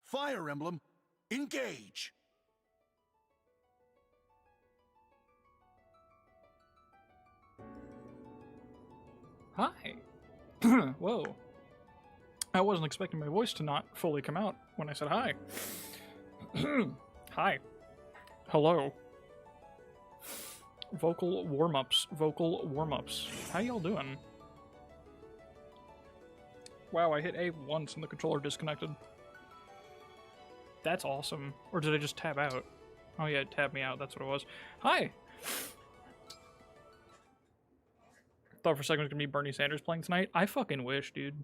Fire Emblem, engage! Hi. Whoa. I wasn't expecting my voice to not fully come out when I said hi. Hi. Hello. Vocal warm-ups. Vocal warm-ups. How y'all doing? Wow, I hit A once and the controller disconnected. That's awesome. Or did I just tab out? Oh yeah, it tabbed me out. That's what it was. Hi! Thought for a second it was gonna be Bernie Sanders playing tonight. I fucking wish, dude.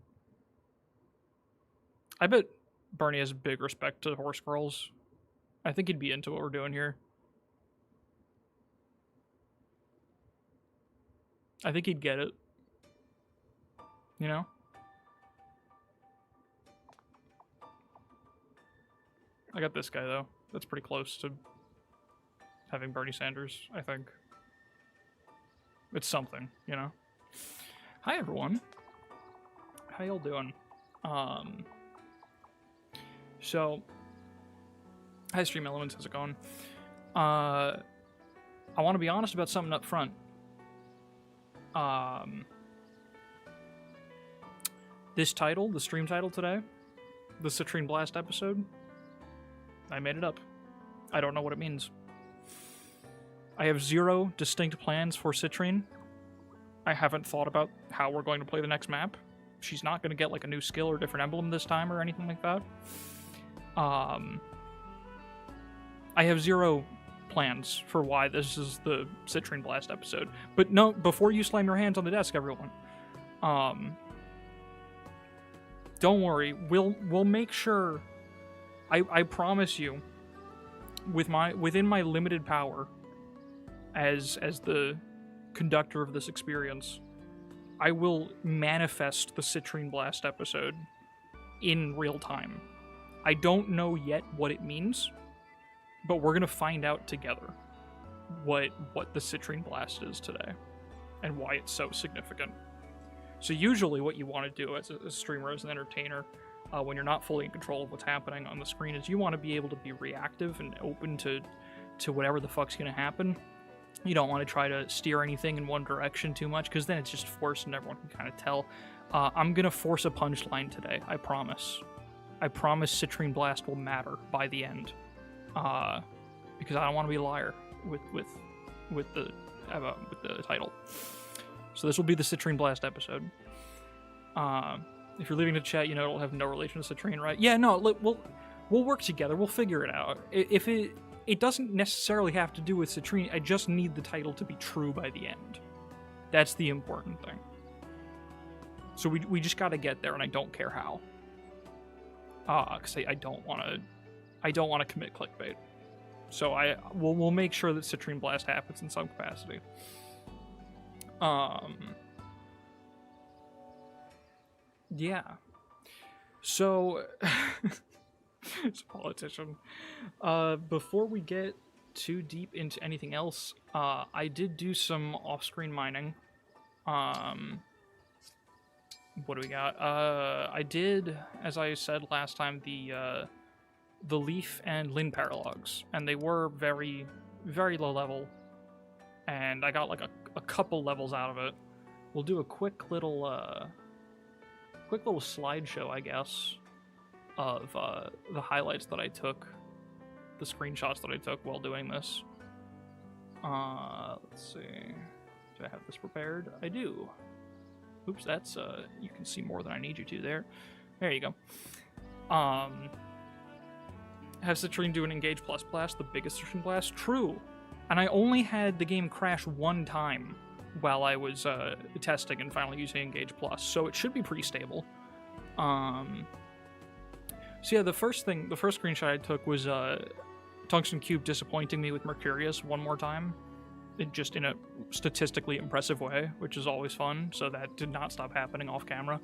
I bet Bernie has big respect to horse girls. I think he'd be into what we're doing here. I think he'd get it. You know? I got this guy, though. That's pretty close to having Bernie Sanders, I think. It's something, you know? Hi, everyone. How y'all doing? So, hi, Stream Elements. How's it going? I want to be honest about something up front. This title, the stream title today, the Citrinne Blast episode, I made it up. I don't know what it means. I have zero distinct plans for Citrinne. I haven't thought about how we're going to play the next map. She's not going to get like a new skill or different emblem this time or anything like that. I have zero plans for why this is the Citrinne Blast episode. But no, before you slam your hands on the desk, everyone. Don't worry. We'll make sure. I promise you, within my limited power, as the conductor of this experience, I will manifest the Citrinne Blast episode in real time. I don't know yet what it means, but we're gonna find out together what the Citrinne Blast is today and why it's so significant. So usually what you want to do as a streamer, as an entertainer, when you're not fully in control of what's happening on the screen, is you want to be able to be reactive and open to whatever the fuck's gonna happen. You don't want to try to steer anything in one direction too much, because then it's just forced and everyone can kind of tell. I'm going to force a punchline today, I promise. I promise Citrinne Blast will matter by the end. Because I don't want to be a liar with the title. So this will be the Citrinne Blast episode. If you're leaving the chat, you know it'll have no relation to Citrinne, right? Yeah, no, we'll work together. We'll figure it out. If it doesn't necessarily have to do with Citrinne. I just need the title to be true by the end. That's the important thing. So we just gotta get there, and I don't care how. Because I don't want to commit clickbait. So we'll make sure that Citrinne Blast happens in some capacity. Yeah. So. It's a politician. Before we get too deep into anything else, I did do some off-screen mining. What do we got? I did, as I said last time, the Leaf and Lin paralogs, and they were very, very low level, and I got like a couple levels out of it. We'll do a quick little slideshow, I guess, of the highlights that I took, the screenshots that I took while doing this. Let's see. Do I have this prepared? I do. Oops, that's, you can see more than I need you to there. There you go. Have Citrinne do an Engage Plus blast, the biggest Citrinne blast? True. And I only had the game crash one time while I was testing and finally using Engage Plus, so it should be pretty stable. So yeah, the first screenshot I took was Tungsten Cube disappointing me with Mercurius one more time, just in a statistically impressive way, which is always fun, so that did not stop happening off camera.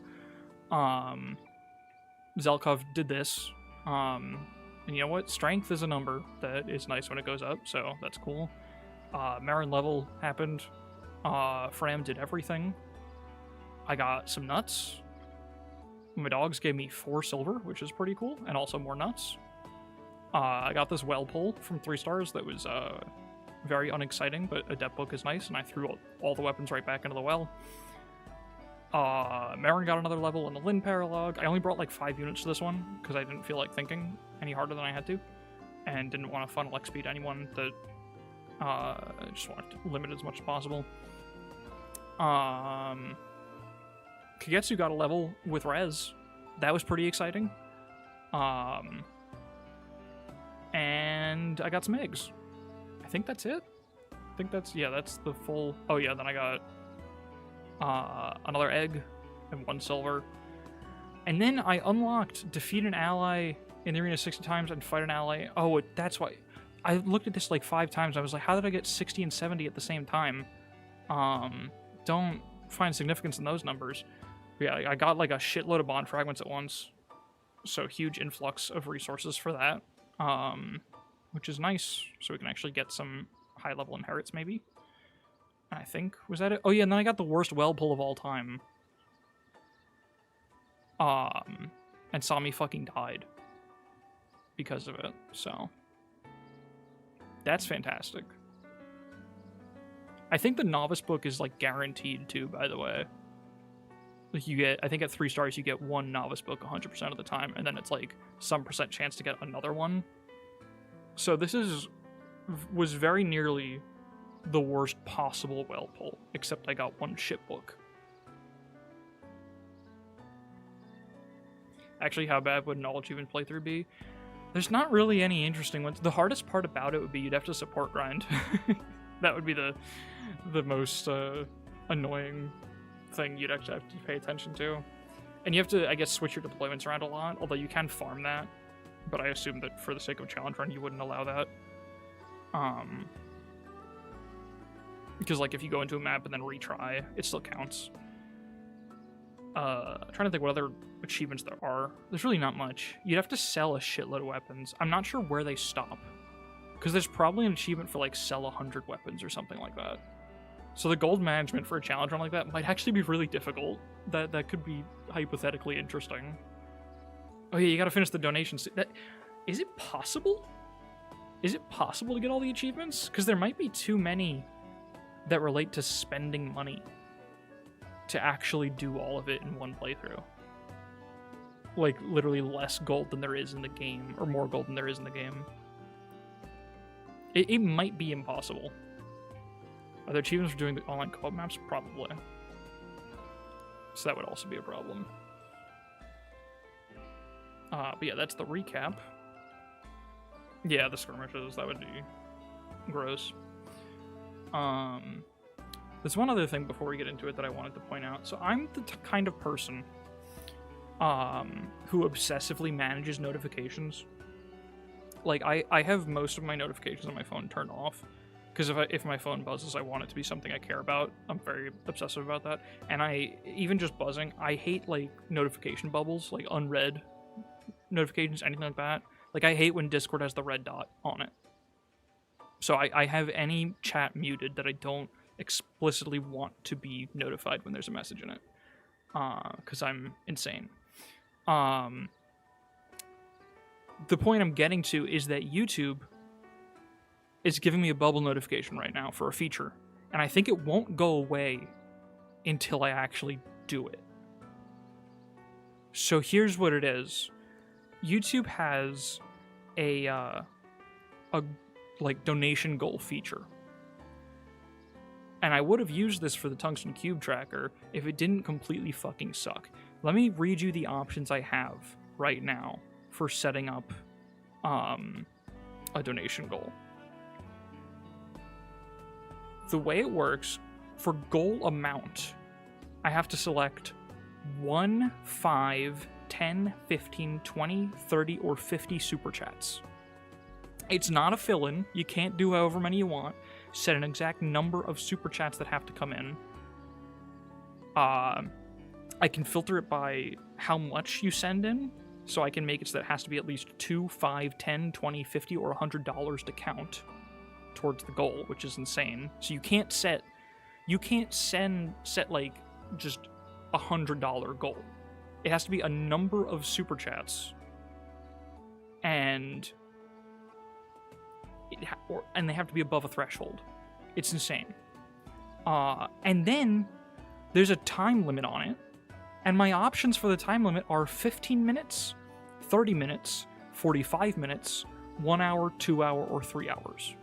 Zelkov did this, and you know what? Strength is a number that is nice when it goes up, so that's cool. Marin level happened. Fram did everything. I got some nuts. My dogs gave me 4 silver, which is pretty cool, and also more nuts. I got this well pull from 3 stars that was very unexciting, but a depth book is nice, and I threw all the weapons right back into the well. Marin got another level in the Lin Paralog. I only brought like 5 units to this one, because I didn't feel like thinking any harder than I had to, and didn't want to funnel XP to anyone that just wanted to limit as much as possible. Kagetsu got a level with Rez. That was pretty exciting. And I got some eggs. I think that's it. I think that's the full... Oh yeah, then I got another egg and 1 silver. And then I unlocked defeat an ally in the arena 60 times and fight an ally. Oh, that's why. I looked at this like 5 times. I was like, how did I get 60 and 70 at the same time? Don't find significance in those numbers. But yeah, I got like a shitload of bond fragments at once. So huge influx of resources for that. Which is nice. So we can actually get some high level inherits maybe. I think, was that it? Oh yeah, and then I got the worst well pull of all time. And Sami fucking died because of it, so that's fantastic. I think the novice book is like guaranteed too, by the way. Like you get, I think at 3 stars you get 1 novice book 100% of the time, and then it's like some percent chance to get another one. So this was very nearly the worst possible well pull, except I got 1 ship book. Actually, how bad would an all-achievement playthrough be? There's not really any interesting ones. The hardest part about it would be you'd have to support grind. That would be the most annoying thing you'd actually have to pay attention to. And you have to, I guess, switch your deployments around a lot, although you can farm that. But I assume that for the sake of challenge run, you wouldn't allow that. Because, like, if you go into a map and then retry, it still counts. Trying to think what other achievements there are. There's really not much. You'd have to sell a shitload of weapons. I'm not sure where they stop. Because there's probably an achievement for, like, sell 100 weapons or something like that. So the gold management for a challenge run like that might actually be really difficult. That could be hypothetically interesting. Oh yeah, you gotta finish the donations. Is it possible? Is it possible to get all the achievements? Because there might be too many that relate to spending money to actually do all of it in one playthrough. Like, literally less gold than there is in the game, or more gold than there is in the game. It might be impossible. Are there achievements for doing the online co-op maps? Probably. So that would also be a problem. But yeah, that's the recap. Yeah, the skirmishes, that would be gross. There's one other thing before we get into it that I wanted to point out. So I'm the kind of person who obsessively manages notifications. Like, I have most of my notifications on my phone turned off. Because if my phone buzzes, I want it to be something I care about. I'm very obsessive about that. And even just buzzing, I hate, like, notification bubbles, like unread notifications, anything like that. Like, I hate when Discord has the red dot on it. So I have any chat muted that I don't explicitly want to be notified when there's a message in it. Because I'm insane. The point I'm getting to is that YouTube is giving me a bubble notification right now for a feature. And I think it won't go away until I actually do it. So here's what it is. YouTube has a like donation goal feature. And I would have used this for the Tungsten Cube tracker if it didn't completely fucking suck. Let me read you the options I have right now for setting up a donation goal. The way it works, for goal amount, I have to select 1, 5, 10, 15, 20, 30, or 50 super chats. It's not a fill-in. You can't do however many you want. Set an exact number of super chats that have to come in. I can filter it by how much you send in, so I can make it so that it has to be at least 2, 5, 10, 20, 50, or $100 to count towards the goal, which is insane. So you can't set like just $100 goal. It has to be a number of super chats, and and they have to be above a threshold. It's insane. And then there's a time limit on it, and my options for the time limit are 15 minutes, 30 minutes, 45 minutes, 1 hour, 2 hour, or 3 hours.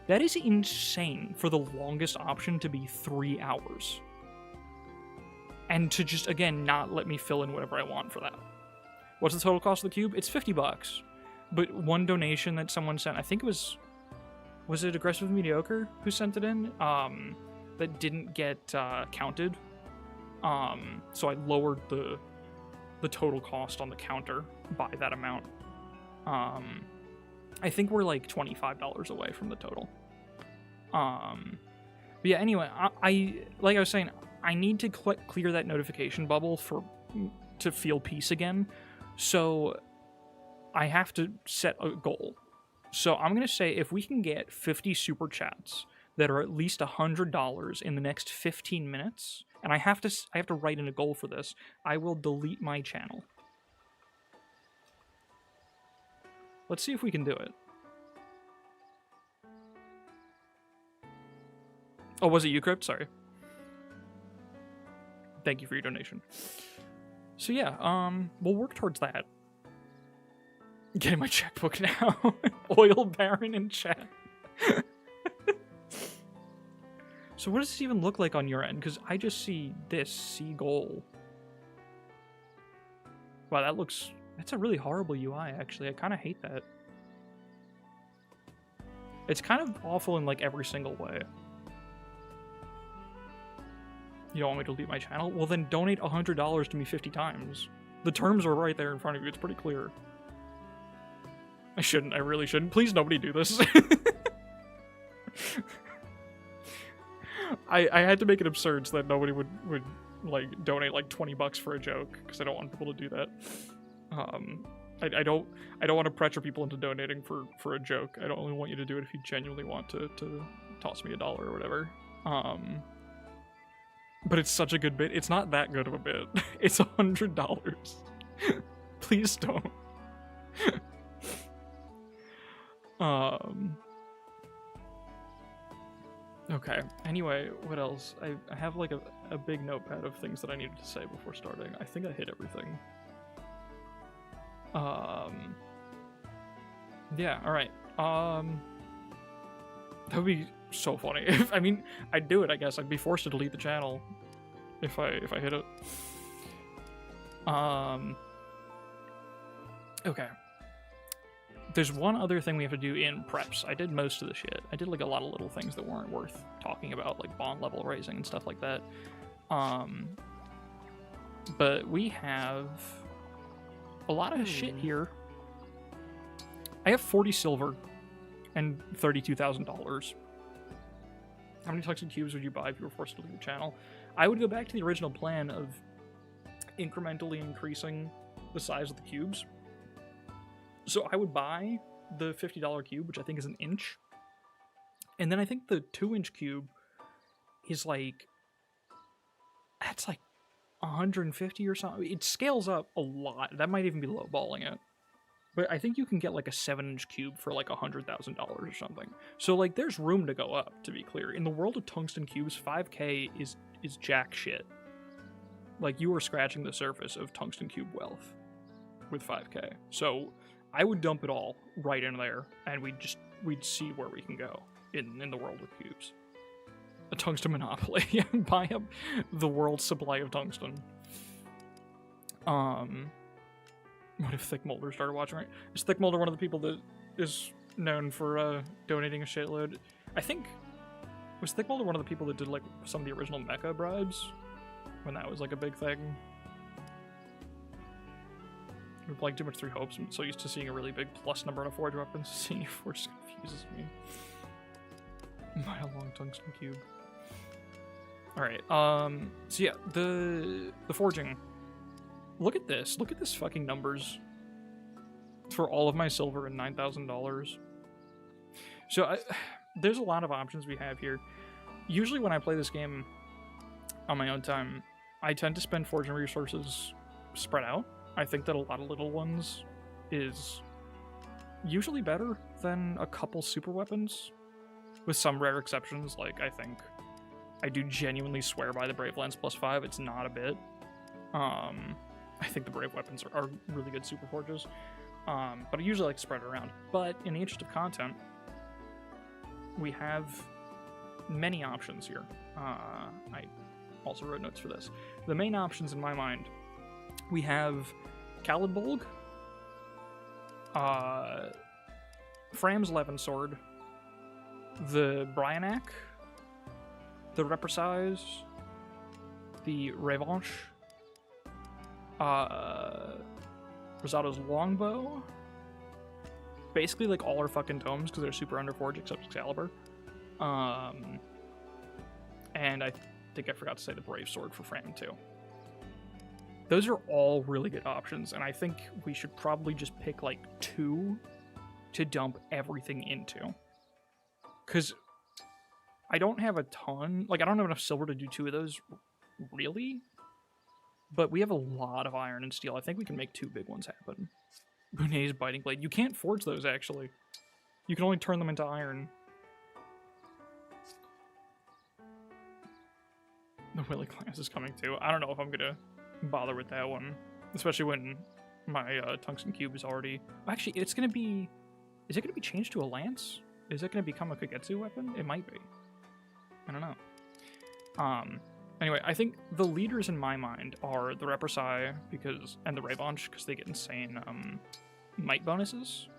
That is insane for the longest option to be 3 hours. And to just, again, not let me fill in whatever I want for that. What's the total cost of the cube? It's $50. But one donation that someone sent, I think it was it Aggressive Mediocre who sent it in? That didn't get counted. So I lowered the total cost on the counter by that amount. I think we're like $25 away from the total. But yeah, anyway, I like I was saying, I need to clear that notification bubble to feel peace again. So I have to set a goal. So I'm going to say if we can get 50 super chats that are at least $100 in the next 15 minutes, and I have to write in a goal for this, I will delete my channel. Let's see if we can do it. Oh, was it Ucrypt? Sorry. Thank you for your donation. So yeah, we'll work towards that. Getting my checkbook now. Oil Baron in chat. So what does this even look like on your end? Because I just see this seagull. Wow, that's a really horrible UI, actually. I kind of hate that. It's kind of awful in like every single way. You don't want me to delete my channel? Well, then donate $100 to me 50 times. The terms are right there in front of you. It's pretty clear. I shouldn't. I really shouldn't. Please, nobody do this. I had to make it absurd so that nobody would like donate like $20 for a joke, because I don't want people to do that. I don't want to pressure people into donating for a joke. I don't only want you to do it if you genuinely want to toss me $1 or whatever. But it's such a good bit. It's not that good of a bit. It's $100. Please don't. Okay, anyway, what else? I have like a big notepad of things that I needed to say before starting. I think I hit everything. Yeah, alright. That would be so funny. I mean, I'd do it, I guess. I'd be forced to delete the channel if I hit it. Okay. There's one other thing we have to do in preps. I did most of the shit. I did like a lot of little things that weren't worth talking about, like bond level raising and stuff like that. But we have a lot of shit here. I have 40 silver and $32,000. How many tungsten cubes would you buy if you were forced to leave your channel? I would go back to the original plan of incrementally increasing the size of the cubes. So I would buy the $50 cube, which I think is an inch. And then I think the 2-inch cube is like, that's like 150 or something. It scales up a lot. That might even be lowballing it. But I think you can get like a 7-inch cube for like $100,000 or something. So like there's room to go up, to be clear. In the world of tungsten cubes, 5K is jack shit. Like you are scratching the surface of tungsten cube wealth with 5K. So I would dump it all right in there, and we'd see where we can go in the world of cubes. A tungsten monopoly. Buy up the world's supply of tungsten. What if Thick Molder started watching, right? Is Thick Molder one of the people that is known for donating a shitload? I think, was Thick Molder one of the people that did like some of the original mecha bribes? When that was like a big thing? We're playing too much Three Hopes. I'm so used to seeing a really big plus number on a Forge weapon. Seeing a Forge confuses me. Mile long tungsten cube. Alright, so yeah, the forging. Look at this. Look at this fucking numbers. For all of my silver and $9,000. So there's a lot of options we have here. Usually when I play this game on my own time, I tend to spend forging resources spread out. I think that a lot of little ones is usually better than a couple super weapons, with some rare exceptions. Like, I do genuinely swear by the Brave Lance +5. It's not a bit. I think the Brave weapons are really good super forges. But I usually like to spread it around. But in the interest of content, we have many options here. I also wrote notes for this. The main options in my mind, we have Kaladbolg, Fram's Levin Sword, the Bryanak, the Repressize, the Revanche, Rosato's Longbow, basically like all our fucking tomes because they're super underforged except Excalibur. And I think I forgot to say the Brave Sword for Fram too. Those are all really good options, and I think we should probably just pick like 2 to dump everything into. Because I don't have a ton, like I don't have enough silver to do 2 of those, really. But we have a lot of iron and steel. I think we can make 2 big ones happen. Bunet's Biting Blade. You can't forge those, actually. You can only turn them into iron. The Willy class is coming too. I don't know if I'm gonna bother with that one. Especially when my tungsten cube is already... Actually, it's gonna be... Is it gonna be changed to a lance? Is it gonna become a Kagetsu weapon? It might be. I don't know. Anyway, I think the leaders in my mind are the Repressize and the Revanche because they get insane might bonuses,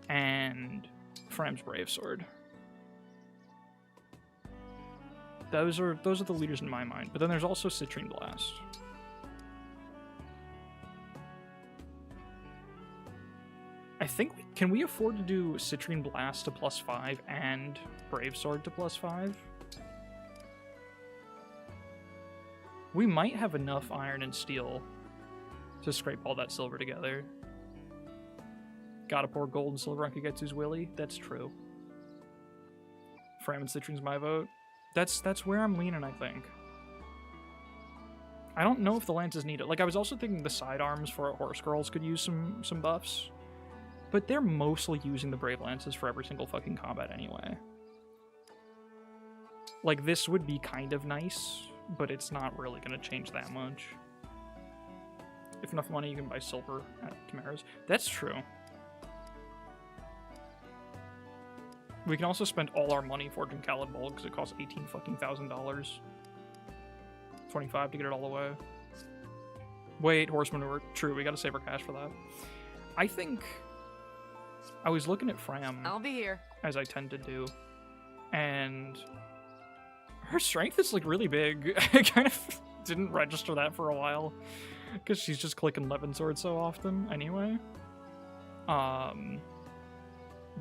and Fram's Brave Sword. Those are the leaders in my mind. But then there's also Citrinne Blast. I think can we afford to do Citrinne Blast to +5 and Brave Sword to +5? We might have enough iron and steel to scrape all that silver together. Gotta pour gold and silver on Kagetsu's Willy. That's true. Fram and Citrinne's my vote. That's where I'm leaning, I think. I don't know if the lance is needed. Like, I was also thinking the sidearms for Horse Girls could use some buffs. But they're mostly using the Brave Lances for every single fucking combat anyway. Like, this would be kind of nice, but it's not really going to change that much. If enough money, you can buy silver at Chimera's. That's true. We can also spend all our money forging Kaladbolg because it costs $18,000. 25 to get it all the way. Wait, horse manure. True, we gotta save our cash for that. I think I was looking at Fram. I'll be here. As I tend to do. And her strength is like really big. I kind of didn't register that for a while. Because she's just clicking Levin Sword so often anyway.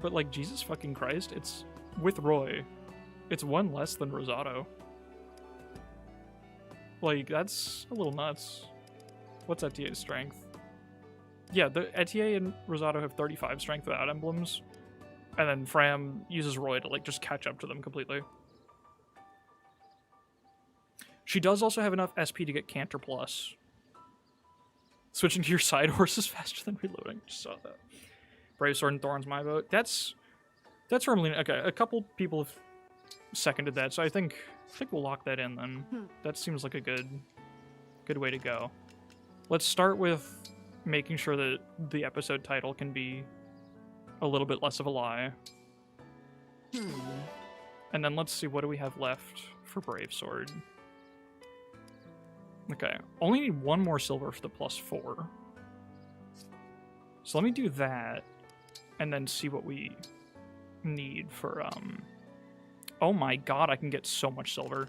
But like, Jesus fucking Christ, it's with Roy. It's 1 less than Rosato. Like, that's a little nuts. What's Etier's strength? Yeah, the Etier and Rosato have 35 strength without emblems. And then Fram uses Roy to like just catch up to them completely. She does also have enough SP to get Canter Plus. Switching to your side horse is faster than reloading. Just saw that. Brave Sword and Thorn's my vote. That's where I'm leaning. Okay, a couple people have seconded that, so I think we'll lock that in then. That seems like a good way to go. Let's start with making sure that the episode title can be a little bit less of a lie. And then let's see, what do we have left for Brave Sword? Okay, only need 1 more silver for the +4. So let me do that, and then see what we need for, Oh my god, I can get so much silver.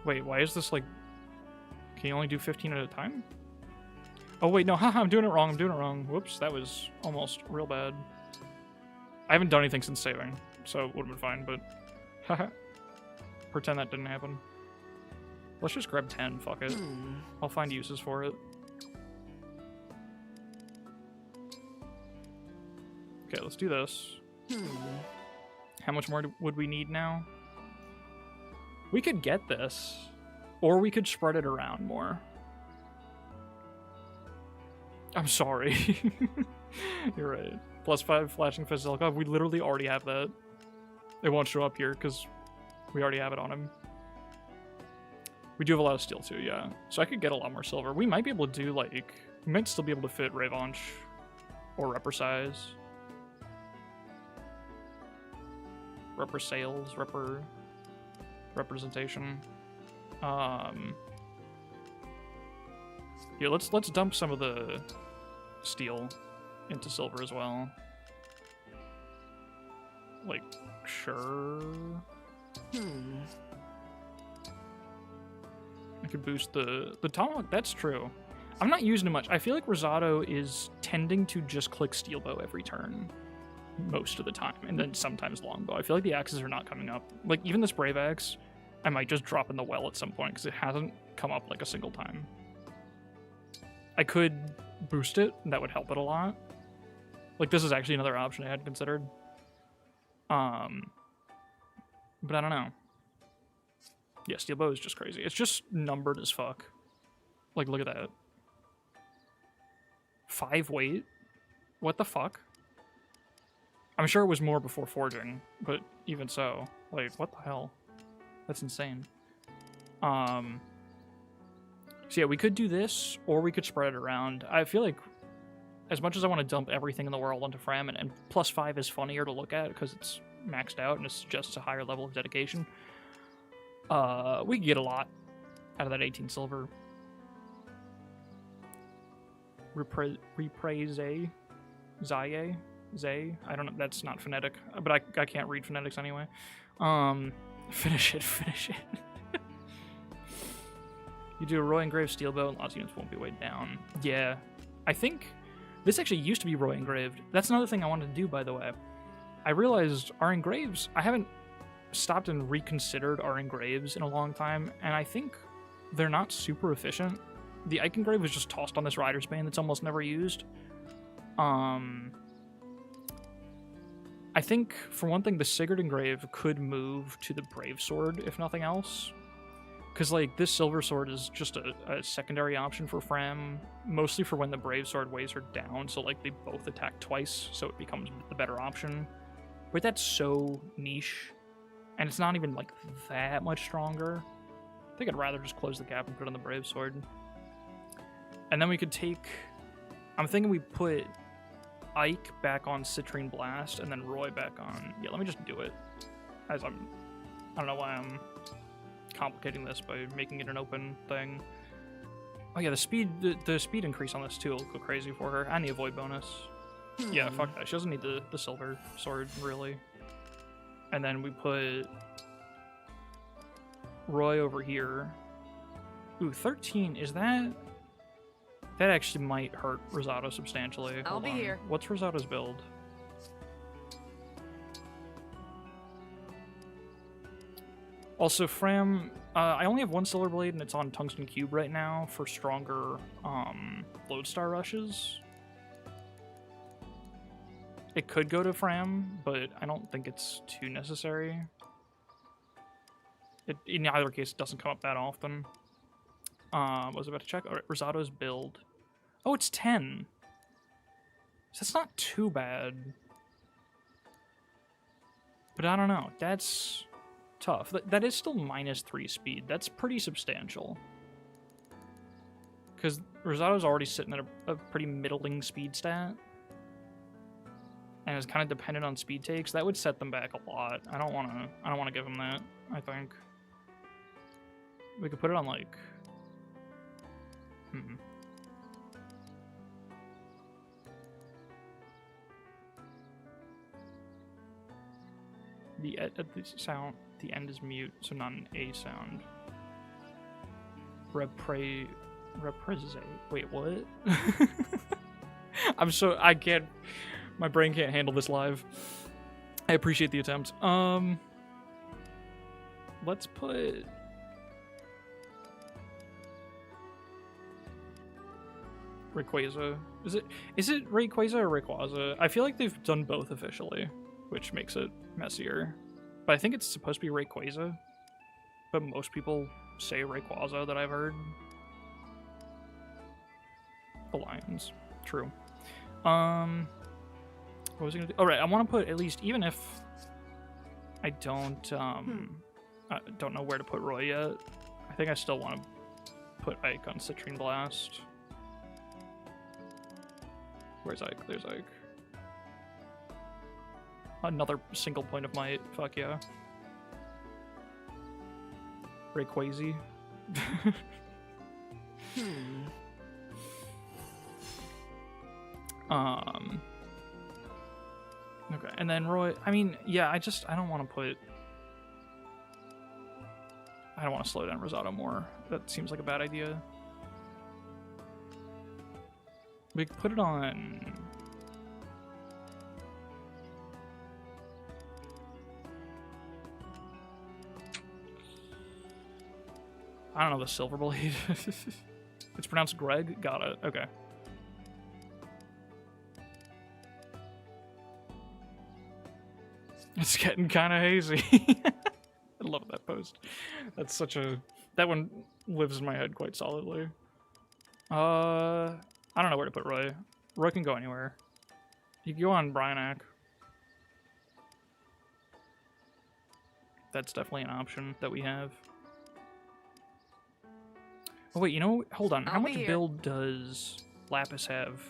Wait, why is this like... Can you only do 15 at a time? Oh wait, no, haha, I'm doing it wrong. Whoops, that was almost real bad. I haven't done anything since saving, so it would've been fine, but... Haha. Pretend that didn't happen. Let's just grab 10, fuck it. I'll find uses for it. Okay, let's do this. How much more would we need now? We could get this. Or we could spread it around more. I'm sorry. You're right. +5 flashing fist Zelkov. We literally already have that. It won't show up here because we already have it on him. We do have a lot of steel too, yeah. So I could get a lot more silver. We might be able to do like... We might still be able to fit Revanche or Repressize. Sales, representation. Yeah, let's dump some of the steel into silver as well. Like, sure. I could boost the Tomahawk, that's true. I'm not using it much. I feel like Rosado is tending to just click steel bow every turn. Most of the time, and then sometimes longbow. I feel like the axes are not coming up. Like, even this Brave Axe, I might just drop in the well at some point, because it hasn't come up like a single time. I could boost it, and that would help it a lot. Like, this is actually another option I hadn't considered. But I don't know. Yeah, steel bow is just crazy. It's just numbered as fuck. Like, look at that. 5 weight? What the fuck? I'm sure it was more before forging, but even so, like, what the hell? That's insane. So yeah, we could do this, or we could spread it around. I feel like, as much as I want to dump everything in the world onto Fram, and +5 is funnier to look at because it's maxed out and it suggests a higher level of dedication, we could get a lot out of that 18 silver. Reprise Zaye? Zay? I don't know, that's not phonetic, but I can't read phonetics anyway. Finish it. You do a Roy Engraved steel bow and lots of units won't be weighed down. Yeah, I think this actually used to be Roy Engraved. That's another thing I wanted to do, by the way. I realized our engraves, I haven't stopped and reconsidered our engraves in a long time, and I think they're not super efficient. The Ike engrave was just tossed on this Rider's Bane that's almost never used. I think, for one thing, the Sigurd engrave could move to the Brave Sword, if nothing else. Because, like, this Silver Sword is just a secondary option for Fram, mostly for when the Brave Sword weighs her down, so, like, they both attack twice, so it becomes the better option. But that's so niche, and it's not even, like, that much stronger. I think I'd rather just close the gap and put it on the Brave Sword. And then we could take... I'm thinking we put Ike back on Citrinne Blast, and then Roy back on... Yeah, let me just do it. As I don't know why I'm complicating this by making it an open thing. Oh yeah, the speed increase on this too will go crazy for her, and the avoid bonus. Yeah, fuck that. She doesn't need the silver sword, really. And then we put Roy over here. Ooh, 13, is that... That actually might hurt Rosado substantially. I'll be here. What's Rosado's build? Also, Fram, I only have one Silver Blade and it's on Tungsten Cube right now for stronger Lodestar rushes. It could go to Fram, but I don't think it's too necessary. In either case, it doesn't come up that often. I was about to check. All right, Rosado's build. Oh, it's 10. So that's not too bad. But I don't know. That's tough. That is still -3 speed. That's pretty substantial. Because Rosado's already sitting at a pretty middling speed stat. And is kind of dependent on speed takes. That would set them back a lot. I don't want to give them that, I think. We could put it on, like... The end is mute, so not an A sound. Reprise. Wait, what? I can't. My brain can't handle this live. I appreciate the attempt. Let's put. Rayquaza. Is it Rayquaza or Rayquaza? I feel like they've done both officially, which makes it messier. But I think it's supposed to be Rayquaza. But most people say Rayquaza that I've heard. The Lions. True. What was I gonna do? Oh, right, I want to put at least, even if I don't know where to put Roy yet, I think I still want to put Ike on Citrinne Blast. Where's Ike? There's Ike. Another single point of might. Fuck yeah. Rayquaza. Okay, and then Roy, I mean, yeah, I don't want to put... I don't want to slow down Rosado more. That seems like a bad idea. We could put it on... I don't know, the Silver Blade. It's pronounced Greg? Got it. Okay. It's getting kind of hazy. I love that post. That's such a... That one lives in my head quite solidly. I don't know where to put Roy. Roy can go anywhere. You can go on Bryanak. That's definitely an option that we have. Oh wait, you know, hold on. How much build does Lapis have?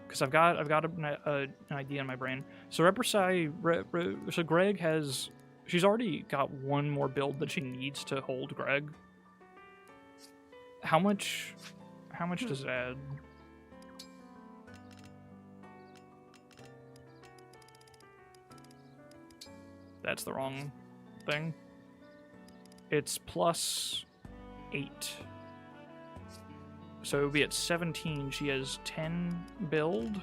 Because I've got an idea in my brain. So so Greg has, she's already got one more build that she needs to hold Greg. How much does it add? That's the wrong thing. It's plus 8. So it would be at 17. She has 10 build.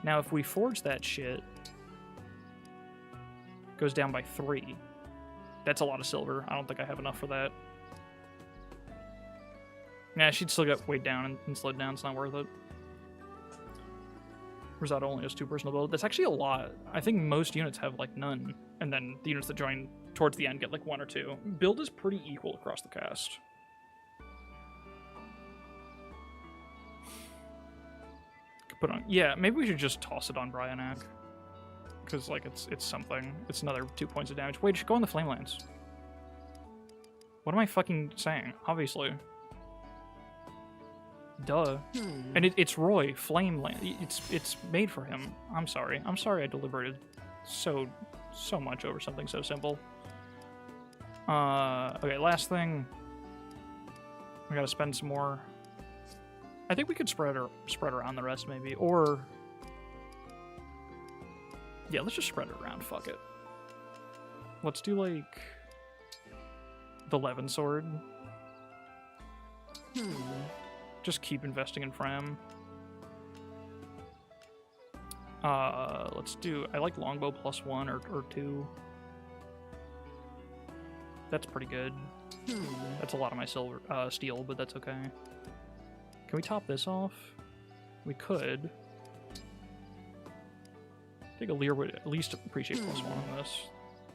Now, if we forge that shit, it goes down by 3. That's a lot of silver. I don't think I have enough for that. Nah, she'd still get weighed down and slowed down. It's not worth it. Rosado only has 2 personal build. That's actually a lot. I think most units have, like, none. And then the units that join towards the end get, like, 1 or 2. Build is pretty equal across the cast. Put on, yeah, maybe we should just toss it on Bryanak. Because, like, it's something. It's another 2 points of damage. Wait, it should go on the Flame Lance. What am I fucking saying? Obviously. Duh. And it's Roy, Flame Lance. It's made for him. I'm sorry. I'm sorry I deliberated so much over something so simple. Okay, last thing. We gotta spend some more. I think we could spread around the rest, maybe. Or... Yeah, let's just spread it around. Fuck it. Let's do, like... the Levin Sword. Just keep investing in Fram. Let's do... I like Longbow +1 or 2. That's pretty good. That's a lot of my silver, steel, but that's okay. Can we top this off? We could. I think Aleer would at least appreciate +1 on this.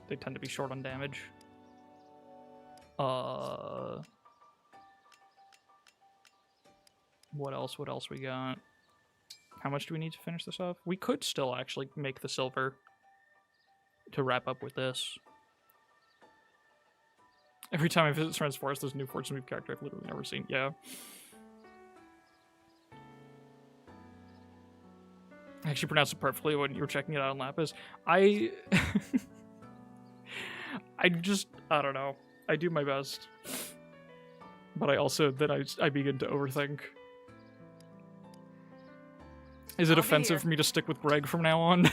They tend to be short on damage. What else? What else we got? How much do we need to finish this off? We could still actually make the silver to wrap up with this. Every time I visit Seren's Forest, there's a new Fortune Move character I've literally never seen. Yeah. I actually pronounced it perfectly when you were checking it out on Lapis. I don't know. I do my best. But I also, then I begin to overthink. Is it offensive for me to stick with Greg from now on?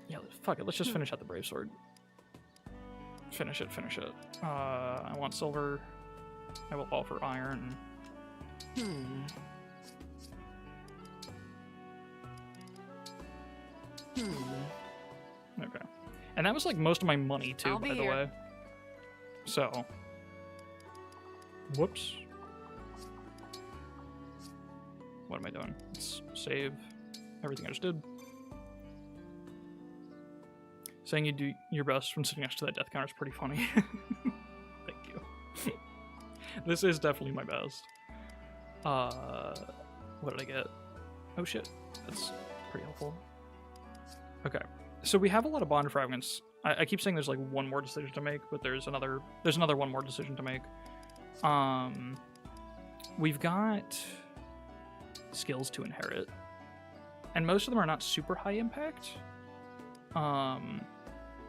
Yeah, fuck it. Let's just finish out the Brave Sword. Finish it. I want silver. I will offer iron. Okay. And that was like most of my money too, by the way. So. Whoops. What am I doing? Let's save everything I just did. Saying you do your best when sitting next to that death counter is pretty funny. Thank you. This is definitely my best. What did I get? Oh shit, that's pretty helpful. Okay, so we have a lot of bond fragments. I keep saying there's like one more decision to make, but there's another one more decision to make. We've got skills to inherit, and most of them are not super high impact.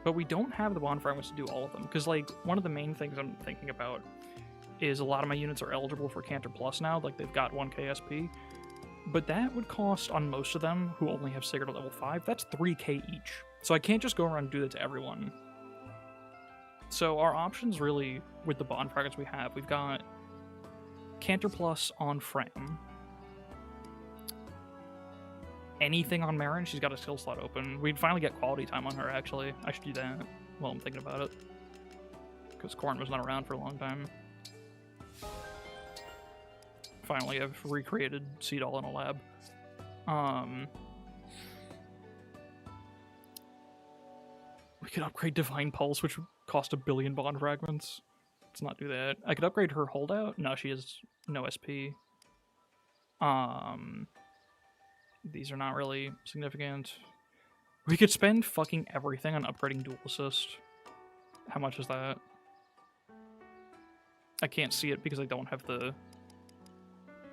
But we don't have the bond fragments to do all of them, because like one of the main things I'm thinking about is a lot of my units are eligible for Cantor Plus now, like they've got 1k SP, but that would cost on most of them who only have Sacred at level 5, that's 3k each. So I can't just go around and do that to everyone. So our options really, with the bond fragments we have, we've got Cantor Plus on Fram. Anything on Marin, she's got a skill slot open. We'd finally get quality time on her, actually. I should do that while I'm thinking about it. Because Corrin was not around for a long time. Finally, I've recreated Seedall in a lab. We could upgrade Divine Pulse, which would cost 1 billion bond fragments. Let's not do that. I could upgrade her holdout. No, she has no SP. These are not really significant. We could spend fucking everything on upgrading Dual Assist. How much is that? I can't see it because I don't have the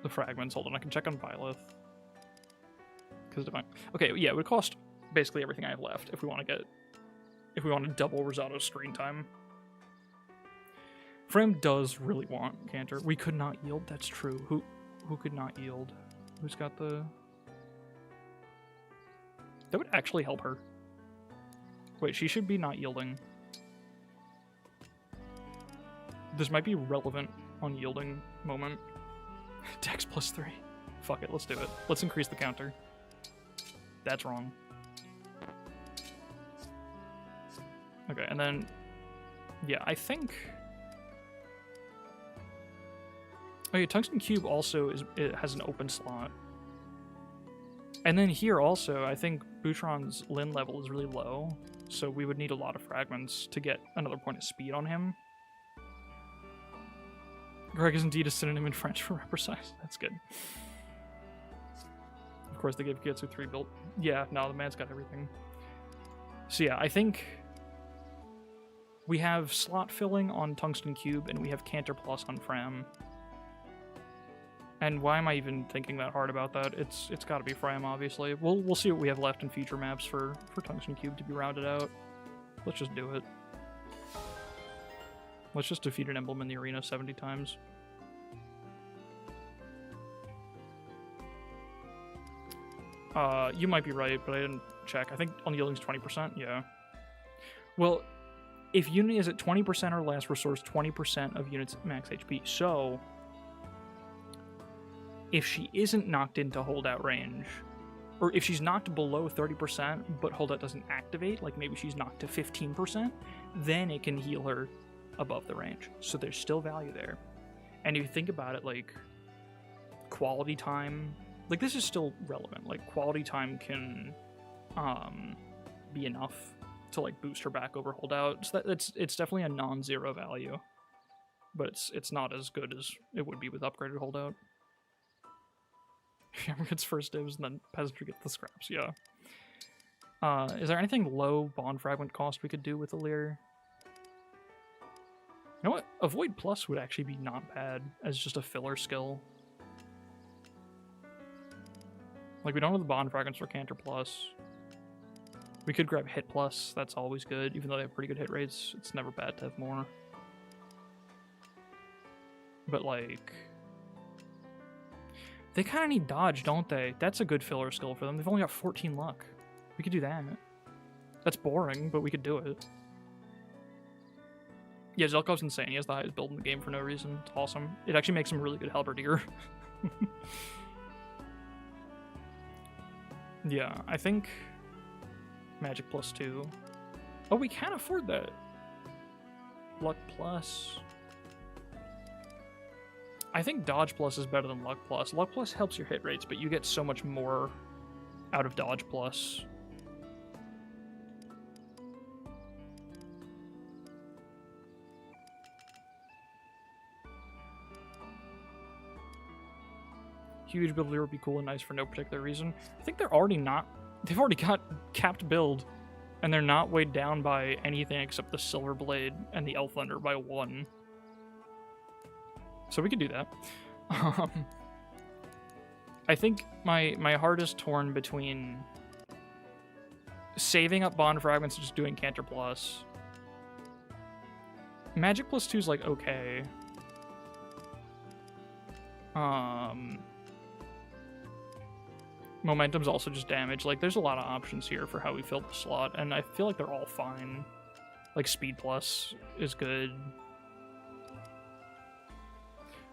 fragments. Hold on, I can check on Byleth. Because Divine... Okay, yeah, it would cost basically everything I have left if we want to double Rosato's screen time. Fram does really want Cantor. We could not yield, that's true. Who could not yield? Who's got the... That would actually help her. Wait, she should be not yielding. This might be relevant on yielding moment. Dex +3. Fuck it, let's do it. Let's increase the counter. That's wrong. Okay, and then... Yeah, I think... Oh yeah, Tungsten Cube also it has an open slot. And then here also, I think Boutron's Lin level is really low, so we would need a lot of fragments to get another point of speed on him. Greg is indeed a synonym in French for reprecise. That's good. Of course, they gave Getsu 3 built. Yeah, no, the man's got everything. So yeah, I think we have slot filling on Tungsten Cube, and we have Cantor Plus on Fram. And why am I even thinking that hard about that? It's got to be Fram, obviously. We'll see what we have left in future maps for Tungsten Cube to be rounded out. Let's just do it. Let's just defeat an emblem in the arena 70 times. You might be right, but I didn't check. I think on the yielding's 20%, yeah. Well, if unit is at 20% or less, restores 20% of units max HP. So... if she isn't knocked into holdout range, or if she's knocked below 30% but holdout doesn't activate, like maybe she's knocked to 15%, then it can heal her above the range. So there's still value there. And if you think about it, like, quality time, like, this is still relevant. Like, quality time can be enough to, like, boost her back over holdout. So it's definitely a non-zero value, but it's not as good as it would be with upgraded holdout. Hammer gets first dibs, and then Peasantry gets the scraps, yeah. Is there anything low bond fragment cost we could do with Alir? You know what? Avoid Plus would actually be not bad as just a filler skill. Like, we don't have the bond fragments for Cantor Plus. We could grab Hit Plus, that's always good. Even though they have pretty good hit rates, it's never bad to have more. But, like... they kind of need dodge, don't they? That's a good filler skill for them. They've only got 14 luck. We could do that. That's boring, but we could do it. Yeah, Zelkov's insane. He has the highest build in the game for no reason. It's awesome. It actually makes him a really good halberdier. Yeah, I think Magic +2. Oh, we can afford that. Luck Plus. I think Dodge Plus is better than Luck Plus. Luck Plus helps your hit rates, but you get so much more out of Dodge Plus. huge build leader would be cool and nice for no particular reason. I think they're already not. They've already got capped build, and they're not weighed down by anything except the Silver Blade and the Elflander by 1. So we could do that. I think my heart is torn between saving up Bond Fragments and just doing Canter Plus. Magic plus 2 is like okay. Momentum's also just damage. Like, there's a lot of options here for how we fill the slot, and I feel like they're all fine. Like, Speed Plus is good.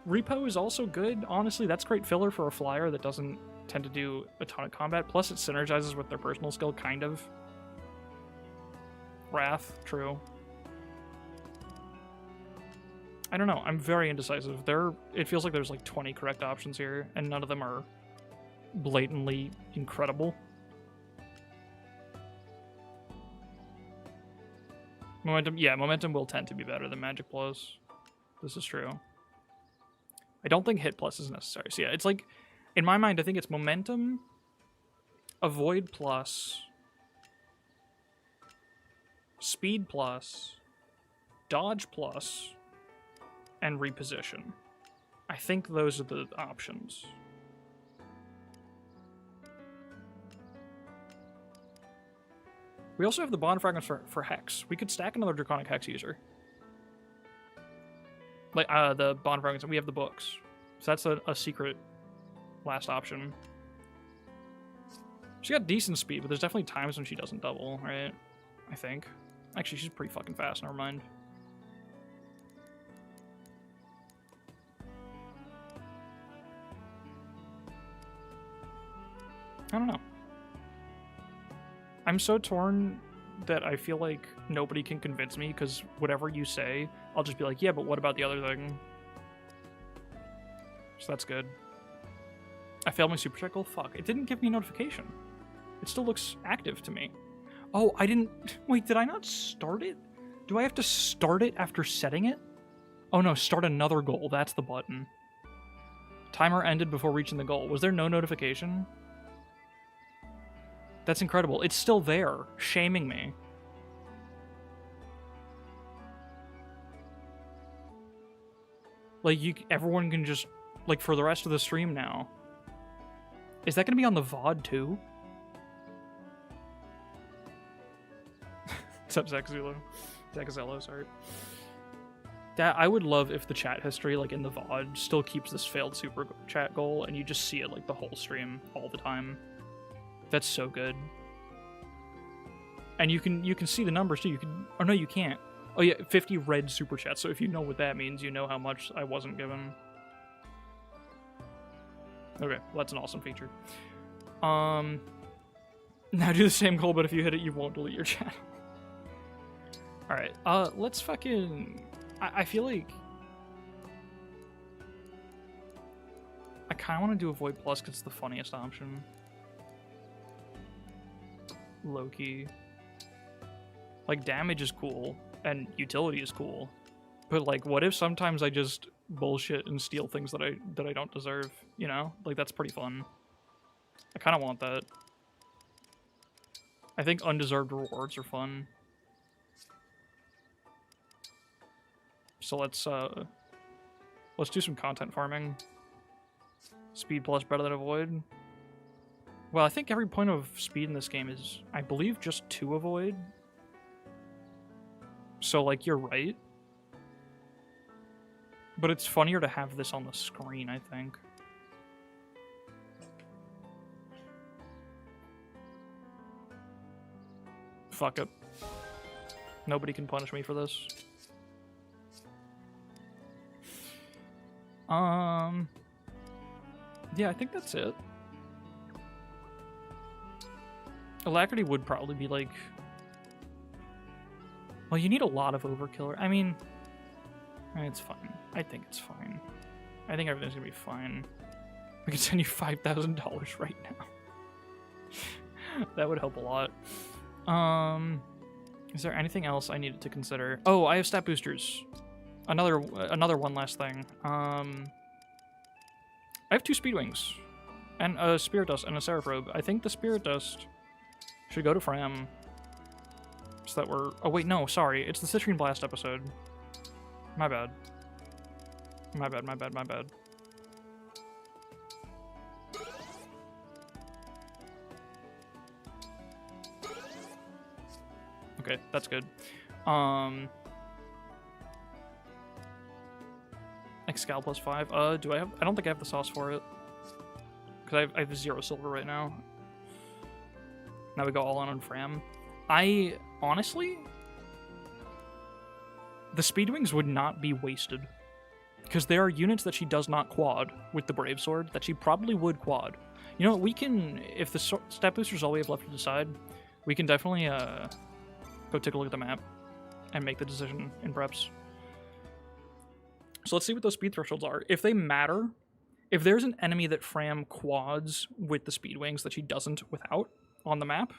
Repo is also good. Honestly, that's great filler for a flyer that doesn't tend to do a ton of combat. Plus, it synergizes with their personal skill, kind of. Wrath, true. I don't know. I'm very indecisive. It feels like there's like 20 correct options here, and none of them are blatantly incredible. Momentum, yeah, Momentum will tend to be better than Magic Plus. This is true. I don't think Hit Plus is necessary. So yeah, it's like, in my mind, I think it's Momentum, Avoid Plus, Speed Plus, Dodge Plus, and Reposition. I think those are the options. We also have the Bond Fragments for Hex. We could stack another Draconic Hex user. Like, the Bond Fragments, and we have the books. So that's a secret last option. She got decent speed, but there's definitely times when she doesn't double, right? I think. Actually, she's pretty fucking fast, never mind. I don't know. I'm so torn that I feel like nobody can convince me, because whatever you say, I'll just be like, yeah, but what about the other thing? So that's good. I failed my super cycle? Fuck. It didn't give me a notification. It still looks active to me. Oh, I didn't... Wait, did I not start it? Do I have to start it after setting it? Oh no, start another goal. That's the button. Timer ended before reaching the goal. Was there no notification? That's incredible. It's still there, shaming me. Like, everyone can just, like, for the rest of the stream now. Is that going to be on the VOD too? What's up, Zaxulo? Zaxello, sorry. That, I would love if the chat history, like, in the VOD still keeps this failed super chat goal, and you just see it, like, the whole stream all the time. That's so good. And you can see the numbers too. You can, oh no, you can't. Oh yeah, 50 red super chats. So if you know what that means, you know how much I wasn't given. Okay, well, that's an awesome feature. Now do the same goal, but if you hit it, you won't delete your channel. All right, let's fucking. I feel like I kind of want to do Avoid Plus because it's the funniest option. Low-key. Like, damage is cool, and utility is cool. But, like, what if sometimes I just bullshit and steal things that I don't deserve, you know? Like, that's pretty fun. I kind of want that. I think undeserved rewards are fun. So let's do some content farming. Speed plus better than avoid. Well, I think every point of speed in this game is, I believe, just 2 avoid. So, like, you're right. But it's funnier to have this on the screen, I think. Fuck it. Nobody can punish me for this. Yeah, I think that's it. Alacrity would probably be like... Well, you need a lot of overkill. I mean, it's fine. I think it's fine. I think everything's gonna be fine. We can send you $5,000 right now. That would help a lot. Is there anything else I needed to consider? Oh, I have stat boosters. Another one last thing. I have 2 speed wings. And a Spirit Dust and a Seraph Robe. I think the Spirit Dust should go to Fram. So that we're... Oh, wait, no, sorry. It's the Citrinne Blast episode. My bad. My bad, my bad, my bad. Okay, that's good. Excal plus 5. Do I have... I don't think I have the sauce for it. Because I have 0 silver right now. Now we go all in on Fram. I... Honestly... The Speedwings would not be wasted. Because there are units that she does not quad with the Brave Sword that she probably would quad. You know, we can... If the stat booster is all we have left to decide, we can definitely go take a look at the map and make the decision in preps. So let's see what those speed thresholds are. If they matter, if there's an enemy that Fram quads with the Speedwings that she doesn't without on the map,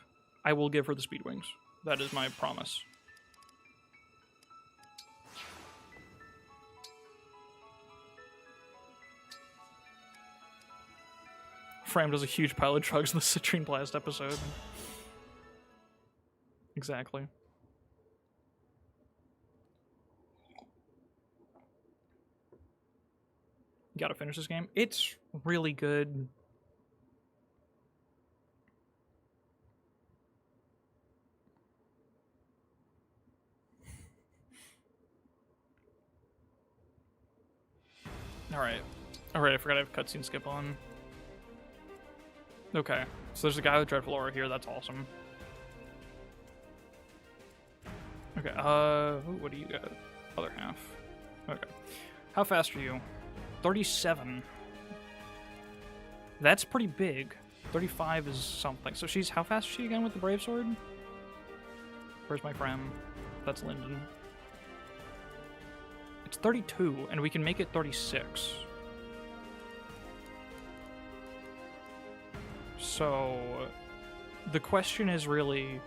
I will give her the Speedwings. That is my promise. Fram does a huge pile of drugs in the Citrinne Blast episode. Exactly. You gotta finish this game. It's really good. Alright. Alright, I forgot I have cutscene skip on. Okay, so there's a guy with Dreadful Aura here, that's awesome. Okay, what do you got? Other half. Okay. How fast are you? 37. That's pretty big. 35 is something. So she's, how fast is she again with the Brave Sword? Where's my friend? That's Lyndon. It's 32, and we can make it 36. So, the question is really,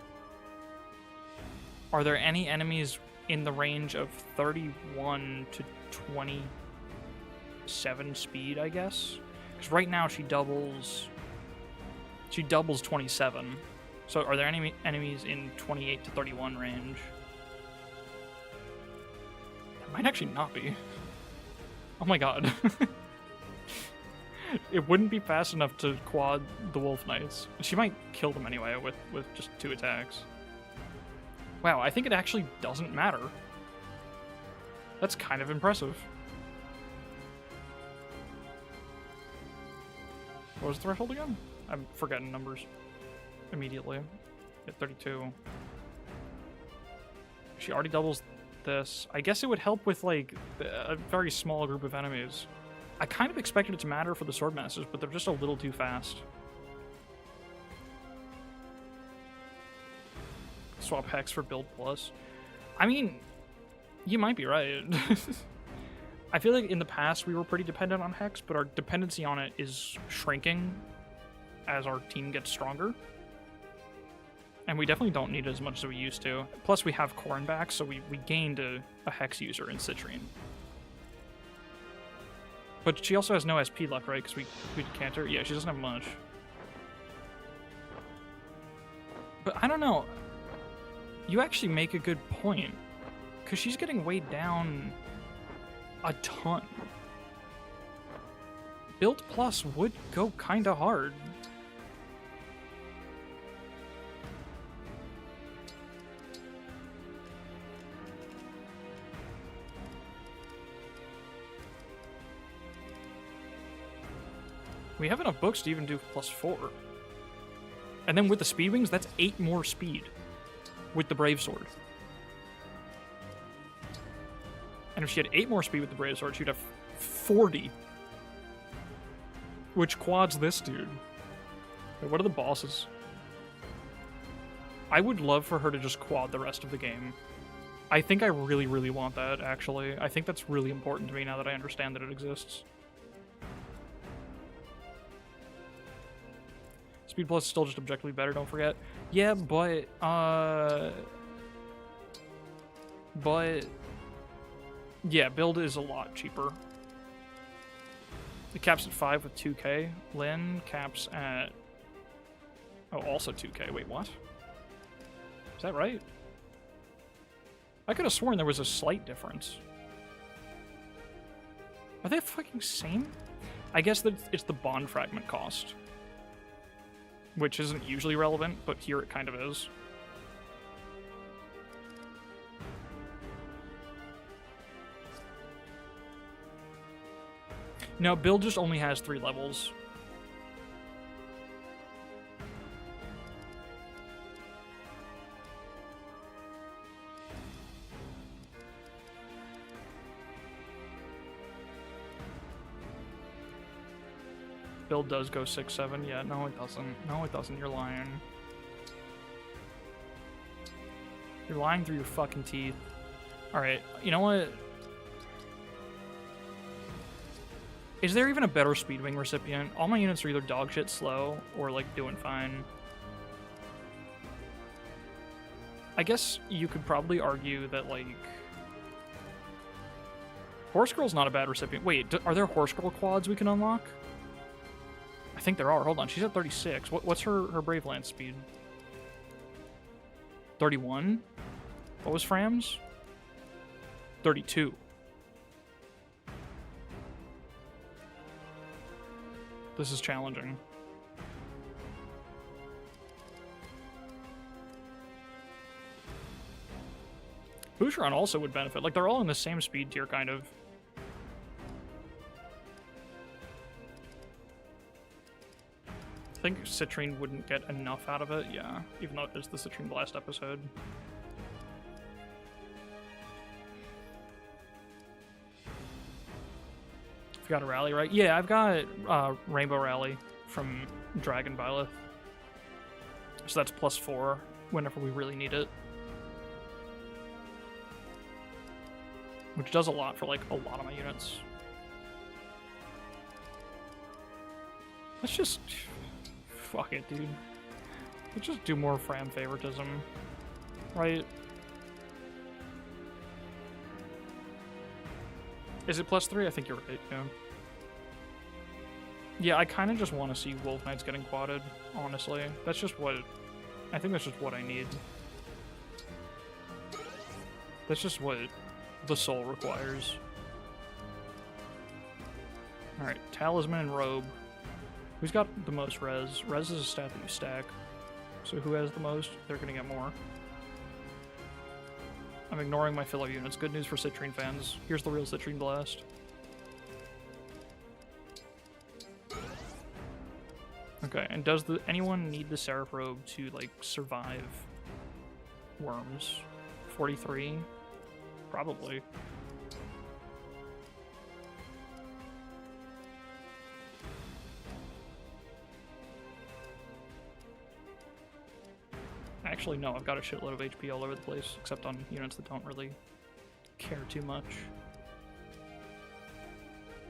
are there any enemies in the range of 31 to 27 speed, I guess? Because right now she doubles 27. So are there any enemies in 28 to 31 range? There might actually not be. Oh my god. It wouldn't be fast enough to quad the Wolf Knights. She might kill them anyway with just 2 attacks. Wow, I think it actually doesn't matter. That's kind of impressive. What was the threshold again? I'm forgetting numbers immediately. At 32. She already doubles this. I guess it would help with, like, a very small group of enemies. I kind of expected it to matter for the Swordmasters, but they're just a little too fast. Swap Hex for Build Plus. I mean, you might be right. I feel like in the past we were pretty dependent on Hex, but our dependency on it is shrinking as our team gets stronger. And we definitely don't need it as much as we used to. Plus we have Corrin back, so we gained a Hex user in Citrinne. But she also has no SP left, right? Because we decant her. Yeah, she doesn't have much. But I don't know. You actually make a good point. Because she's getting weighed down a ton. Build Plus would go kind of hard. We have enough books to even do +4. And then with the Speedwings, that's 8 more speed with the Brave Sword. And if she had 8 more speed with the Brave Sword, she'd have 40. Which quads this dude. Wait, what are the bosses? I would love for her to just quad the rest of the game. I think I really, really want that, actually. I think that's really important to me now that I understand that it exists. Speed Plus is still just objectively better, don't forget. Yeah, but yeah, build is a lot cheaper. It caps at 5 with 2k. Lynn caps at... Oh, also 2k. Wait, what? Is that right? I could have sworn there was a slight difference. Are they fucking same? I guess that it's the bond fragment cost. Which isn't usually relevant, but here it kind of is. No, build just only has 3 levels. Build does go 6-7. Yeah, no it doesn't. No it doesn't. You're lying. You're lying through your fucking teeth. Alright, you know what? Is there even a better Speedwing recipient? All my units are either dogshit slow or, like, doing fine. I guess you could probably argue that, like... Horse Girl's not a bad recipient. Wait, are there Horse Girl quads we can unlock? I think there are. Hold on, she's at 36. What's her Brave Lance speed? 31? What was Fram's? 32. This is challenging. Boucheron also would benefit. Like, they're all in the same speed tier, kind of. I think Citrinne wouldn't get enough out of it, yeah. Even though it is the Citrinne Blast episode. I've got a rally, right? Yeah, I've got Rainbow Rally from Dragon Byleth. So that's +4 whenever we really need it. Which does a lot for, like, a lot of my units. Let's just... Fuck it, dude. Let's just do more Fram favoritism. Right? Is it +3? I think you're right, yeah. Yeah, I kind of just want to see Wolf Knights getting quadded, honestly. That's just what... I think that's just what I need. That's just what the soul requires. Alright, Talisman and Robe. Who's got the most res? Res is a stat that you stack. So who has the most? They're gonna get more. I'm ignoring my filler units. Good news for Citrinne fans. Here's the real Citrinne Blast. Okay, and does anyone need the Seraph Robe to, like, survive worms? 43? Probably. Actually, no, I've got a shitload of HP all over the place, except on units that don't really care too much.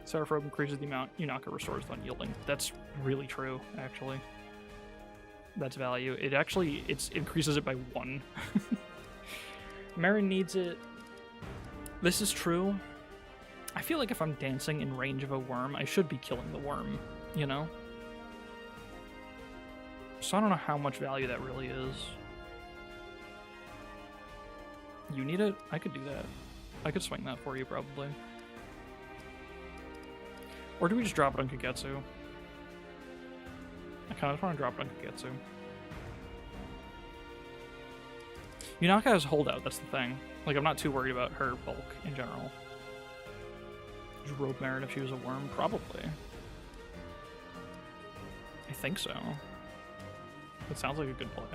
Seraph Robe increases the amount Yunaka restores on yielding. That's really true, actually. That's value. It increases it by 1. Marin needs it. This is true. I feel like if I'm dancing in range of a worm, I should be killing the worm, you know? So I don't know how much value that really is. You need it? I could do that. I could swing that for you, probably. Or do we just drop it on Kagetsu? I kind of want to drop it on Kagetsu. Yunaka has holdout, that's the thing. Like, I'm not too worried about her bulk in general. Just Robe Marin if she was a worm? Probably. I think so. It sounds like a good play.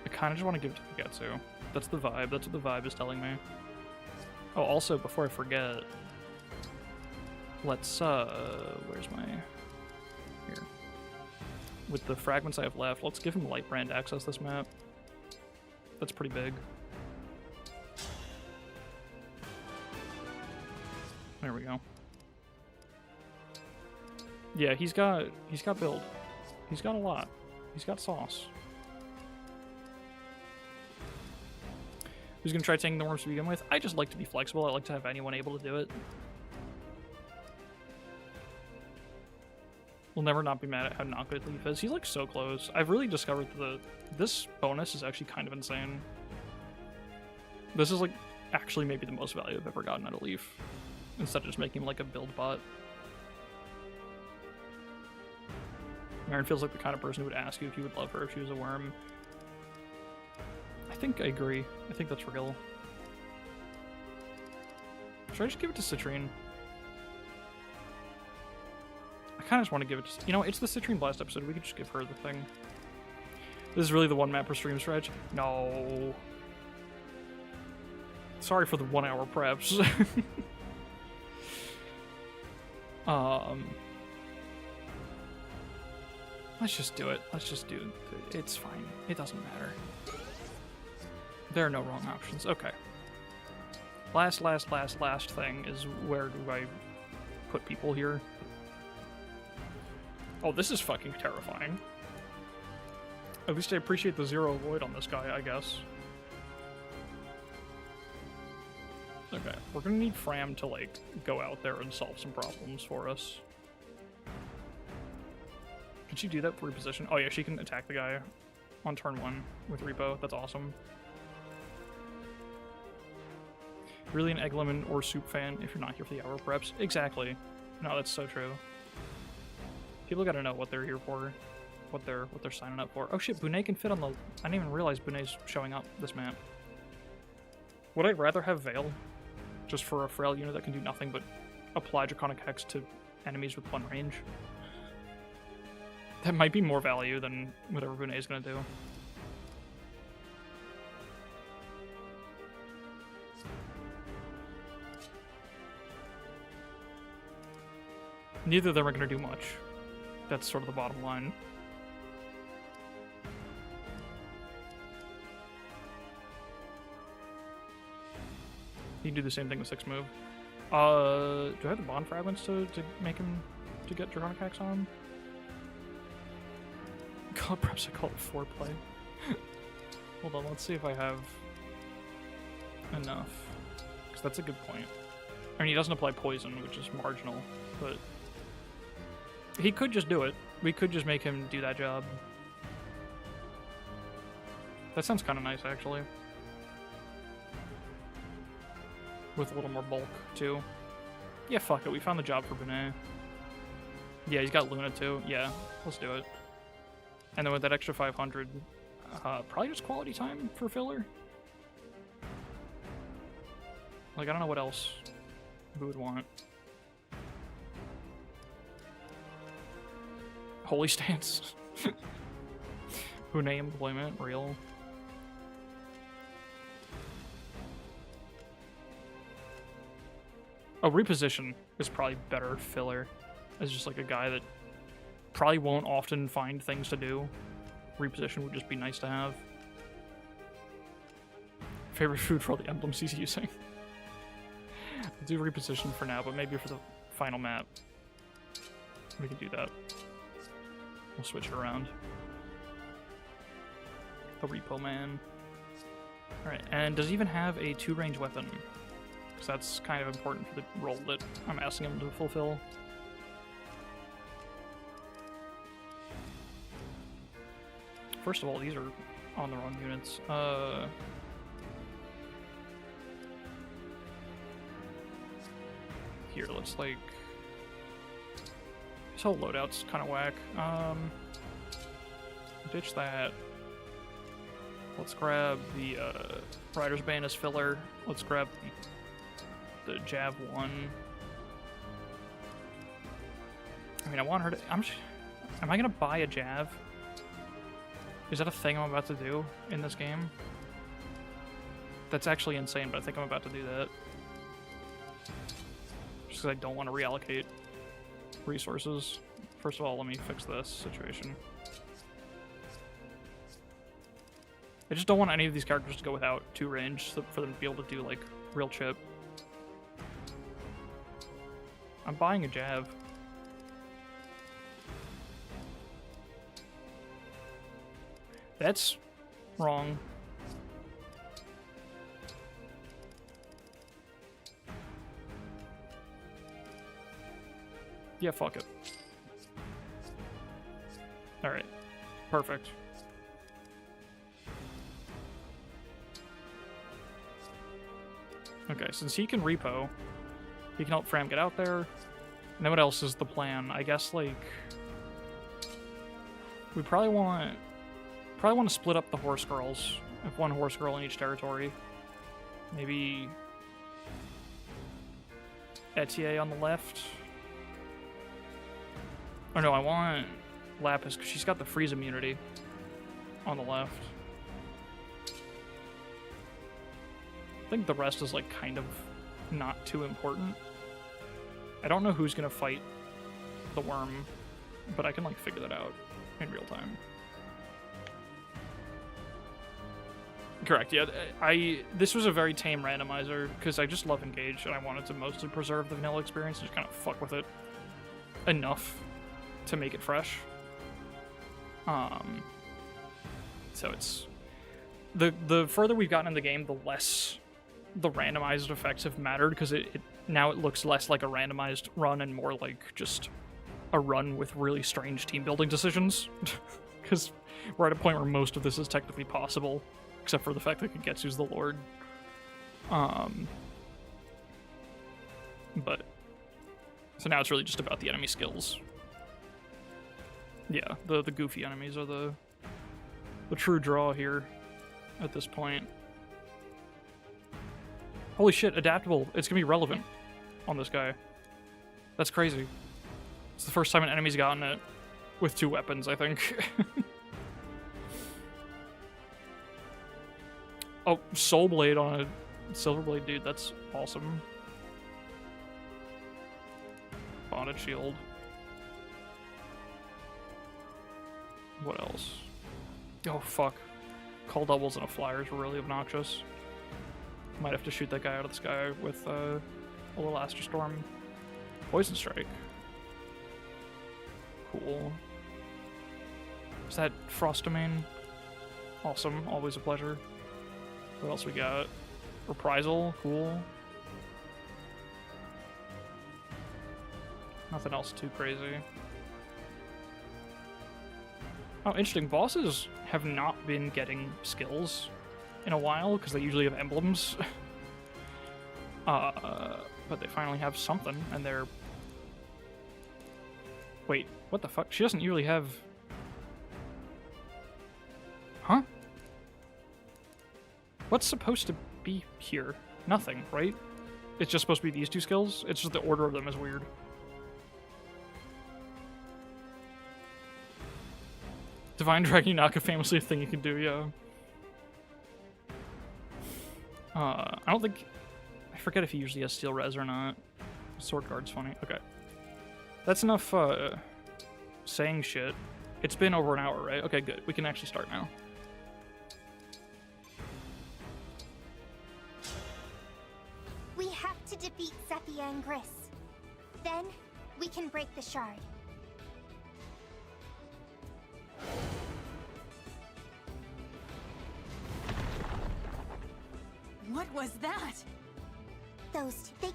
I kind of just want to give it to Kagetsu. That's the vibe. That's what the vibe is telling me. Oh, also, before I forget, let's, where's my... Here. With the fragments I have left, let's give him Lightbrand access this map. That's pretty big. There we go. Yeah, he's got build. He's got a lot. He's got sauce. Who's gonna try taking the worms to begin with? I just like to be flexible. I like to have anyone able to do it. We'll never not be mad at how not good Leaf is. He's like so close. I've really discovered that this bonus is actually kind of insane. This is like actually maybe the most value I've ever gotten out of Leaf, instead of just making him like a build bot. Marin feels like the kind of person who would ask you if you would love her if she was a worm. I think I agree. I think that's real. Should I just give it to Citrinne? I kind of just want to give it to... You know, it's the Citrinne Blast episode. We could just give her the thing. This is really the 1 map per stream stretch? No. Sorry for the 1 hour preps. Let's just do it. Let's just do it. It's fine. It doesn't matter. There are no wrong options. Okay. Last thing is, where do I put people here? Oh, this is fucking terrifying. At least I appreciate the 0 avoid on this guy, I guess. Okay, we're gonna need Fram to, like, go out there and solve some problems for us. Can she do that for reposition? Oh yeah, she can attack the guy on turn 1 with Repo. That's awesome. Really an egg lemon or soup fan if you're not here for the hour preps. Exactly. No, that's so true. People gotta know what they're here for, what they're signing up for. Oh shit, Bunei can fit on the... I didn't even realize Bunei's showing up this map. Would I rather have Veil, just for a frail unit that can do nothing but apply Draconic Hex to enemies with 1 range? That might be more value than whatever Bunei's gonna do. Neither of them are gonna do much. That's sort of the bottom line. You can do the same thing with 6 move. Do I have the Bond Fragments to make him to get Draconic Hex on? God, perhaps I call it foreplay. Hold on, let's see if I have enough. Because that's a good point. I mean, he doesn't apply poison, which is marginal, but he could just do it. We could just make him do that job. That sounds kind of nice, actually. With a little more bulk, too. Yeah, fuck it. We found the job for Bunei. Yeah, he's got Luna, too. Yeah, let's do it. And then with that extra 500, probably just quality time for filler. Like, I don't know what else we would want. Holy Stance. Bunei employment, real. Oh, reposition is probably better filler. As just like a guy that probably won't often find things to do. Reposition would just be nice to have. Favorite food for all the emblems he's using. I'll do reposition for now, but maybe for the final map we can do that. We'll switch it around. The Repo Man. Alright, and does he even have a 2-range weapon? Because that's kind of important for the role that I'm asking him to fulfill. First of all, these are on the wrong units. Here, let's like... This whole loadout's kind of whack. Ditch that. Let's grab the Rider's Bane as filler. Let's grab the Jav 1. I mean, I want her to... am I gonna buy a Jav? Is that a thing I'm about to do in this game? That's actually insane, but I think I'm about to do that. Just because I don't want to reallocate resources. First of all, let me fix this situation. I just don't want any of these characters to go without 2 range for them to be able to do, like, real chip. I'm buying a Jav. That's wrong. Yeah, fuck it. Alright. Perfect. Okay, since he can repo, he can help Fram get out there. And then what else is the plan? I guess, like... We probably want to split up the horse girls. Have one horse girl in each territory. Maybe... Etier on the left. Oh no, I want Lapis, because she's got the freeze immunity on the left. I think the rest is, like, kind of not too important. I don't know who's gonna fight the worm, but I can, like, figure that out in real time. Correct, yeah. This was a very tame randomizer, because I just love Engage, and I wanted to mostly preserve the vanilla experience and just kind of fuck with it enough to make it fresh. So it's... The further we've gotten in the game, the less the randomized effects have mattered, because now it looks less like a randomized run and more like just a run with really strange team building decisions. Because we're at a point where most of this is technically possible, except for the fact that Kagetsu's the Lord. But so now it's really just about the enemy skills. Yeah, the goofy enemies are the true draw here at this point. Holy shit, adaptable. It's gonna be relevant on this guy. That's crazy. It's the first time an enemy's gotten it with 2 weapons, I think. Oh, Soul Blade on a Silver Blade, dude. That's awesome. Bonded Shield. What else? Oh, fuck. Call doubles and a flyer is really obnoxious. Might have to shoot that guy out of the sky with a little Astral Storm. Poison Strike. Cool. Is that Frost Domain? Awesome. Always a pleasure. What else we got? Reprisal. Cool. Nothing else too crazy. Oh, interesting. Bosses have not been getting skills in a while, because they usually have emblems. But they finally have something, and they're... Wait, what the fuck? She doesn't usually have... Huh? What's supposed to be here? Nothing, right? It's just supposed to be these 2 skills? It's just the order of them is weird. Divine Dragon Yunaka, famously a thing you can do, yeah. I don't think... I forget if he usually has Steel Res or not. Sword Guard's funny. Okay. That's enough, saying shit. It's been over an hour, right? Okay, good. We can actually start now. We have to defeat Sepia and Gris. Then, we can break the shard. What was that? Those, they...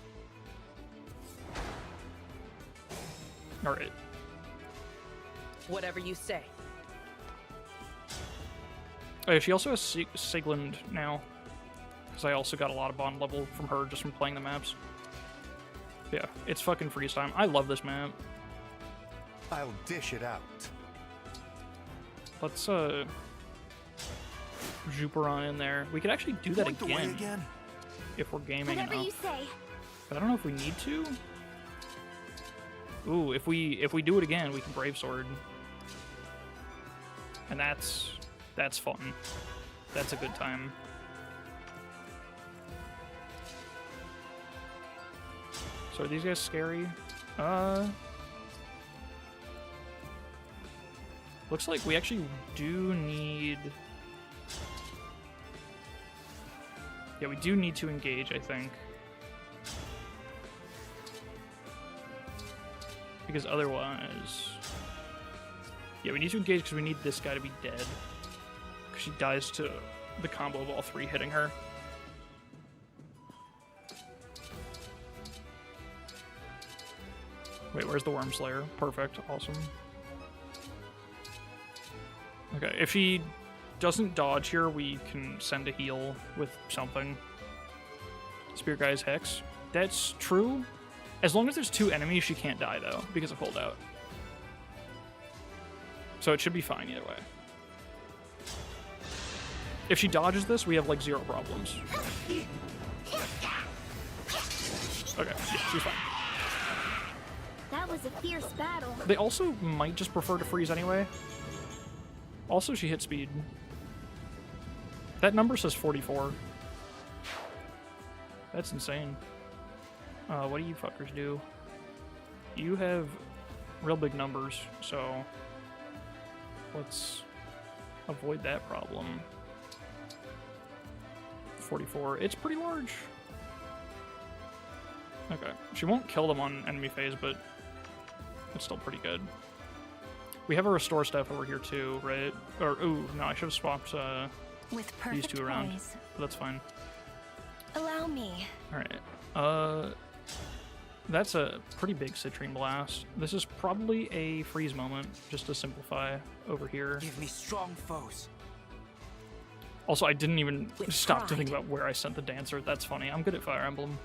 Alright. Whatever you say. Oh yeah, she also has Sigland now. Because I also got a lot of bond level from her just from playing the maps. Yeah, it's fucking freeze time. I love this map. I'll dish it out. Let's, Juperon in there. We could actually do that Point the way again. if we're gaming Whatever enough. you say. But I don't know if we need to. Ooh, if we do it again, we can Brave Sword. And that's fun. That's a good time. So are these guys scary? Looks like we actually do need... Yeah, we do need to engage, I think. Because otherwise... Yeah, we need to engage because we need this guy to be dead. Because she dies to the combo of all 3 hitting her. Wait, where's the Worm Slayer? Perfect, awesome. Okay, if she doesn't dodge here, we can send a heal with something. Spear Guy's Hex. That's true. As long as there's 2 enemies, she can't die, though, because of holdout. So it should be fine either way. If she dodges this, we have, like, 0 problems. Okay, yeah, she's fine. That was a fierce battle. They also might just prefer to freeze anyway. Also, she hit speed. That number says 44. That's insane. What do you fuckers do? You have real big numbers, so let's avoid that problem. 44. It's pretty large. Okay. She won't kill them on enemy phase, but it's still pretty good. We have a restore staff over here too, right? Or, ooh, no, I should have swapped With these 2 around. poise. But that's fine. Allow me. Alright. That's a pretty big Citrinne blast. This is probably a freeze moment, just to simplify over here. Give me strong foes. Also, I didn't even With stop to pride. think about where I sent the dancer. That's funny. I'm good at Fire Emblem.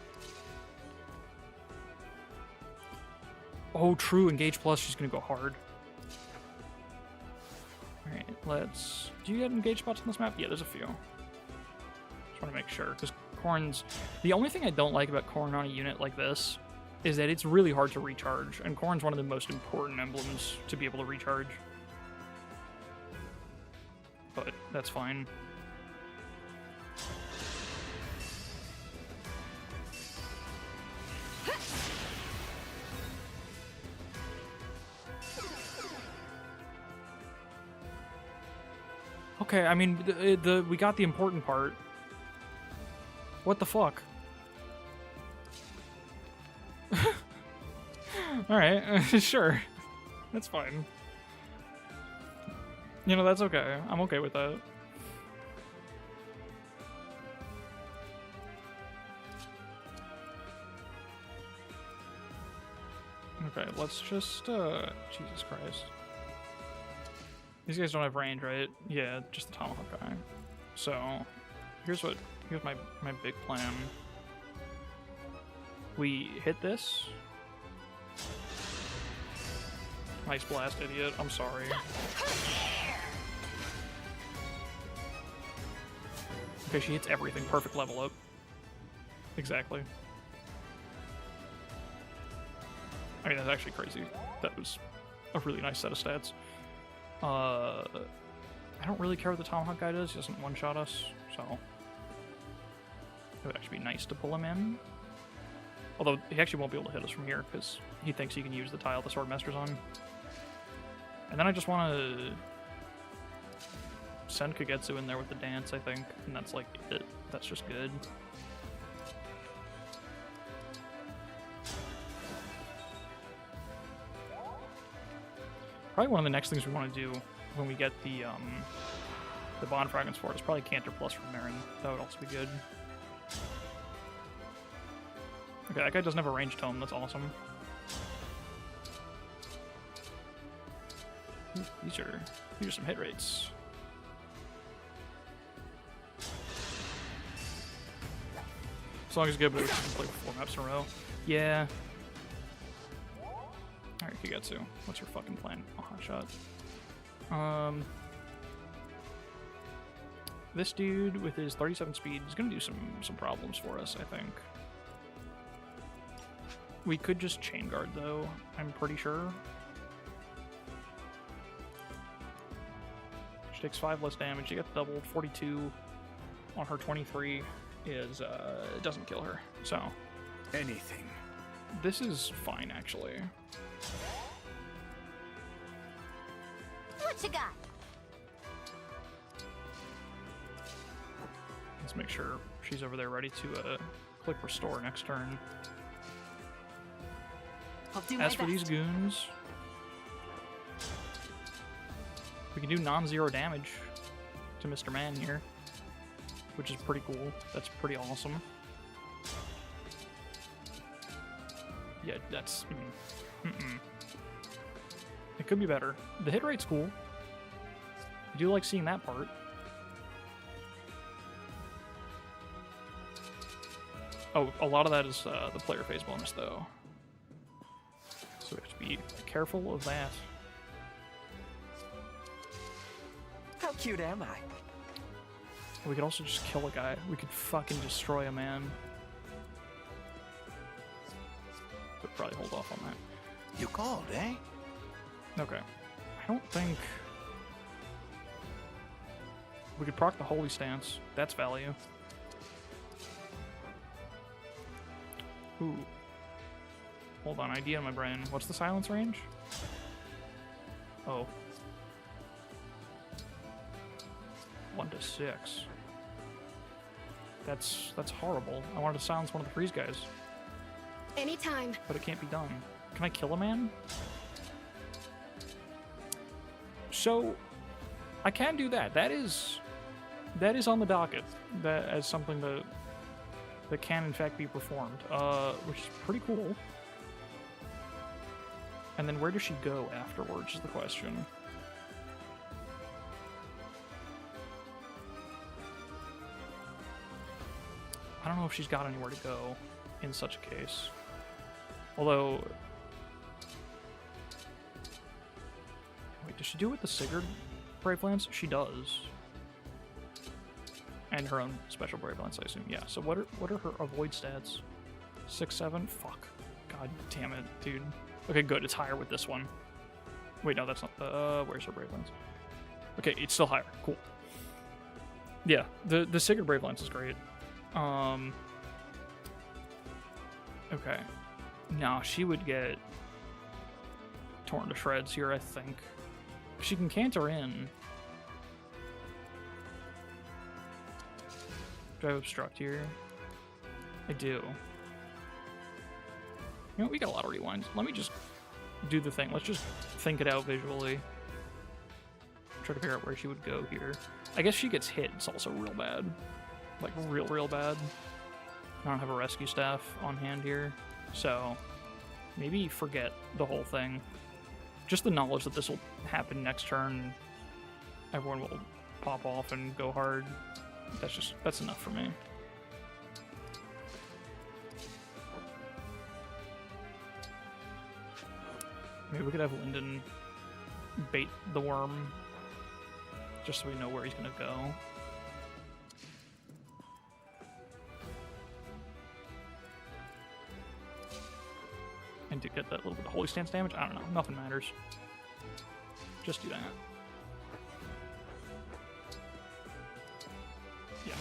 Oh, true. Engage Plus, she's gonna go hard. Alright, let's... Do you get engage spots on this map? Yeah, there's a few. Just want to make sure, because Corn's... The only thing I don't like about Corn on a unit like this is that it's really hard to recharge, and Corn's one of the most important emblems to be able to recharge. But that's fine. Okay, I mean, we got the important part. What the fuck? Alright, sure. That's fine. You know, that's okay. I'm okay with that. Okay, let's just, Jesus Christ. These guys don't have range, right? Yeah, just the Tomahawk guy. So, here's my big plan. We hit this. Nice blast, idiot. I'm sorry. Okay, she hits everything. Perfect level up. Exactly. I mean, that's actually crazy. That was a really nice set of stats. I don't really care what the Tomahawk guy does. He doesn't one-shot us, so it would actually be nice to pull him in. Although he actually won't be able to hit us from here because he thinks he can use the tile the Swordmaster's on. And then I just want to send Kagetsu in there with the dance, I think, and that's like it. That's just good. Probably one of the next things we want to do when we get the Bond Fragments for it is probably Canter Plus from Marin. That would also be good. Okay, that guy doesn't have a ranged tome. That's awesome. Ooh, these are some hit rates. As long as it's good, but we can play 4 maps in a row. Yeah. Alright, Kagetsu. What's your fucking plan? Oh, hot shot. This dude with his 37 speed is gonna do some problems for us, I think. We could just chain guard though, I'm pretty sure. She takes 5 less damage. She gets doubled. 42 on her 23 is it doesn't kill her. So Anything. this is fine actually. What you got? Let's make sure she's over there ready to click restore next turn. I'll do my As for these best. goons, we can do non-zero damage to Mr. Man here, which is pretty cool. That's pretty awesome. Yeah, that's... It could be better. The hit rate's cool. I do like seeing that part. Oh, a lot of that is the player phase bonus, though. So we have to be careful of that. How cute am I? We could also just kill a guy. We could fucking destroy a man. But probably hold off on that. You called, eh? Okay. I don't think... We could proc the Holy Stance. That's value. Ooh. Hold on, idea in my brain. What's the silence range? Oh. 1 to 6. That's horrible. I wanted to silence one of the freeze guys. Anytime. But it can't be done. Can I kill a man? So, I can do that. That is on the docket. That as something that can in fact be performed, which is pretty cool. And then where does she go afterwards is the question. I don't know if she's got anywhere to go in such a case. Although... Wait, does she do it with the Sigurd Brave Lance? She does. And her own special Brave Lance, I assume. Yeah, so what are her avoid stats? 6, 7? Fuck. God damn it, dude. Okay, good. It's higher with this one. Wait, no, that's not the... where's her Brave Lance? Okay, it's still higher. Cool. Yeah, the Sigurd Brave Lance is great. Okay. No, she would get torn to shreds here, I think. She can canter in. Do I have obstruct here? I do. You know what? We got a lot of rewinds. Let me just do the thing. Let's just think it out visually. Try to figure out where she would go here. I guess she gets hit. It's also real bad. Like, real bad. I don't have a rescue staff on hand here. So, maybe forget the whole thing. Just the knowledge that this will happen next turn. Everyone will pop off and go hard. That's enough for me. Maybe we could have Lyndon bait the worm. Just so we know where he's gonna go. And to get that little bit of Holy Stance damage, I don't know. Nothing matters. Just do that. Yeah.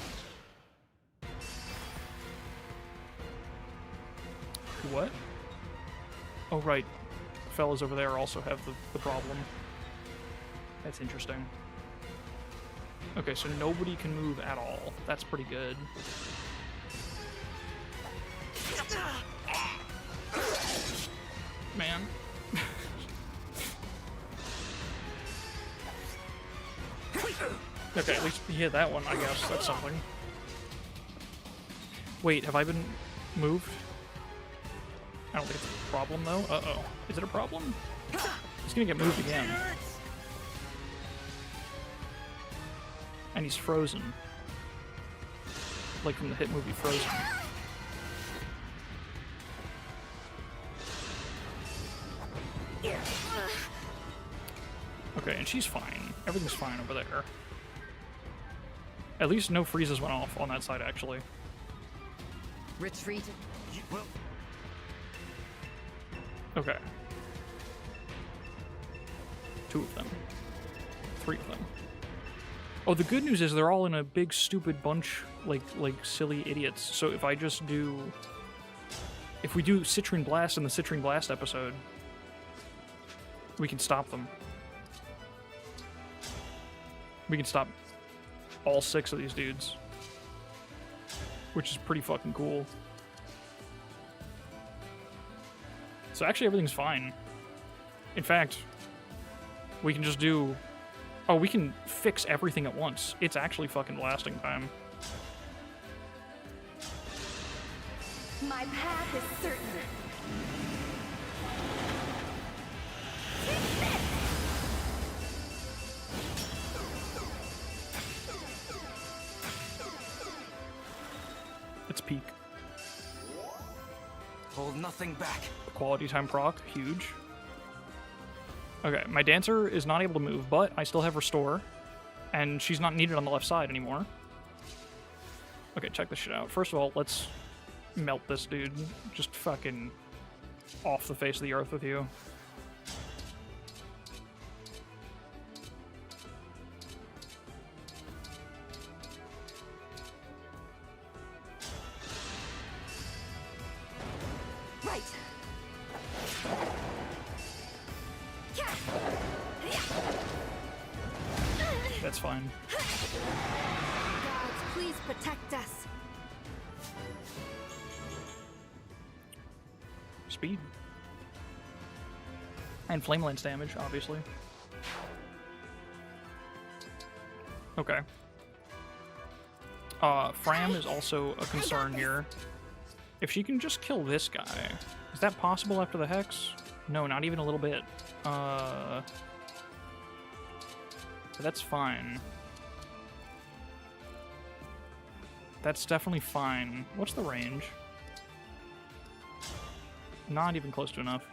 What? Oh, right. Fellas over there also have the problem. That's interesting. Okay, so nobody can move at all. That's pretty good. Man. Okay, at least he hit that one, I guess. That's something. Wait, have I been moved? I don't think it's a problem, though. Uh-oh. Is it a problem? He's gonna get moved again. And he's frozen. Like from the hit movie Frozen. Okay, and she's fine. Everything's fine over there. At least no freezes went off on that side, actually. Retreat. Well, Okay. 2 of them. 3 of them. Oh, the good news is they're all in a big stupid bunch, like silly idiots. So if I just do... If we do Citrinne Blast in the Citrinne Blast episode, we can stop them. We can stop all 6 of these dudes. Which is pretty fucking cool. So actually everything's fine. In fact, we can just do... Oh, we can fix everything at once. It's actually fucking blasting time. My path is certain. Hold nothing back. Quality time proc, huge. Okay, my dancer is not able to move, but I still have restore, and she's not needed on the left side anymore. Okay, check this shit out. First of all, let's melt this dude. Just fucking off the face of the earth with you. Right. That's fine. Gods, please protect us. Speed. And flame lance damage, obviously. Okay. Fram is also a concern here. If she can just kill this guy. Is that possible after the Hex? No, not even a little bit. But that's fine. That's definitely fine. What's the range? Not even close to enough.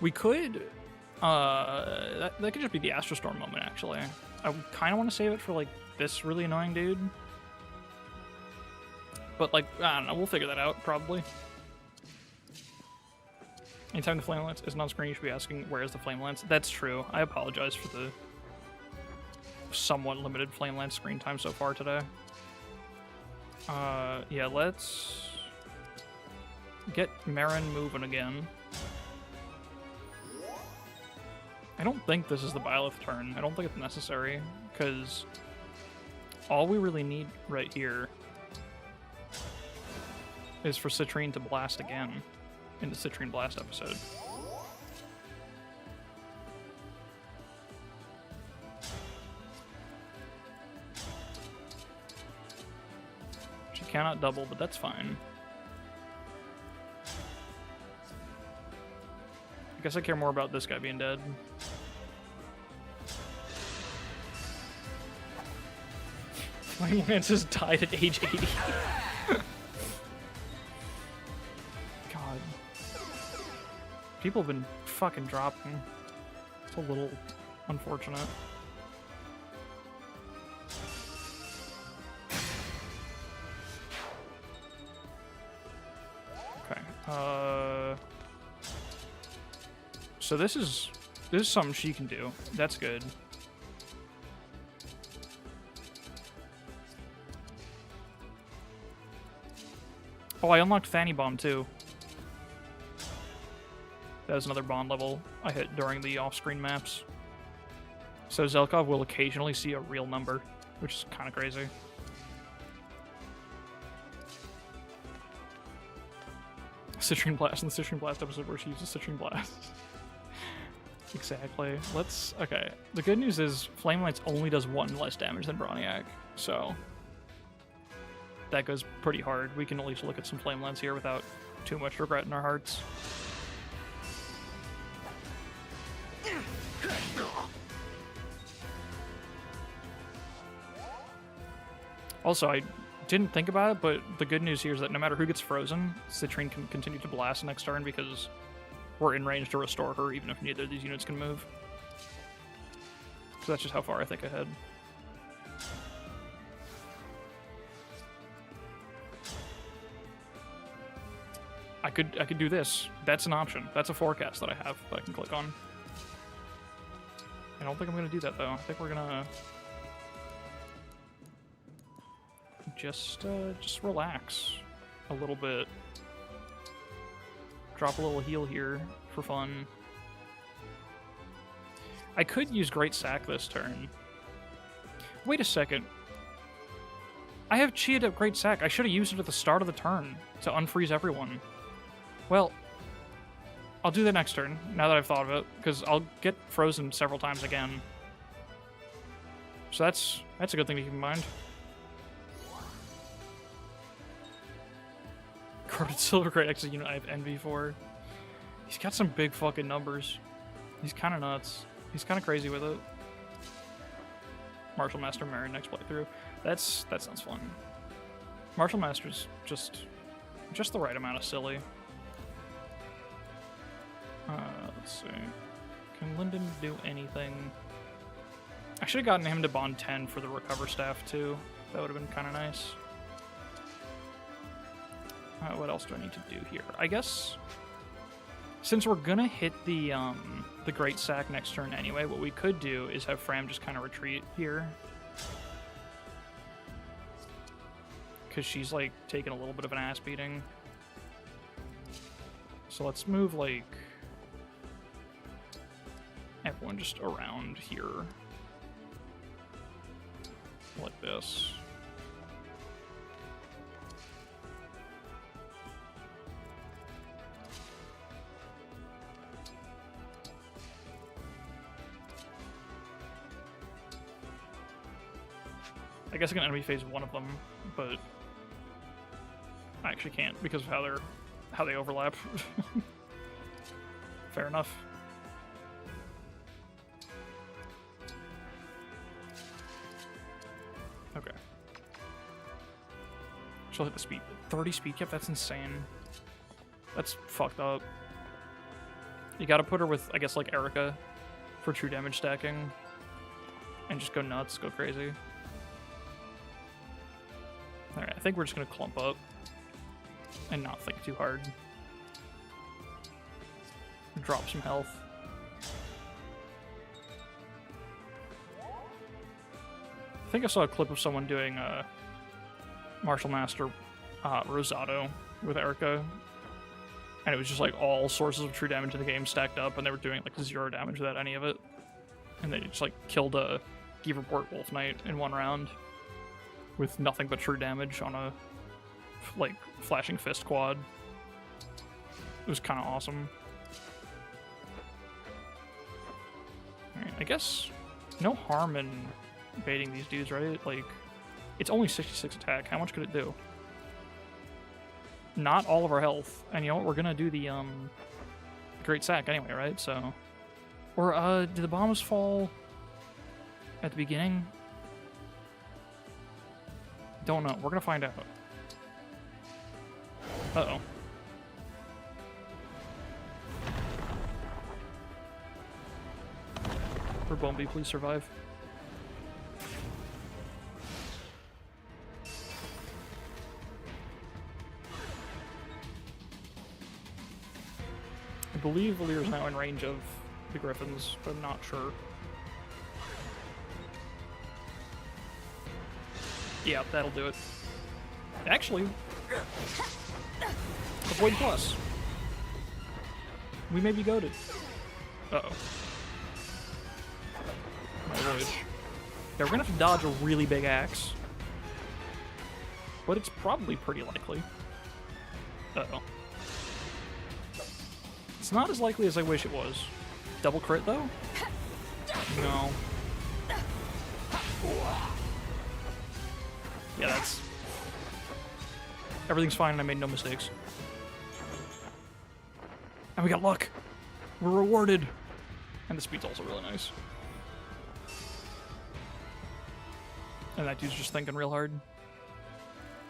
We could... that could just be the Astrostorm moment, actually. I kind of want to save it for, like, this really annoying dude. But, like, I don't know, we'll figure that out, probably. Anytime the Flame Lance isn't on screen, you should be asking, where is the Flame Lance? That's true. I apologize for the somewhat limited Flame Lance screen time so far today. Yeah, let's get Marin moving again. I don't think this is the Byleth turn. I don't think it's necessary, because all we really need right here is for Citrinne to blast again in the Citrinne Blast episode. She cannot double, but that's fine. I guess I care more about this guy being dead. Flame Lance has died at age 80. God. People have been fucking dropping. It's a little unfortunate. Okay. So this is something she can do. That's good. Oh, I unlocked Fanny Bomb too. That was another bond level I hit during the off-screen maps. So Zelkov will occasionally see a real number, which is kind of crazy. Citrinne Blast in the Citrinne Blast episode where she uses Citrinne Blast. Exactly. Let's... Okay. The good news is Flame Lance only does 1 less damage than Broniac, so... that goes pretty hard. We can at least look at some Flame Lance here without too much regret in our hearts. Also, I didn't think about it, but the good news here is that no matter who gets frozen, Citrinne can continue to blast next turn because we're in range to restore her even if neither of these units can move. So that's just how far I think ahead. I could do this. That's an option. That's a forecast that I have that I can click on. I don't think I'm gonna do that though. I think we're gonna just relax a little bit. Drop a little heal here for fun. I could use Great Sack this turn. Wait a second. I have cheated up Great Sack. I should have used it at the start of the turn to unfreeze everyone. Well, I'll do that next turn, now that I've thought of it, because I'll get frozen several times again. So that's a good thing to keep in mind. Carded Silver Great X is a unit I have envy for. He's got some big fucking numbers. He's kind of nuts. He's kind of crazy with it. Martial Master Marin next playthrough. That sounds fun. Martial Master's just the right amount of silly. Let's see. Can Lyndon do anything? I should have gotten him to bond 10 for the recover staff too. That would have been kind of nice. What else do I need to do here? I guess since we're gonna hit the Great Sack next turn anyway, what we could do is have Fram just kind of retreat here. Because she's like taking a little bit of an ass beating. So let's move like everyone just around here. Like this. I guess I can enemy phase one of them, but I actually can't because of how they overlap. Fair enough. Okay. She'll hit the speed. 30 speed cap? That's insane. That's fucked up. You gotta put her with, I guess, like Erica for true damage stacking. And just go nuts, go crazy. Alright, I think we're just gonna clump up and not think too hard. Drop some health. I think I saw a clip of someone doing Martial Master Rosado with Erica, and it was just like all sources of true damage in the game stacked up, and they were doing like 0 damage without any of it, and they just like killed a Giverport Wolf Knight in one round with nothing but true damage on a like flashing fist quad. It was kind of awesome. Alright, I guess no harm in baiting these dudes, right? Like, it's only 66 attack. How much could it do? Not all of our health. And you know what? We're gonna do the Great Sack anyway, right? So, or do the bombs fall at the beginning? Don't know. We're gonna find out. Uh-oh. For Bombi, please survive. I believe Valyr's now in range of the Griffins, but I'm not sure. Yeah, that'll do it. Actually, avoid plus. We may be goated. Uh-oh. Avoid. Yeah, we're gonna have to dodge a really big axe. But it's probably pretty likely. Uh-oh. It's not as likely as I wish it was. Double crit, though? No. Yeah, that's... Everything's fine and I made no mistakes. And we got luck! We're rewarded! And the speed's also really nice. And that dude's just thinking real hard.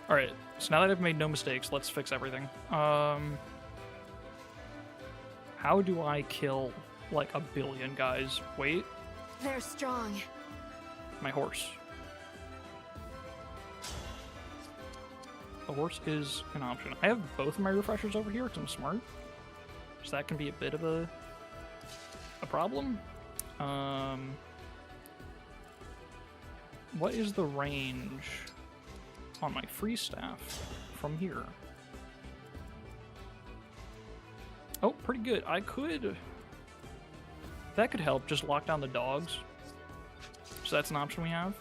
Alright, so now that I've made no mistakes, let's fix everything. How do I kill, like, 1 billion guys? Wait. They're strong. My horse. The horse is an option. I have both of my refreshers over here because I'm smart. So that can be a bit of a problem. What is the range on my free staff from here? Oh, pretty good. I could... That could help, just lock down the dogs. So that's an option we have.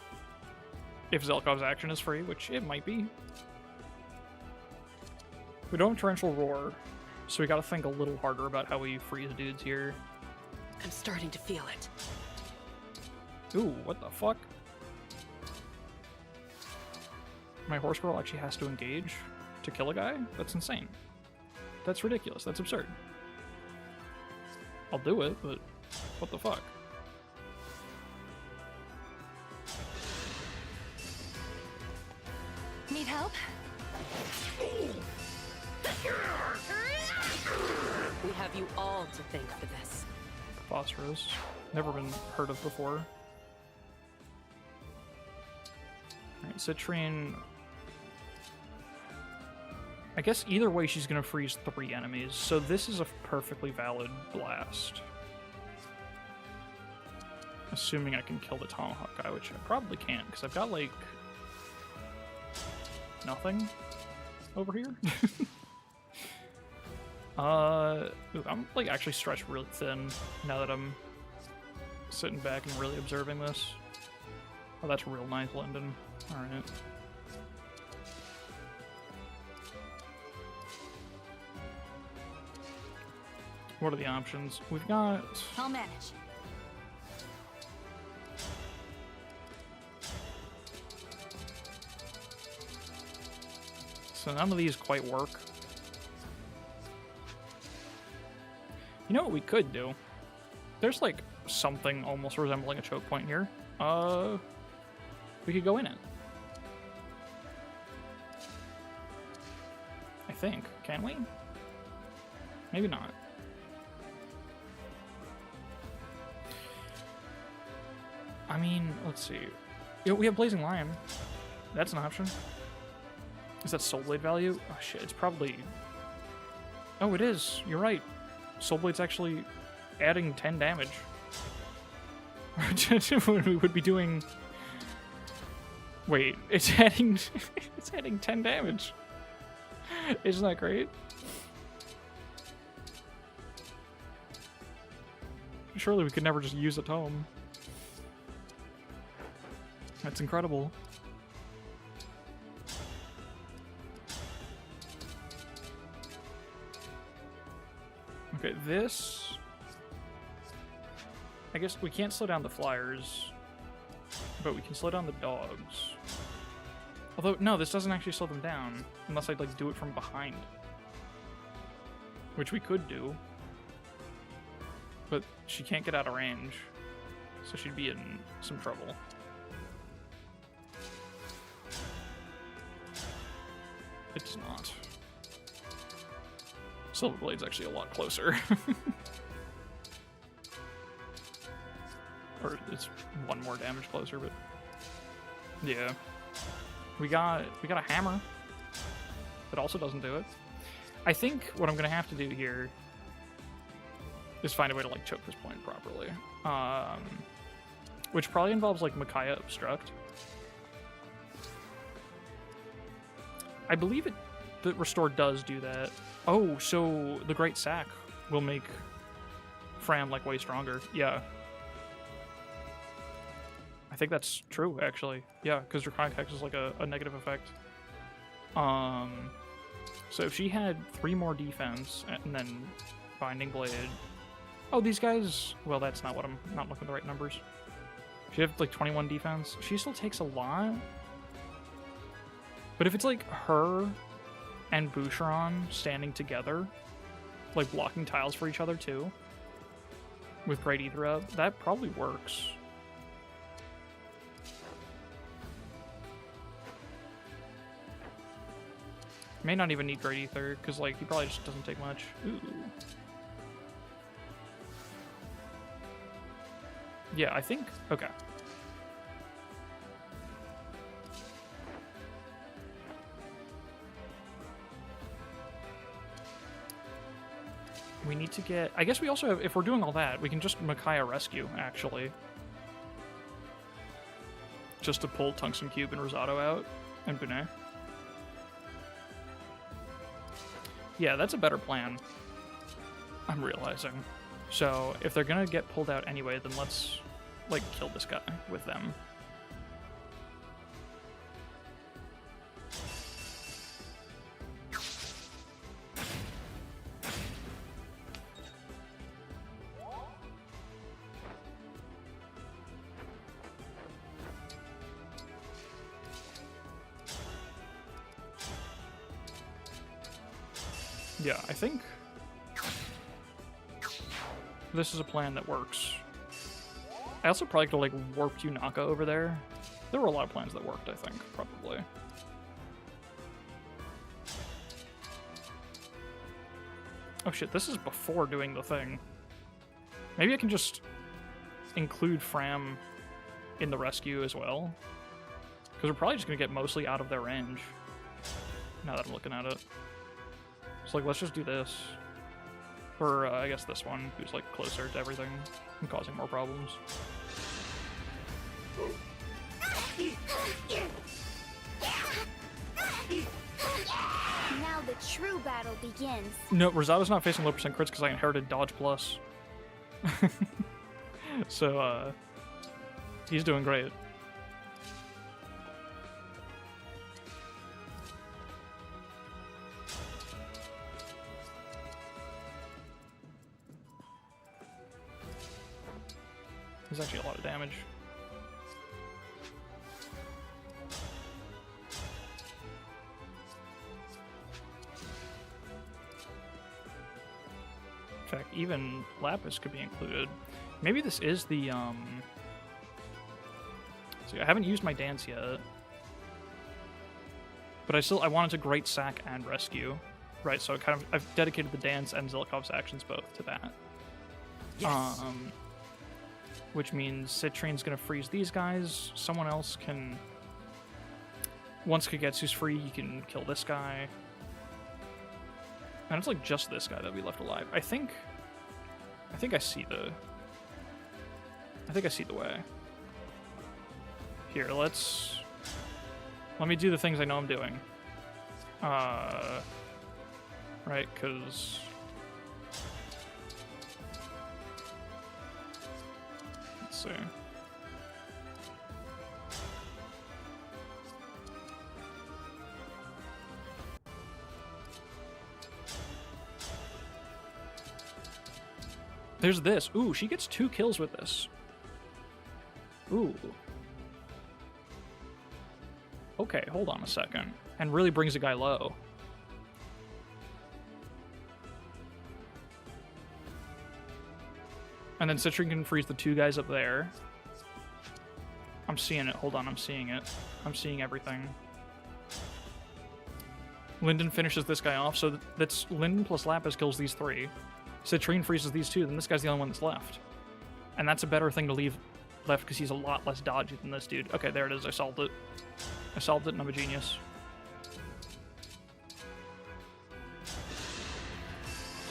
If Zelkov's action is free, which it might be. We don't have Torrential Roar, so we gotta think a little harder about how we freeze dudes here. I'm starting to feel it. Ooh, what the fuck? My horse girl actually has to engage to kill a guy? That's insane. That's ridiculous. That's absurd. I'll do it, but what the fuck? Need help? We have you all to thank for this. Phosphorus. Never been heard of before. Alright, Citrinne. I guess either way she's gonna freeze 3 enemies, so this is a perfectly valid blast. Assuming I can kill the Tomahawk guy, which I probably can't, because I've got, like, nothing over here. Ooh, I'm, like, actually stretched really thin now that I'm sitting back and really observing this. Oh, that's real nice, Linden. Alright. What are the options? We've got... I'll manage. So none of these quite work. You know what we could do? There's like something almost resembling a choke point here. We could go in it. I think. Can we? Maybe not. I mean, let's see. Yeah, we have Blazing Lion. That's an option. Is that Soul Blade value? Oh shit, it's probably... Oh, it is. You're right. Soul Blade's actually adding 10 damage. When we would be doing... Wait, it's adding... it's adding 10 damage. Isn't that great? Surely we could never just use a tome. That's incredible. Okay, this... I guess we can't slow down the flyers, but we can slow down the dogs. Although, no, this doesn't actually slow them down, unless I'd, like, do it from behind. Which we could do. But she can't get out of range, so she'd be in some trouble. It's not. Silver Blade's actually a lot closer. Or it's 1 more damage closer, but yeah. We got a hammer. That also doesn't do it. I think what I'm gonna have to do here is find a way to like choke this point properly. Which probably involves like Micaiah Obstruct. I believe the Restore does do that. Oh, so the Great Sack will make Fran like way stronger. Yeah. I think that's true, actually. Yeah, because Draconic Hex is like a negative effect. So if she had 3 more defense and then Binding Blade. Oh, these guys. Well, that's not what I'm not looking at the right numbers. She had like 21 defense. She still takes a lot. But if it's like her and Boucheron standing together, like blocking tiles for each other too, with Great Ether up, that probably works. May not even need Great Ether, because like he probably just doesn't take much. Ooh. Yeah, I think... Okay. We need to get... I guess we also have... If we're doing all that, we can just Micaiah Rescue, actually. Just to pull Tungsten Cube and Rosado out, and Bonet. Yeah, that's a better plan. I'm realizing. So, if they're gonna get pulled out anyway, then let's, like, kill this guy with them. Yeah, I think this is a plan that works. I also probably could like warp Yunaka over there. There were a lot of plans that worked, I think, probably. Oh shit, this is before doing the thing. Maybe I can just include Fram in the rescue as well. Because we're probably just going to get mostly out of their range. Now that I'm looking at it. So, like, let's just do this. Or, I guess this one, who's, like, closer to everything and causing more problems. Now the true battle begins. No, Rosato's not facing low percent crits because I inherited Dodge Plus. So, he's doing great. There's actually a lot of damage. In fact, even Lapis could be included. Maybe this is the, See, I haven't used my dance yet. But I wanted to Great Sack and Rescue. Right, so I've dedicated the dance and Zilkov's actions both to that. Yes. Which means Citrinne's gonna freeze these guys. Someone else can... Once Kagetsu's free, you can kill this guy. And it's like just this guy that'll be left alive. I think I see the way. Here, let me do the things I know I'm doing. Right, because... Let's see. There's this. Ooh, she gets 2 kills with this. Ooh. Okay, hold on a second. And really brings a guy low. And then Citrinne can freeze the 2 guys up there. I'm seeing it. Hold on, I'm seeing it. I'm seeing everything. Linden finishes this guy off, so that's Linden plus Lapis kills these 3. Citrinne freezes these 2, then this guy's the only one that's left. And that's a better thing to leave left because he's a lot less dodgy than this dude. Okay, there it is. I solved it. I solved it and I'm a genius.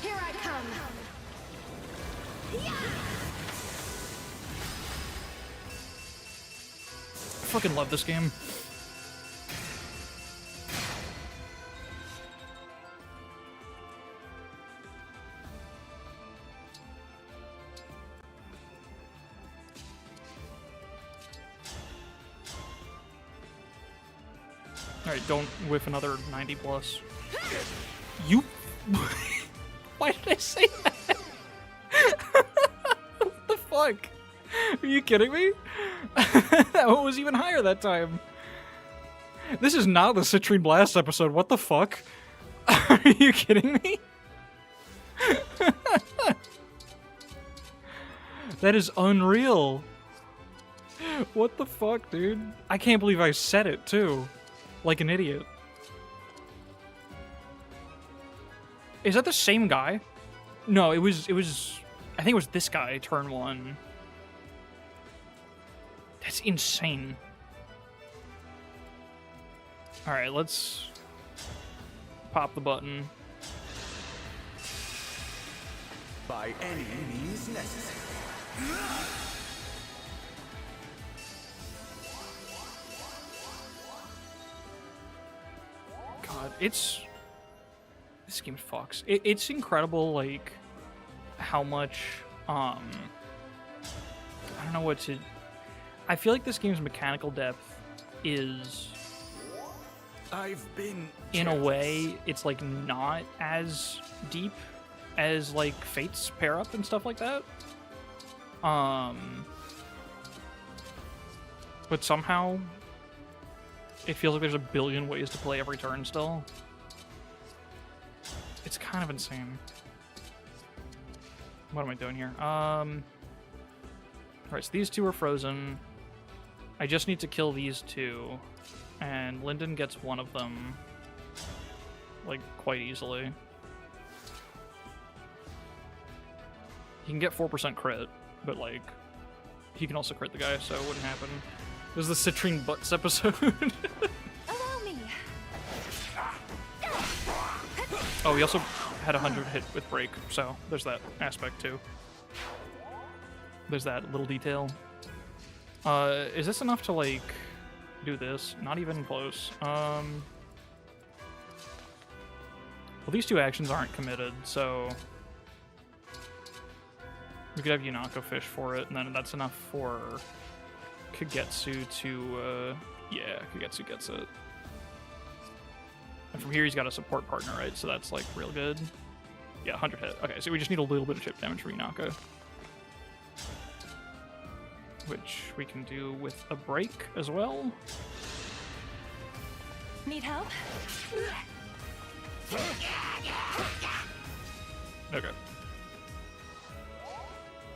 Here I come. I fucking love this game. Alright, don't whiff another 90 plus. You... Why did I say that? What the fuck? Are you kidding me? That one was even higher that time. This is not the Citrinne Blast episode. What the fuck? Are you kidding me? That is unreal. What the fuck, dude? I can't believe I said it, too. Like an idiot. Is that the same guy? No, it was... I think it was this guy, turn 1. That's insane. Alright, let's... pop the button. By any means necessary. God, it's... This game fucks. It's incredible, like, how much, I don't know what to... I feel like this game's mechanical depth is... I've been... In a way, it's, like, not as deep as, like, Fate's pair-up and stuff like that. But somehow... It feels like there's a billion ways to play every turn still. It's kind of insane. What am I doing here? Alright, so these 2 are frozen. I just need to kill these 2. And Linden gets one of them. Like, quite easily. He can get 4% crit, but like he can also crit the guy, so it wouldn't happen. This is the Citrinne Butts episode. Allow me. Oh, he also had 100 hit with break, so there's that aspect too. There's that little detail. Is this enough to like do this? Not even close. Well, these two actions aren't committed, so we could have Yunako fish for it, and then that's enough for Kagetsu to, yeah, Kagetsu gets it. And from here, he's got a support partner, right? So that's, like, real good. Yeah, 100 hit. Okay, so we just need a little bit of chip damage for Yunako. Which we can do with a break as well. Need help? Okay.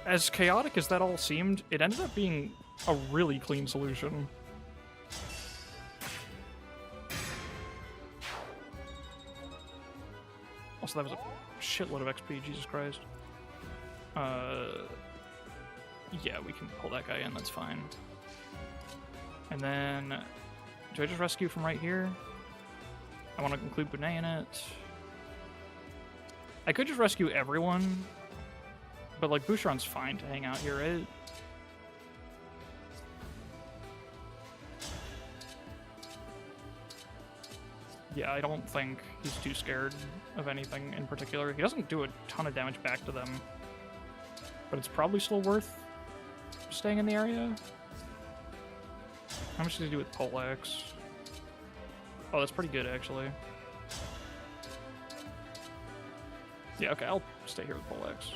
As chaotic as that all seemed, it ended up being a really clean solution. Also, that was a shitload of XP, Jesus Christ. Yeah, we can pull that guy in, that's fine. And then, do I just rescue from right here? I want to include Bunei in it. I could just rescue everyone, but like Boucheron's fine to hang out here, right? Yeah, I don't think he's too scared of anything in particular. He doesn't do a ton of damage back to them, but it's probably still worth staying in the area. How much does he do with Poleaxe? Oh, that's pretty good, actually. Yeah, okay, I'll stay here with Poleaxe.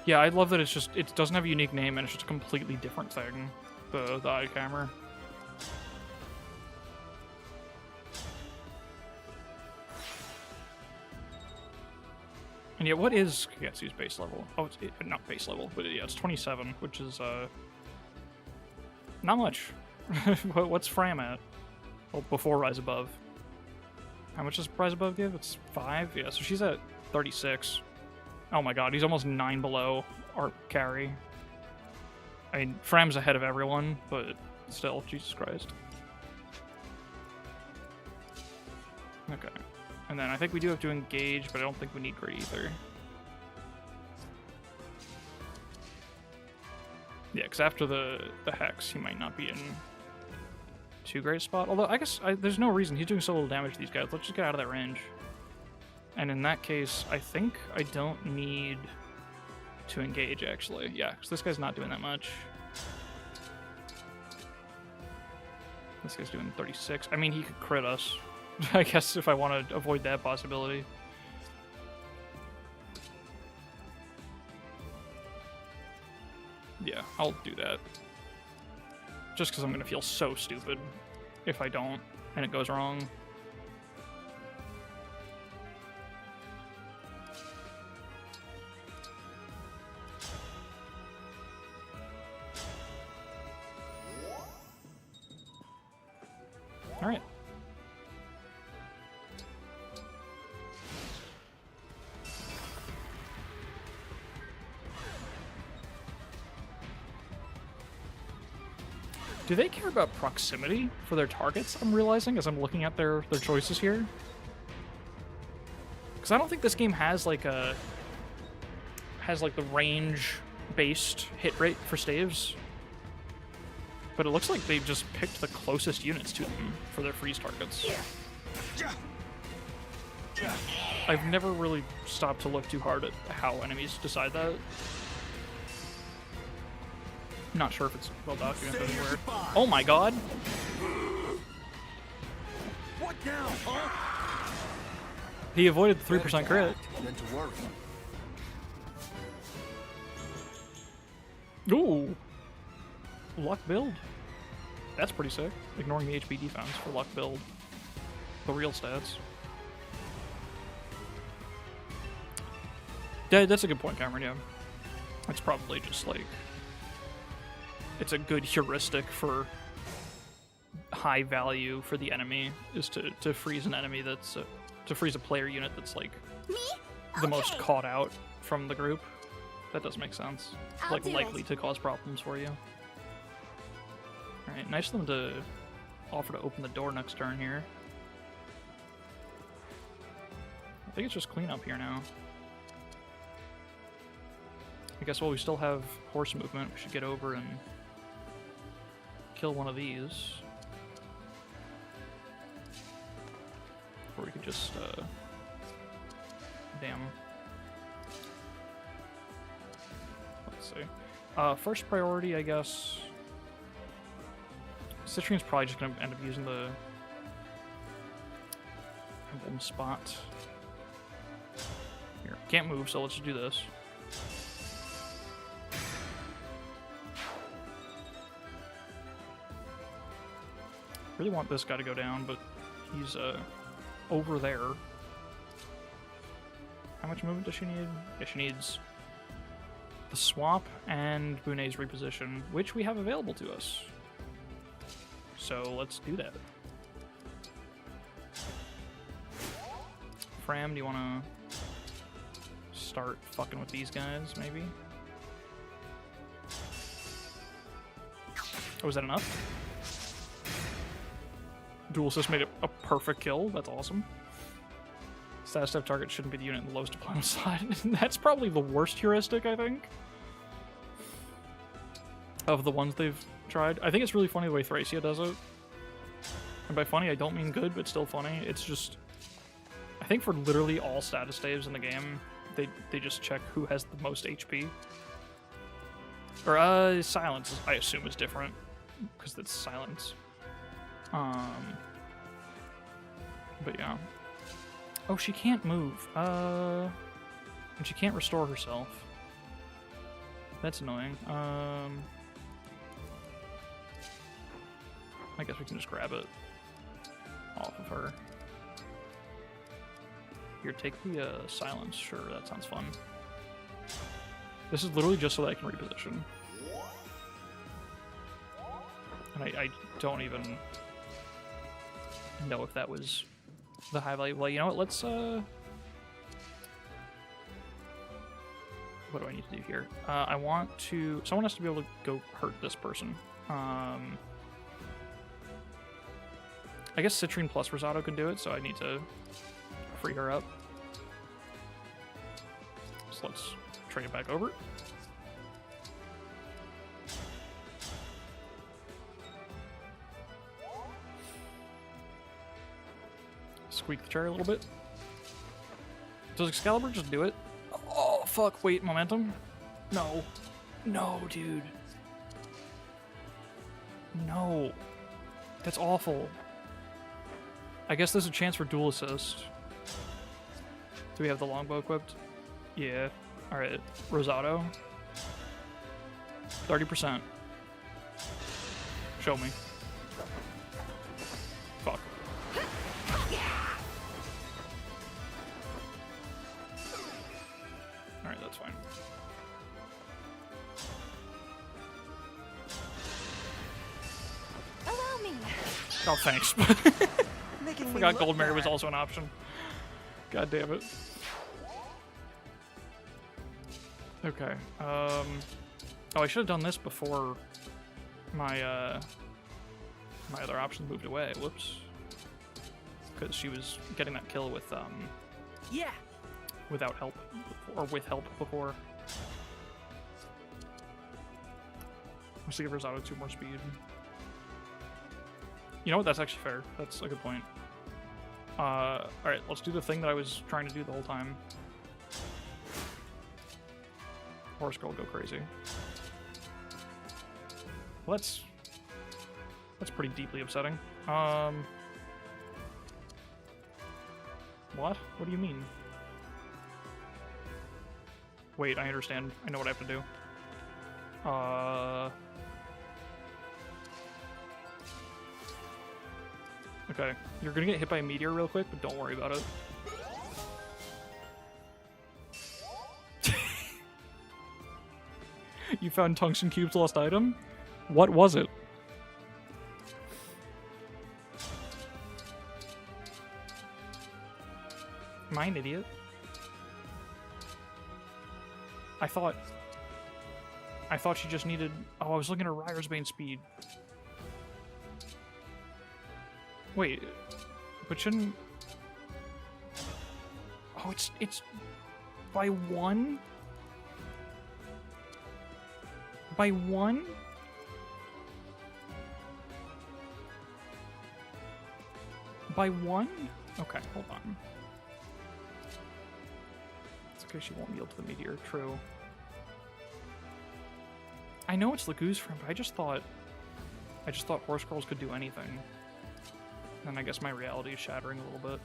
Yeah, I love that it's just, it doesn't have a unique name and it's just a completely different thing, the eye camera. And yeah, what is Kagetsu's base level? Oh, it's not base level, but yeah, it's 27, which is, not much. What's Fram at? Well, before Rise Above. How much does Rise Above give? It's 5? Yeah, so she's at 36. Oh my god, he's almost 9 below our carry. I mean, Fram's ahead of everyone, but still, Jesus Christ. Okay. And then I think we do have to engage, but I don't think we need Gray either. Yeah, because after the Hex, he might not be in too great a spot. Although, I guess there's no reason. He's doing so little damage to these guys. Let's just get out of that range. And in that case, I think I don't need to engage, actually. Yeah, because this guy's not doing that much. This guy's doing 36. I mean, he could crit us, I guess, if I want to avoid that possibility. Yeah, I'll do that. Just because I'm going to feel so stupid if I don't, and it goes wrong. All right. Do they care about proximity for their targets, I'm realizing, as I'm looking at their choices here? Because I don't think this game has like the range-based hit rate for staves. But it looks like they just picked the closest units to them for their freeze targets. I've never really stopped to look too hard at how enemies decide that. Not sure if it's well documented anywhere. Oh my god! What now, huh? He avoided the 3% crit. Then to worry. Ooh! Luck build. That's pretty sick. Ignoring the HP defense for luck build. The real stats. Yeah, that's a good point, Cameron, yeah. It's probably just like... It's a good heuristic for high value for the enemy is to freeze an enemy that's to freeze a player unit that's like Me? the most Okay. caught out from the group. That does make sense. I'll Like do likely it. to cause problems for you. All right, nice of them to offer to open the door next turn here. I think it's just clean up here now. I guess while we still have horse movement, we should get over and kill one of these. Or we could just, damn. Let's see. First priority, I guess. Citrinne's probably just gonna end up using the emblem spot. Here, can't move, so let's just do this. Really want this guy to go down, but he's over there. How much movement does she need? Yeah, she needs the swap and Bunei's reposition, which we have available to us. So let's do that. Fram, do you want to start fucking with these guys, maybe? Oh, was that enough? Dual assist made it a perfect kill. That's awesome. Status step target shouldn't be the unit in the lowest deployment slot. That's probably the worst heuristic, I think, of the ones they've tried. I think it's really funny the way Thracia does it. And by funny, I don't mean good, but still funny. It's just, I think for literally all status saves in the game, they just check who has the most HP. Or, silence, I assume, is different, because it's silence. But yeah. Oh, she can't move. And she can't restore herself. That's annoying. I guess we can just grab it off of her. Here, take the silence. Sure, that sounds fun. This is literally just so that I can reposition. And I don't even know if that was the high value. Well, you know what? Let's what do I need to do here? I want to. Someone has to be able to go hurt this person. I guess Citrinne plus Rosado can do it, so I need to free her up. So let's trade it back over. Squeak the chair a little bit. Does Excalibur just do it? Oh, fuck. Wait, momentum? No. No, dude. No. That's awful. I guess there's a chance for dual assist. Do we have the longbow equipped? Yeah. Alright. Rosado. 30%. Show me. Fuck. Alright, that's fine. Allow me. Oh, thanks. Making me Forgot look Gold Mary bad. was also an option. God damn it. Okay. Oh, I should have done this before my my other option moved away. Whoops. Because she was getting that kill with Yeah. without help or with help before. Let's give Rosado 2 more speed. You know what? That's actually fair. That's a good point. Alright, let's do the thing that I was trying to do the whole time. Horse girl go crazy. Well, that's pretty deeply upsetting. What? What do you mean? Wait, I understand. I know what I have to do. Okay, you're gonna get hit by a meteor real quick, but don't worry about it. You found Tungsten Cube's lost item? What was it? Am I an idiot? I thought she just needed... Oh, I was looking at Ryer's Bane speed. Wait, but shouldn't... Oh, it's by one? By one? By one? Okay, hold on. It's okay, she won't yield to the meteor. True. I know it's the goose friend, but I just thought horse girls could do anything. And I guess my reality is shattering a little bit.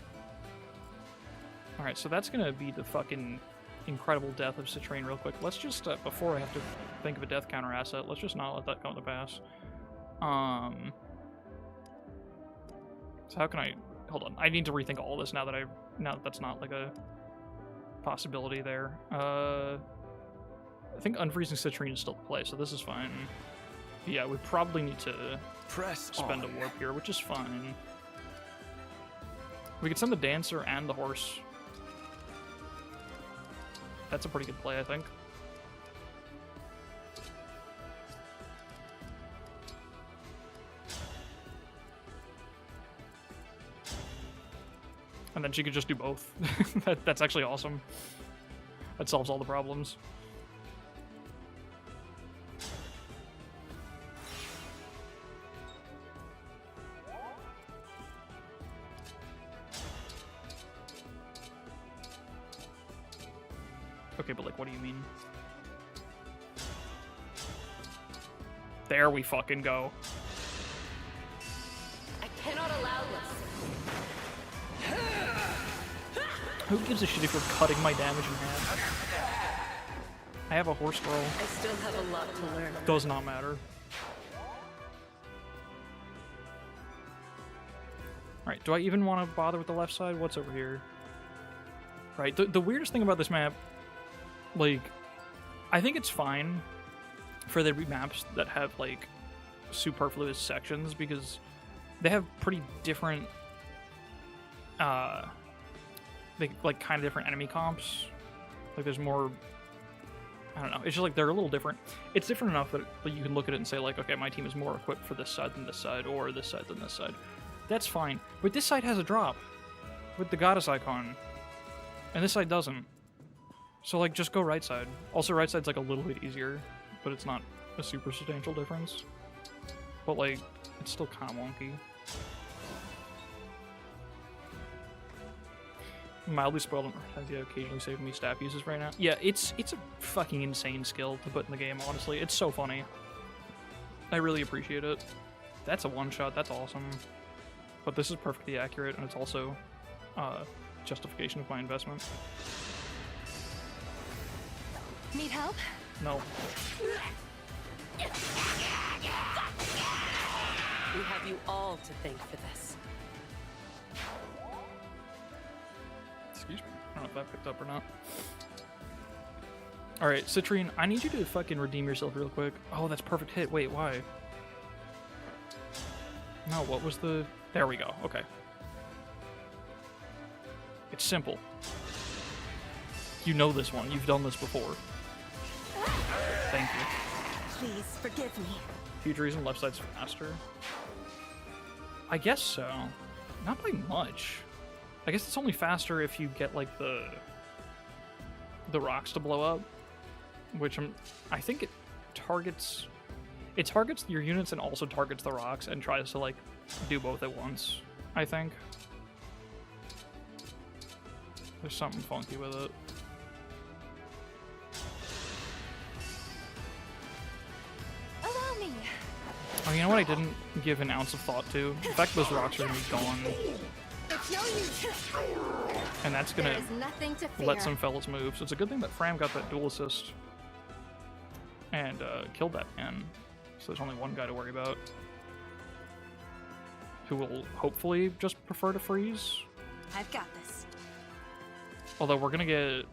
Alright, so that's gonna be the fucking incredible death of Citrinne real quick. Let's just, before I have to think of a death counter asset, let's just not let that come to pass. So how can I... Hold on, I need to rethink all this now that that's not like a possibility there. I think unfreezing Citrinne is still in play, so this is fine. But yeah, we probably need to spend a warp here, which is fine. We could send the dancer and the horse. That's a pretty good play, I think. And then she could just do both. That's actually awesome. That solves all the problems. Okay, but like, what do you mean? There we fucking go. I cannot allow this. Who gives a shit if you're cutting my damage in half? I have a horse girl. I still have a lot to learn. Does not matter. Alright, do I even want to bother with the left side? What's over here? Right, the weirdest thing about this map, like, I think it's fine for there to be maps that have, like, superfluous sections, because they have pretty different, like, kind of different enemy comps. Like, there's more, I don't know, it's just like they're a little different. It's different enough that you can look at it and say, like, okay, my team is more equipped for this side than this side, or this side than this side. That's fine. But this side has a drop with the goddess icon, and this side doesn't. So, like, just go right side. Also, right side's, like, a little bit easier, but it's not a super substantial difference. But, like, it's still kind of wonky. Mildly spoiled has occasionally saving me staff uses right now. Yeah, it's a fucking insane skill to put in the game, honestly. It's so funny. I really appreciate it. That's a one-shot, that's awesome. But this is perfectly accurate, and it's also justification of my investment. Need help? No. We have you all to thank for this. Excuse me. I don't know if that picked up or not. Alright, Citrinne, I need you to fucking redeem yourself real quick. Oh, that's perfect hit. Wait, why? No, what was the... There we go. Okay. It's simple. You know this one. You've done this before. Thank you. Please forgive me. Huge reason left side's faster. I guess so. Not by much. I guess it's only faster if you get like the rocks to blow up, which I think it targets your units and also targets the rocks and tries to like do both at once. I think there's something funky with it. Allow me. Oh, you know what I didn't give an ounce of thought to? The fact those rocks are gonna be gone, It's no use. and that's There gonna is nothing to fear. let some fellas move. So it's a good thing that Fram got that dual assist and killed that man. So there's only one guy to worry about, who will hopefully just prefer to freeze. I've got this. Although we're gonna get...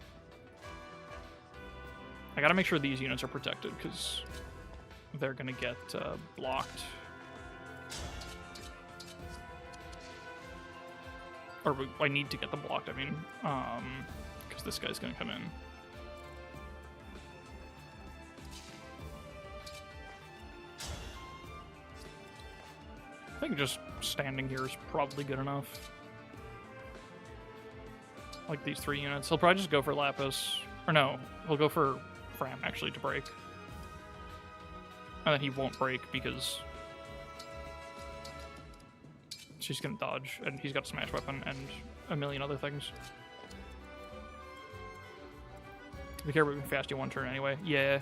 I gotta make sure these units are protected, because they're gonna get blocked. Or I need to get them blocked, I mean. Because this guy's gonna come in. I think just standing here is probably good enough. Like these 3 units. He'll probably just go for Lapis. Or no, he'll go for Fram, actually, to break. And then he won't break because she's gonna dodge, and he's got a smash weapon and a million other things. Be careful moving fast you 1 turn anyway. Yeah.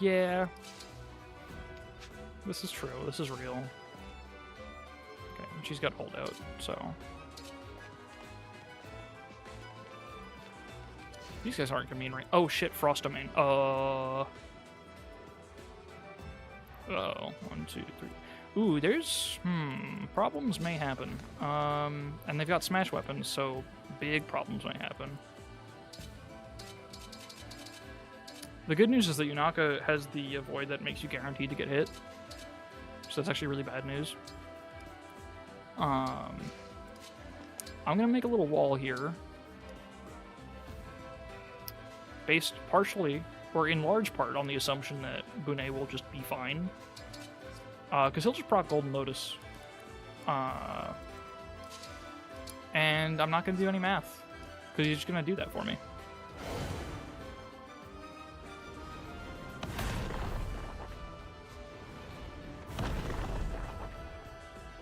Yeah. This is true. This is real. Okay, and she's got holdout, so. These guys aren't gonna be in range. Oh shit, Frost Domain. Oh, 1, 2, 3. Ooh, there's problems may happen. And they've got smash weapons, so big problems may happen. The good news is that Yunaka has the avoid that makes you guaranteed to get hit. So that's actually really bad news. I'm gonna make a little wall here. Based partially, or in large part, on the assumption that Bune will just be fine. Because he'll just proc Golden Lotus. And I'm not going to do any math. Because he's just going to do that for me.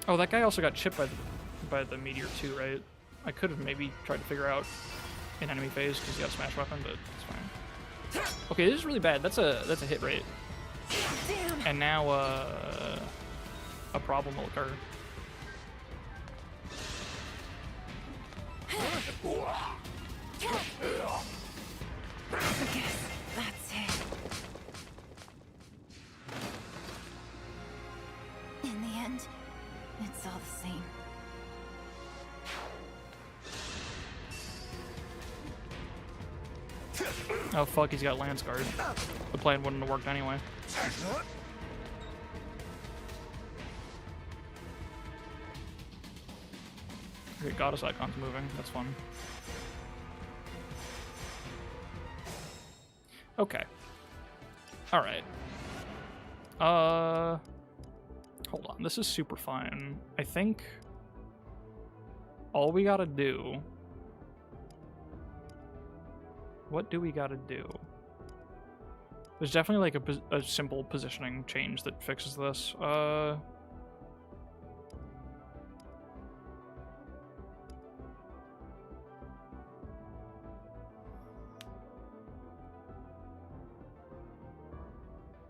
Oh, that guy also got chipped by the meteor too, right? I could have maybe tried to figure out in enemy phase because he got a smash weapon, but it's fine. Okay, this is really bad. That's a hit rate. Damn. And now a problem will occur. I guess that's it. In the end, it's all the same. Oh fuck, he's got Lance Guard. The plan wouldn't have worked anyway. Okay, Goddess Icon's moving. That's fun. Okay. Alright. Hold on. This is super fine. I think all we gotta do... What do we gotta do? There's definitely like a simple positioning change that fixes this.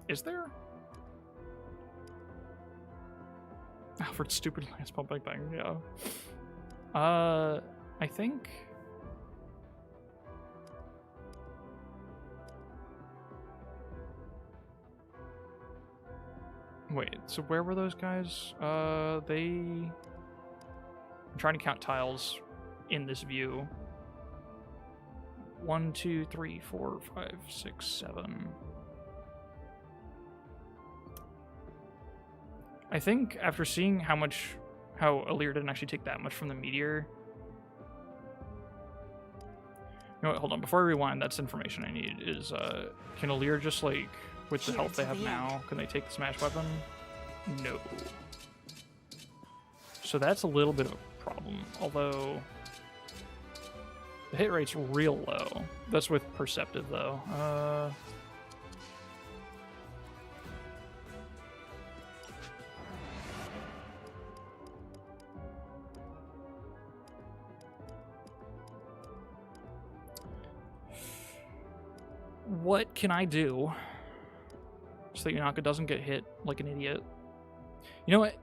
Is there? Alfred's stupid lance pump bang bang, yeah. I think... Wait, so where were those guys? I'm trying to count tiles in this view. 1, 2, 3, 4, 5, 6, 7. I think after seeing how Alir didn't actually take that much from the meteor. You know what, hold on, before I rewind, that's information I need, is, can Alir just, like, with the health they have now, can they take the smash weapon? No. So that's a little bit of a problem, although the hit rate's real low. That's with Perceptive, though. What can I do so that Yunaka doesn't get hit like an idiot? You know what?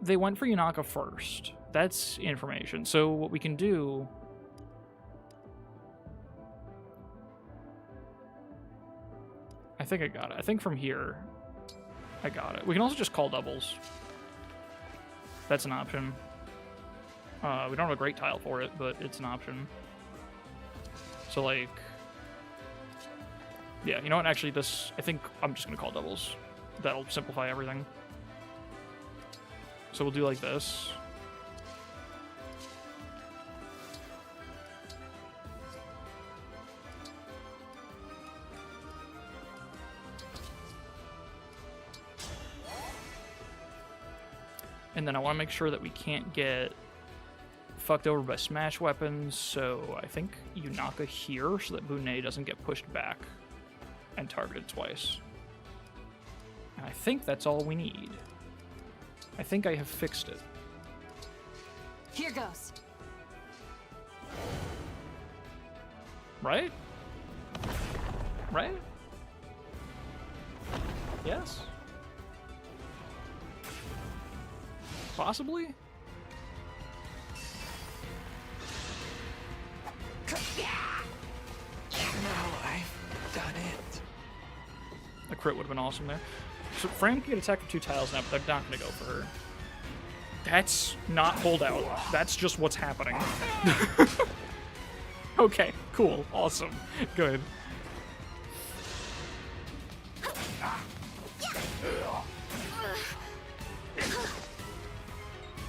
They went for Yunaka first. That's information. So what we can do... I think I got it. I think from here, I got it. We can also just call doubles. That's an option. We don't have a great tile for it, but it's an option. So, like... Yeah, you know what? Actually, this... I think I'm just going to call doubles. That'll simplify everything. So we'll do like this. And then I want to make sure that we can't get fucked over by smash weapons, so I think Yunaka here so that Bunei doesn't get pushed back and targeted twice. And I think that's all we need. I think I have fixed it. Here goes. Right? Right? Yes? Possibly? Now I've done it. A crit would have been awesome there. So Fran can get attacked with 2 tiles now, but they're not going to go for her. That's not holdout. That's just what's happening. Okay, cool, awesome, good.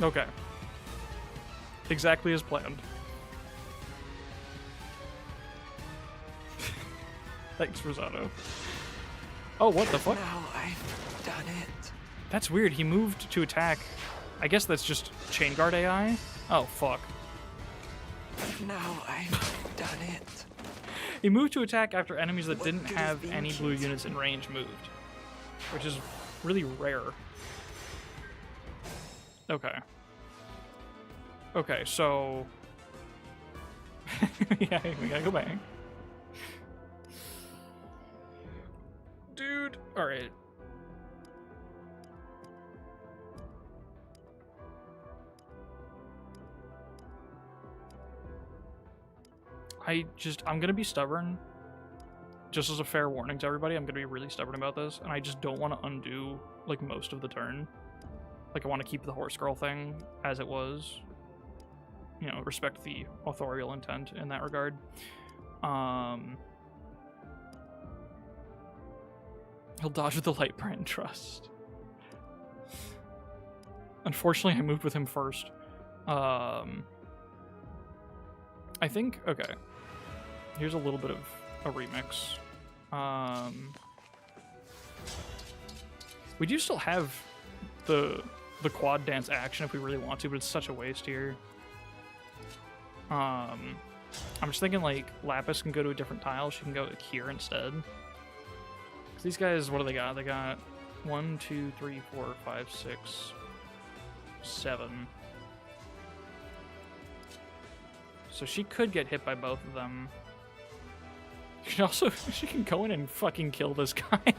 Okay. Exactly as planned. Thanks, Rosado. Oh, what the fuck? Now I've done it. That's weird. He moved to attack. I guess that's just Chain Guard AI? Oh, fuck. Now I've done it. He moved to attack after enemies that didn't have any blue units in range moved. Which is really rare. Okay. Okay, so... yeah, we gotta go back. Dude, alright. I'm gonna be stubborn. Just as a fair warning to everybody, I'm gonna be really stubborn about this, and I just don't want to undo, like, most of the turn. Like, I want to keep the horse girl thing as it was. You know, respect the authorial intent in that regard. He'll dodge with the light brand trust. Unfortunately, I moved with him first. I think, okay. Here's a little bit of a remix. We do still have the quad dance action if we really want to, but it's such a waste here. I'm just thinking like Lapis can go to a different tile. She can go here instead. 'Cause these guys, what do they got? They got 1, 2, 3, 4, 5, 6, 7. So she could get hit by both of them. She can also she can go in and fucking kill this guy.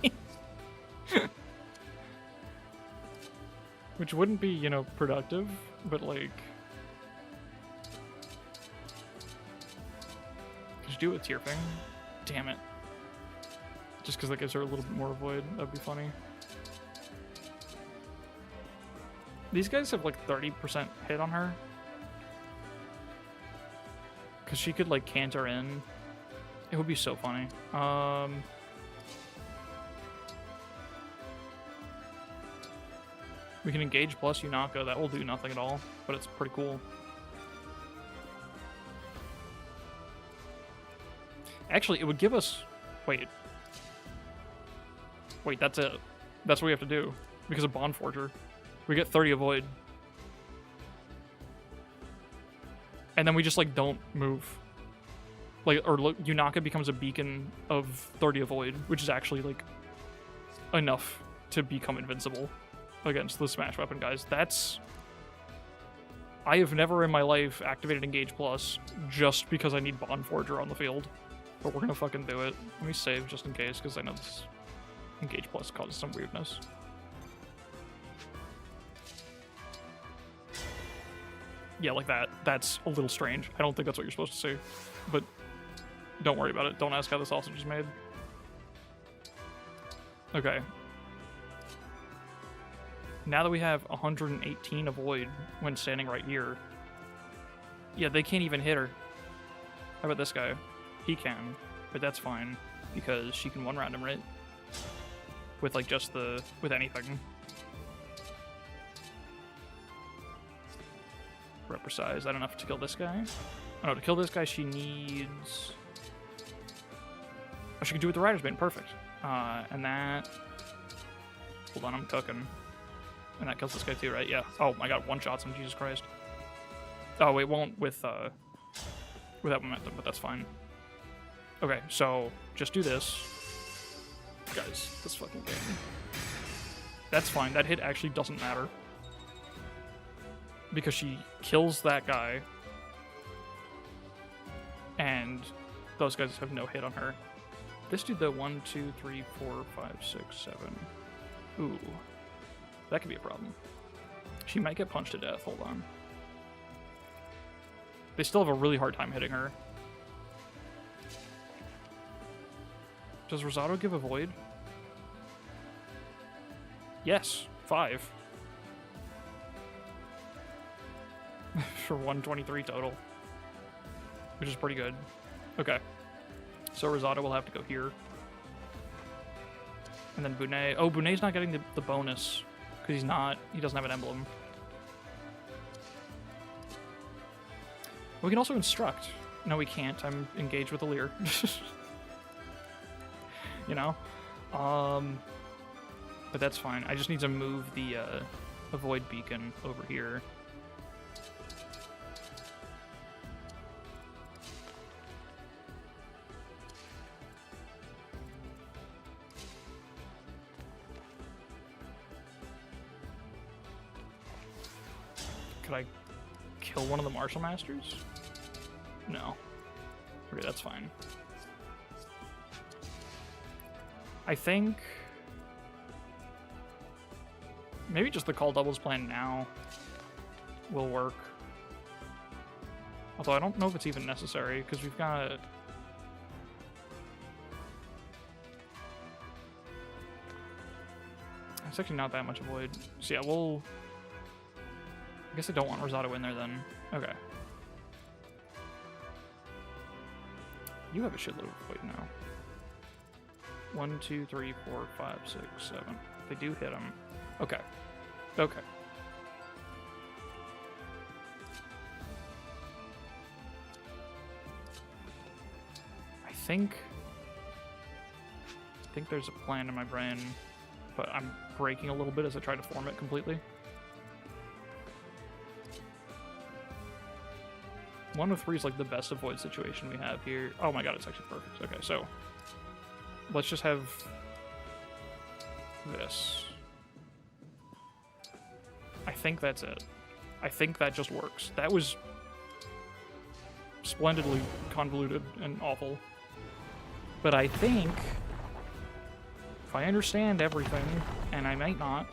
Which wouldn't be, you know, productive, but like could you do it with Tearfing? Damn it. Just because that gives her a little bit more avoid, that'd be funny. These guys have like 30% hit on her. Because she could like canter in. It would be so funny. We can engage plus Yunaka. That will do nothing at all, but it's pretty cool. Actually, it would give us... Wait, that's it. That's what we have to do. Because of Bond Forger. We get 30 avoid. And then we just, like, don't move. Like, or Yunaka becomes a beacon of 30 avoid, which is actually, like, enough to become invincible against the Smash Weapon guys. That's... I have never in my life activated Engage Plus just because I need Bond Forger on the field. But we're gonna fucking do it. Let me save just in case, because I know this Engage Plus causes some weirdness. Yeah, like that. That's a little strange. I don't think that's what you're supposed to see. But don't worry about it. Don't ask how the sausage is made. Okay. Now that we have 118 avoid when standing right here. Yeah, they can't even hit her. How about this guy? He can, but that's fine. Because she can one-round him, right? With, like, just the... with anything. Reprecise. Is that enough to kill this guy? Oh, no, to kill this guy, she needs... Oh, she can do it with the Rider's Bane. Perfect. And that... Hold on, I'm cooking. And that kills this guy too, right? Yeah. Oh my god, one shots him, Jesus Christ. Oh, it won't with that momentum, but that's fine. Okay, so just do this. Guys, this fucking game. That's fine. That hit actually doesn't matter. Because she kills that guy. And those guys have no hit on her. This dude, though, 1, 2, 3, 4, 5, 6, 7. Ooh. That could be a problem. She might get punched to death. Hold on. They still have a really hard time hitting her. Does Rosado give a void? Yes. 5. For 123 total. Which is pretty good. Okay. So Rosado will have to go here. And then Bunet. Oh, Bunet's not getting the bonus. Because he doesn't have an emblem. We can also instruct. No, we can't. I'm engaged with Alir. You know? But that's fine. I just need to move the avoid beacon over here. Could I kill one of the Martial Masters? No. Okay, that's fine. I think maybe just the call doubles plan now will work. Although I don't know if it's even necessary because we've got it's actually not that much avoid. So yeah, I guess I don't want Rosado in there then. Okay. You have a shitload of avoid now. 1, 2, 3, 4, 5, 6, 7. They do hit him. Okay. Okay. I think there's a plan in my brain, but I'm breaking a little bit as I try to form it completely. 1 of 3 is like the best avoid situation we have here. Oh my god, it's actually perfect. Okay, so let's just have this. I think that's it. I think that just works. That was splendidly convoluted and awful. But I think if I understand everything, and I might not,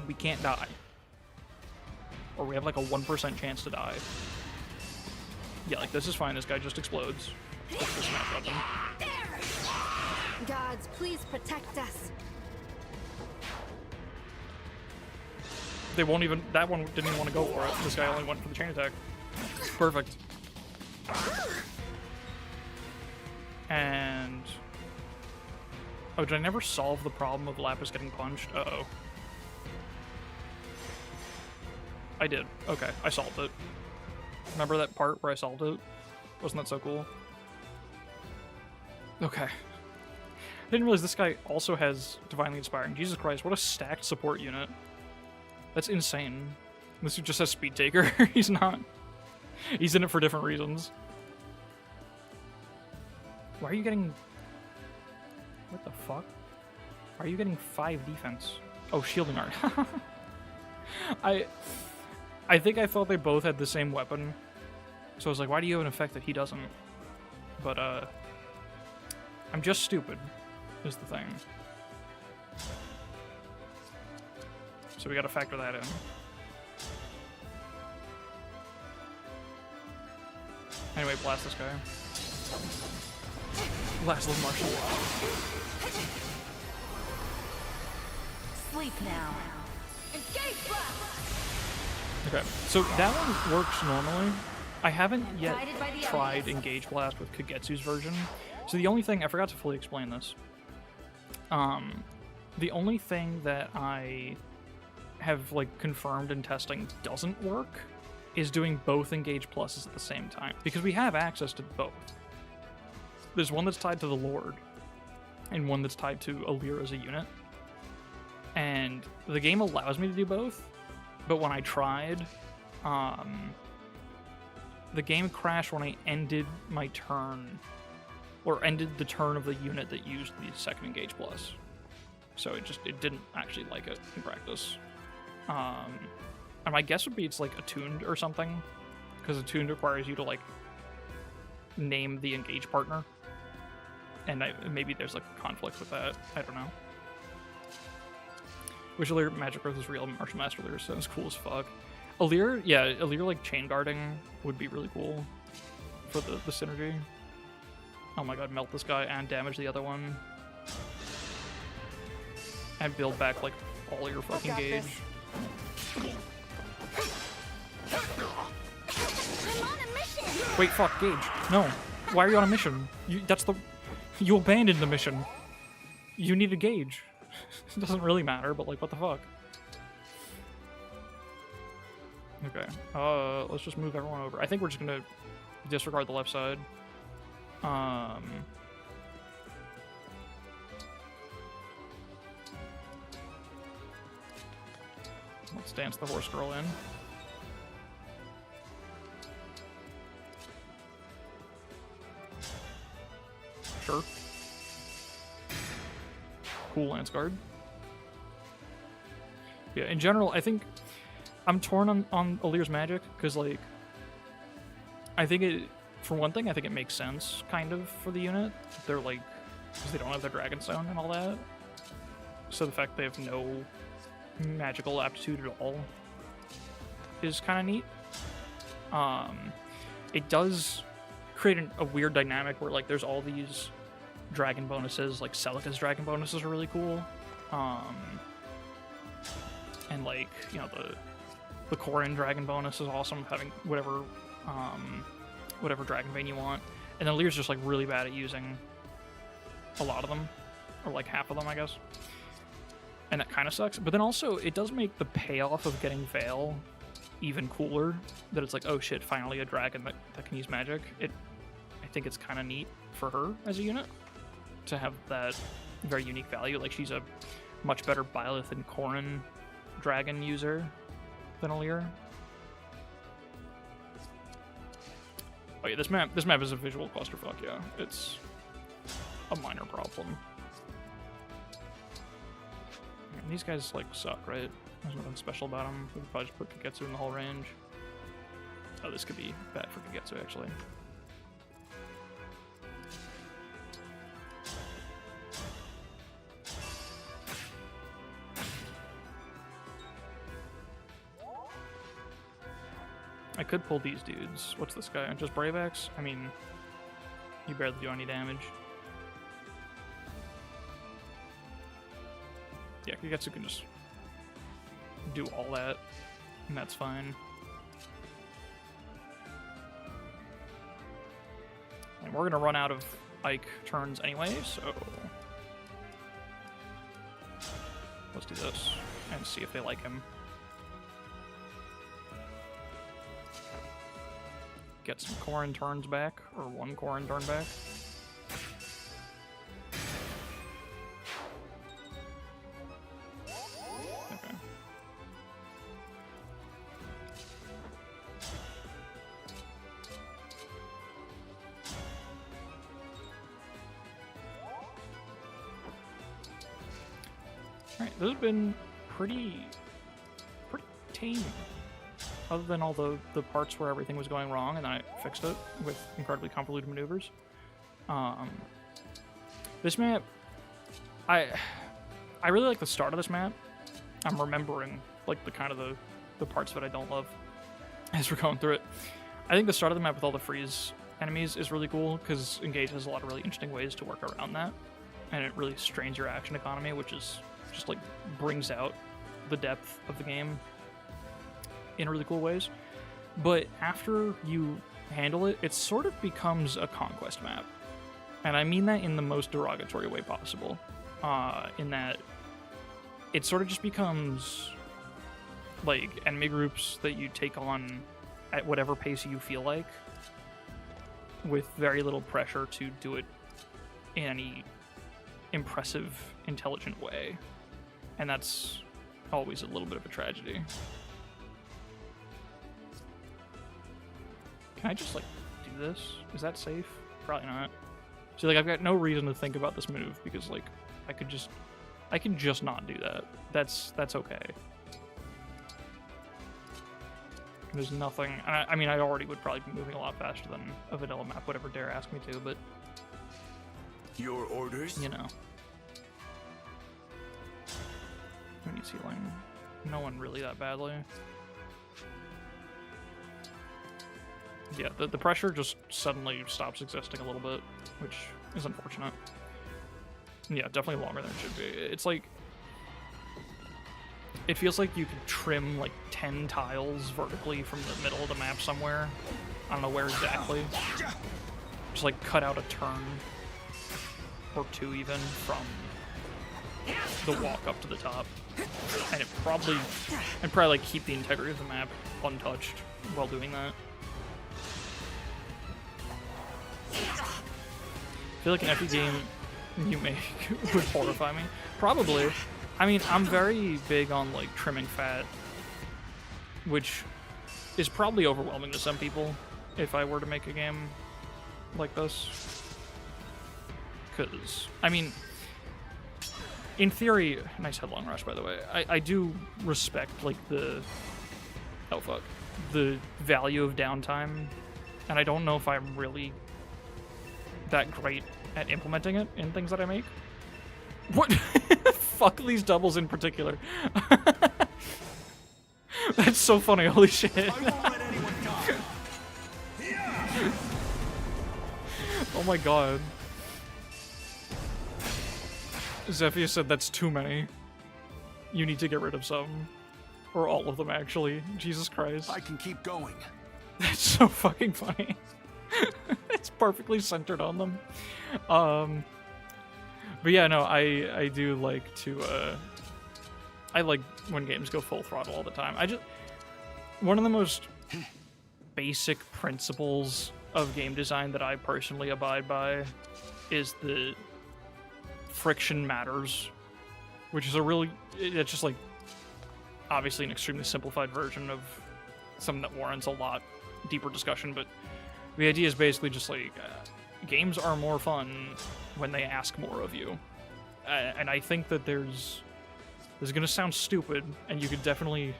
we can't die. Or we have like a 1% chance to die. Yeah, like this is fine. This guy just explodes. Just a smash weapon. Gods, please protect us. They won't even. That one didn't even want to go for it. This guy only went for the chain attack. Perfect. And oh, did I never solve the problem of Lapis getting punched? Uh-oh. I did. Okay, I solved it. Remember that part where I solved it? Wasn't that so cool? Okay. I didn't realize this guy also has Divinely Inspiring. Jesus Christ, what a stacked support unit. That's insane. This dude just has Speed Taker. He's not. He's in it for different reasons. Why are you getting... What the fuck? Why are you getting 5 defense? Oh, Shielding Art. I think I thought they both had the same weapon. So I was like, why do you have an effect that he doesn't? But, I'm just stupid, is the thing. So we gotta factor that in. Anyway, blast this guy. Last little martial law. Sleep now. Engage blast! Okay, so that one works normally. I haven't yet tried Engage Blast with Kagetsu's version. So the only thing, I forgot to fully explain this. The only thing that I have like confirmed in testing doesn't work is doing both Engage Pluses at the same time. Because we have access to both. There's one that's tied to the Lord, and one that's tied to Alir as a unit. And the game allows me to do both, but when I tried, the game crashed when I ended my turn, or ended the turn of the unit that used the second engage plus. So it didn't actually like it in practice. And my guess would be it's like attuned or something, because attuned requires you to like name the engage partner, and maybe there's like a conflict with that. I don't know. Wish Alir Magic Growth is real. Martial Master Alir sounds cool as fuck. Alir, yeah, Alir like chain guarding would be really cool for the synergy. Oh my god, melt this guy and damage the other one. And build back like all your fucking gauge. I'm on a mission! Wait, fuck, Gage. No. Why are you on a mission? You abandoned the mission. You need a Gage. It doesn't really matter, but like, what the fuck? Okay. Let's just move everyone over. I think we're just gonna disregard the left side. Let's dance the horse girl in. Sure. Cool Lance Guard. Yeah, in general, I think I'm torn on Alir's magic, because, like, I think it, for one thing, I think it makes sense, kind of, for the unit. They're, like, because they don't have their Dragonstone and all that. So the fact they have no magical aptitude at all is kind of neat. It does create a weird dynamic where, like, there's all these dragon bonuses, like Celica's dragon bonuses are really cool. And, like, you know, the Corin dragon bonus is awesome, having whatever dragon vein you want. And then Lear's just, like, really bad at using a lot of them, or like half of them, I guess. And that kind of sucks. But then also, it does make the payoff of getting Veil even cooler, that it's like, oh shit, finally a dragon that can use magic. I think it's kind of neat for her as a unit to have that very unique value. Like, she's a much better Byleth and Corin dragon user than Alir. Oh yeah, this map is a visual clusterfuck, yeah. It's a minor problem. And these guys, like, suck, right? There's nothing special about them. We could probably just put Kagetsu in the whole range. Oh, this could be bad for Kagetsu, actually. I could pull these dudes. What's this guy? Just Brave Axe? I mean, you barely do any damage. Yeah, Kagetsu can just do all that, and that's fine. And we're gonna run out of Ike turns anyway, so let's do this and see if they like him. Get some Corin turns back, or one Corin turn back. Okay. Alright, this has been pretty tame. Other than all the parts where everything was going wrong, and then I fixed it with incredibly convoluted maneuvers. This map, I really like the start of this map. I'm remembering like the kind of the parts that I don't love as we're going through it. I think the start of the map with all the freeze enemies is really cool, because Engage has a lot of really interesting ways to work around that, and it really strains your action economy, which is just like brings out the depth of the game in really cool ways. But after you handle it, it sort of becomes a conquest map. And I mean that in the most derogatory way possible. In that it sort of just becomes like enemy groups that you take on at whatever pace you feel like, with very little pressure to do it in any impressive, intelligent way. And that's always a little bit of a tragedy. Can I just, like, do this? Is that safe? Probably not. See, like, I've got no reason to think about this move because, like, I can just not do that. That's okay. There's nothing. I mean, I already would probably be moving a lot faster than a vanilla map would ever dare ask me to, but Your orders? you know. Who needs healing? No one really that badly. Yeah, the pressure just suddenly stops existing a little bit, which is unfortunate. Yeah, definitely longer than it should be. It's like... It feels like you could trim like 10 tiles vertically from the middle of the map somewhere. I don't know where exactly. Just like cut out a turn. Or two even from the walk up to the top. And I'd probably like keep the integrity of the map untouched while doing that. I feel like an FE game you make would horrify me. Probably. I mean, I'm very big on, like, trimming fat, which is probably overwhelming to some people if I were to make a game like this. Because, I mean, in theory, nice headlong rush, by the way, I do respect, like, the value of downtime, and I don't know if I'm really that great at implementing it in things that I make. What? Fuck these doubles in particular. That's so funny, holy shit. I won't let anyone die. Oh my god. Zephyr said that's too many. You need to get rid of some. Or all of them, actually. Jesus Christ. I can keep going. That's so fucking funny. It's perfectly centered on them. But yeah, no, I do like to, I like when games go full throttle all the time. One of the most basic principles of game design that I personally abide by is the friction matters, which is it's just like, obviously an extremely simplified version of something that warrants a lot deeper discussion, but the idea is basically just like, games are more fun when they ask more of you. And I think that this is going to sound stupid, and you could definitely...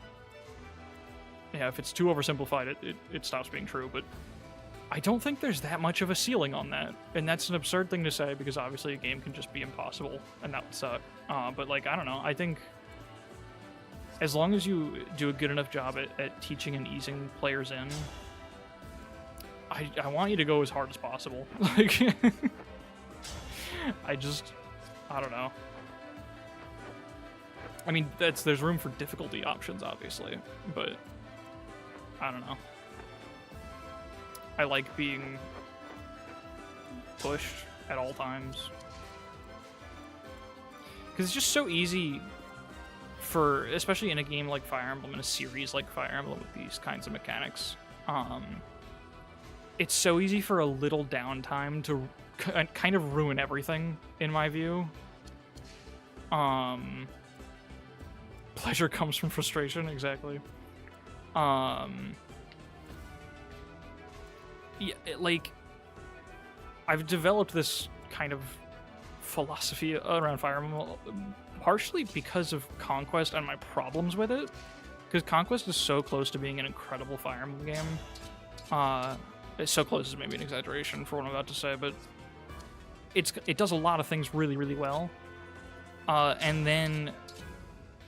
Yeah, if it's too oversimplified, it stops being true, but I don't think there's that much of a ceiling on that. And that's an absurd thing to say, because obviously a game can just be impossible, and that would suck. But, like, I don't know, I think as long as you do a good enough job at teaching and easing players in, I want you to go as hard as possible. Like, I don't know. I mean, there's room for difficulty options, obviously, but I don't know. I like being pushed at all times. Because it's just so easy for, especially in a game like Fire Emblem, in a series like Fire Emblem with these kinds of mechanics, it's so easy for a little downtime to kind of ruin everything, in my view. Pleasure comes from frustration, exactly. Yeah, like, I've developed this kind of philosophy around Fire Emblem, partially because of Conquest and my problems with it. Because Conquest is so close to being an incredible Fire Emblem game. It's so close is maybe an exaggeration for what I'm about to say, but it does a lot of things really, really well. And then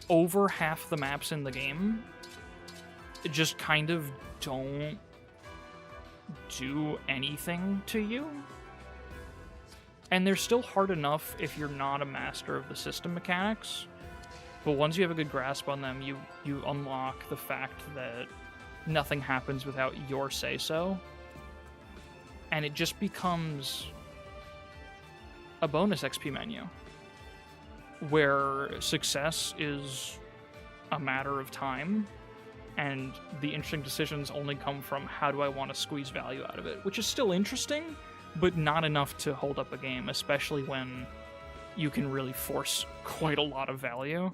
over half the maps in the game just kind of don't do anything to you. And they're still hard enough if you're not a master of the system mechanics. But once you have a good grasp on them, you unlock the fact that nothing happens without your say-so. And it just becomes a bonus XP menu, where success is a matter of time, and the interesting decisions only come from how do I want to squeeze value out of it, which is still interesting, but not enough to hold up a game, especially when you can really force quite a lot of value.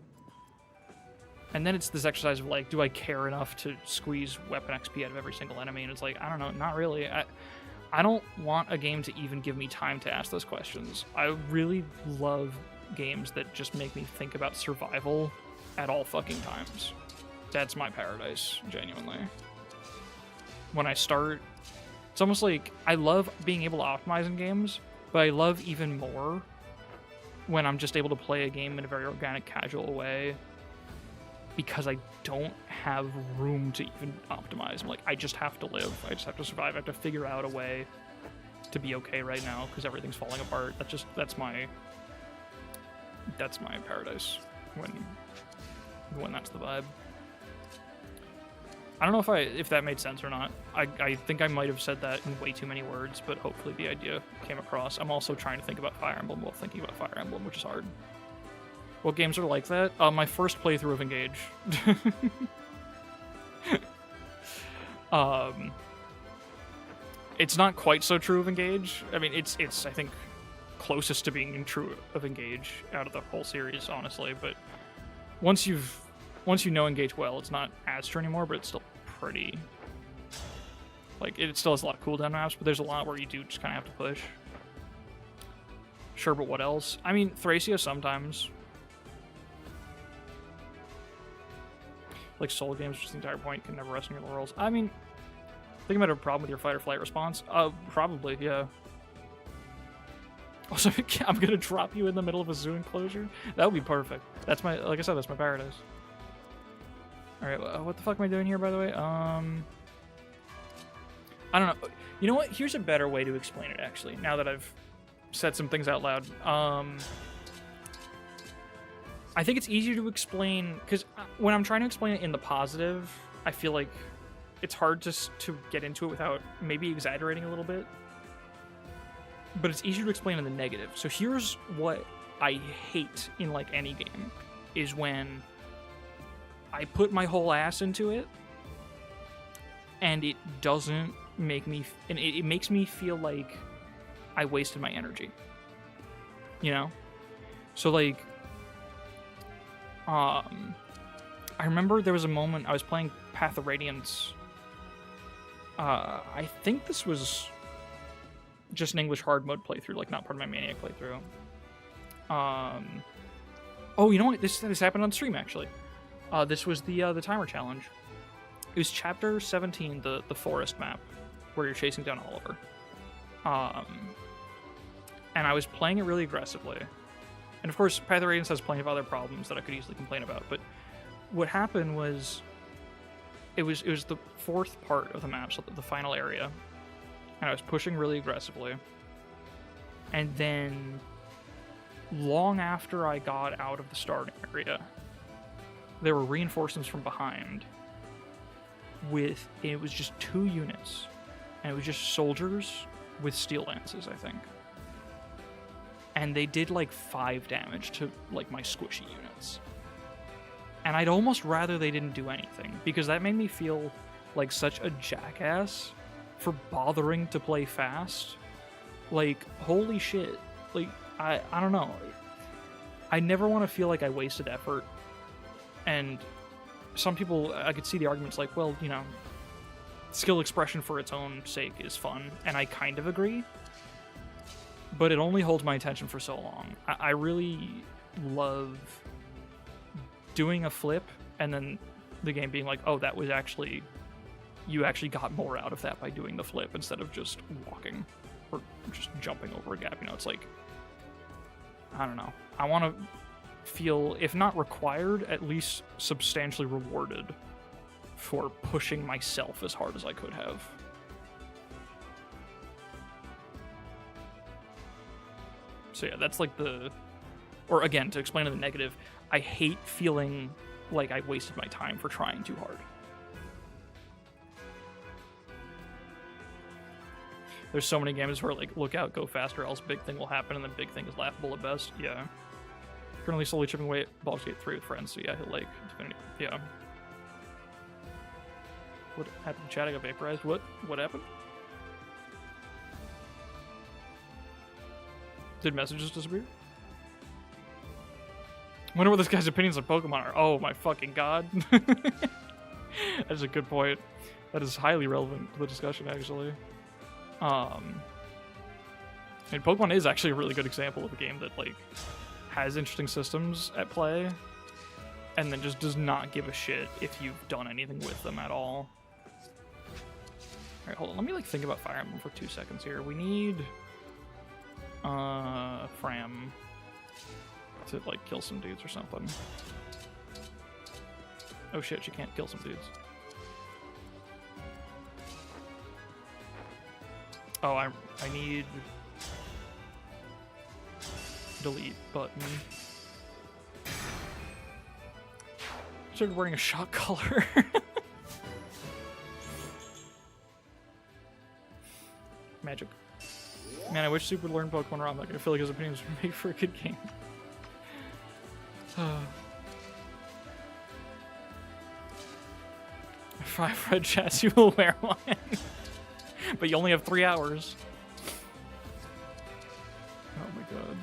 And then it's this exercise of like, do I care enough to squeeze weapon XP out of every single enemy? And it's like, I don't know, not really. I don't want a game to even give me time to ask those questions. I really love games that just make me think about survival at all fucking times. That's my paradise, genuinely. When I start, it's almost like I love being able to optimize in games, but I love even more when I'm just able to play a game in a very organic, casual way, because I don't have room to even optimize. I'm like, I just have to live. I just have to survive. I have to figure out a way to be okay right now because everything's falling apart. That's my paradise when that's the vibe. I don't know if that made sense or not. I think I might have said that in way too many words, but hopefully the idea came across. I'm also trying to think about Fire Emblem while thinking about Fire Emblem, which is hard. What games are like that? My first playthrough of Engage. It's not quite so true of Engage. I mean, it's I think closest to being true of Engage out of the whole series, honestly. But once you know Engage well, it's not as true anymore, but it's still pretty. Like, it still has a lot of cooldown maps, but there's a lot where you do just kind of have to push. Sure, but what else? I mean, Thracia sometimes. Like Soul games, just the entire point, you can never rest on your laurels. I mean, I think I might have a problem with your fight or flight response. Probably, yeah. Also, I'm gonna drop you in the middle of a zoo enclosure. That would be perfect. That's my, like I said, that's my paradise. All right, what the fuck am I doing here, by the way? I don't know. You know what? Here's a better way to explain it, actually. Now that I've said some things out loud. I think it's easier to explain because when I'm trying to explain it in the positive, I feel like it's hard to get into it without maybe exaggerating a little bit. But it's easier to explain in the negative. So here's what I hate in like any game is when I put my whole ass into it and it doesn't make me, and it makes me feel like I wasted my energy. You know? So like, I remember there was a moment I was playing Path of Radiance. I think this was just an English hard mode playthrough, like not part of my Maniac playthrough. Oh, you know what? This happened on stream actually. This was the timer challenge. It was chapter 17, the forest map, where you're chasing down Oliver. And I was playing it really aggressively. And of course, Path of Radiance has plenty of other problems that I could easily complain about. But what happened was, it was the fourth part of the map, so the final area. And I was pushing really aggressively. And then, long after I got out of the starting area, there were reinforcements from behind. It was just 2 units. And it was just soldiers with steel lances, I think. And they did like 5 damage to like my squishy units. And I'd almost rather they didn't do anything, because that made me feel like such a jackass for bothering to play fast. Like, holy shit. Like, I don't know. I never want to feel like I wasted effort. And some people, I could see the arguments like, well, you know, skill expression for its own sake is fun. And I kind of agree. But it only holds my attention for so long. I really love doing a flip and then the game being like, oh, that was actually, you actually got more out of that by doing the flip instead of just walking or just jumping over a gap. You know, it's like, I don't know. I want to feel, if not required, at least substantially rewarded for pushing myself as hard as I could have. So yeah, that's like or again, to explain the negative, I hate feeling like I wasted my time for trying too hard. There's so many games where like, look out, go faster, else big thing will happen, and the big thing is laughable at best. Yeah. Currently slowly chipping away at Baldur's Gate 3 with friends, so yeah, hit like, yeah. What happened to chat? I got vaporized. What happened? Did messages disappear? Wonder what this guy's opinions on Pokemon are. Oh my fucking god. That's a good point. That is highly relevant to the discussion, actually. And Pokemon is actually a really good example of a game that, like, has interesting systems at play, and then just does not give a shit if you've done anything with them at all. Alright, hold on. Let me, like, think about Fire Emblem for 2 seconds here. We need... Fram to, like, kill some dudes or something. Oh shit, she can't kill some dudes. Oh, I need... delete button. Started wearing a shock collar. Magic. Man, I wish Super learned Pokemon ROM. Like, I feel like his opinions would make for a good game. If I've read chats, you will wear one. But you only have 3 hours. Oh my god.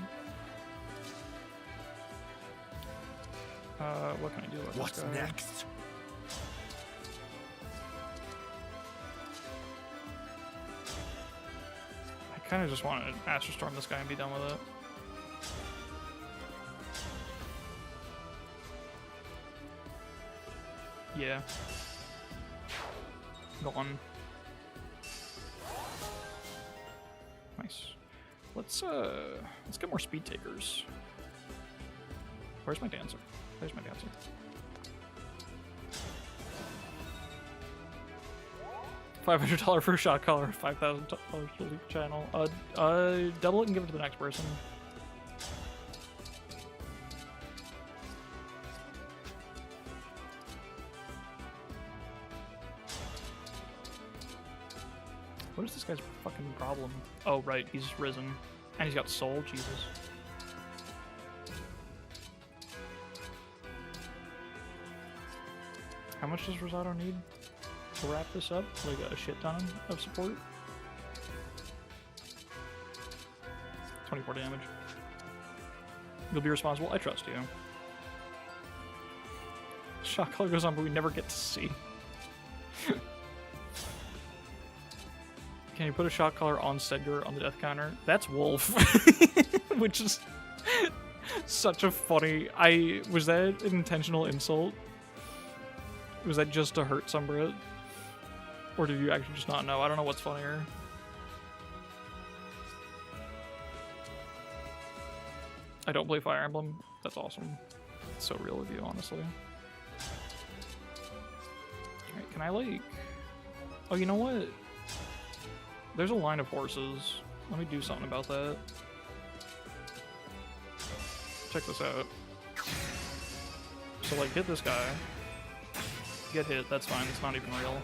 What can I do about What's this guy? next? I kind of just want to Astro Storm this guy and be done with it. Yeah. Gone. Nice. Let's get more speed takers. Where's my dancer? There's my dancer. $500 for a shot collar, $5,000 to leave channel. Double it and give it to the next person. What is this guy's fucking problem? Oh, right, he's risen. And he's got soul, Jesus. How much does Rosado need to wrap this up? Like a shit ton of support? 24 damage. You'll be responsible? I trust you. Shock color goes on, but we never get to see. Can you put a shock collar on Sedgar on the death counter? That's Wolf. Which is such a funny... Was that an intentional insult? Was that just to hurt Sombra? Or did you actually just not know? I don't know what's funnier. I don't play Fire Emblem. That's awesome. It's so real of you, honestly. Alright, can I, like... Oh, you know what? There's a line of horses. Let me do something about that. Check this out. So, like, hit this guy. Get hit, that's fine, it's not even real.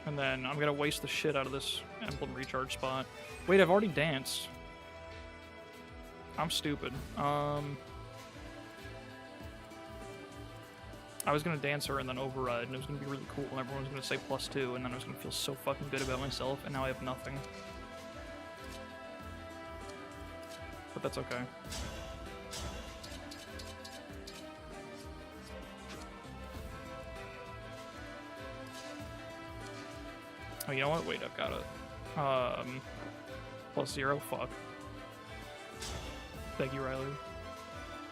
And then I'm gonna waste the shit out of this emblem recharge spot. Wait, I've already danced. I'm stupid. I was gonna dance her and then override, and it was gonna be really cool, and everyone was gonna say +2, and then I was gonna feel so fucking good about myself, and now I have nothing. But that's okay. Oh, you know what? Wait, I've got it. +0? Fuck. Thank you, Riley.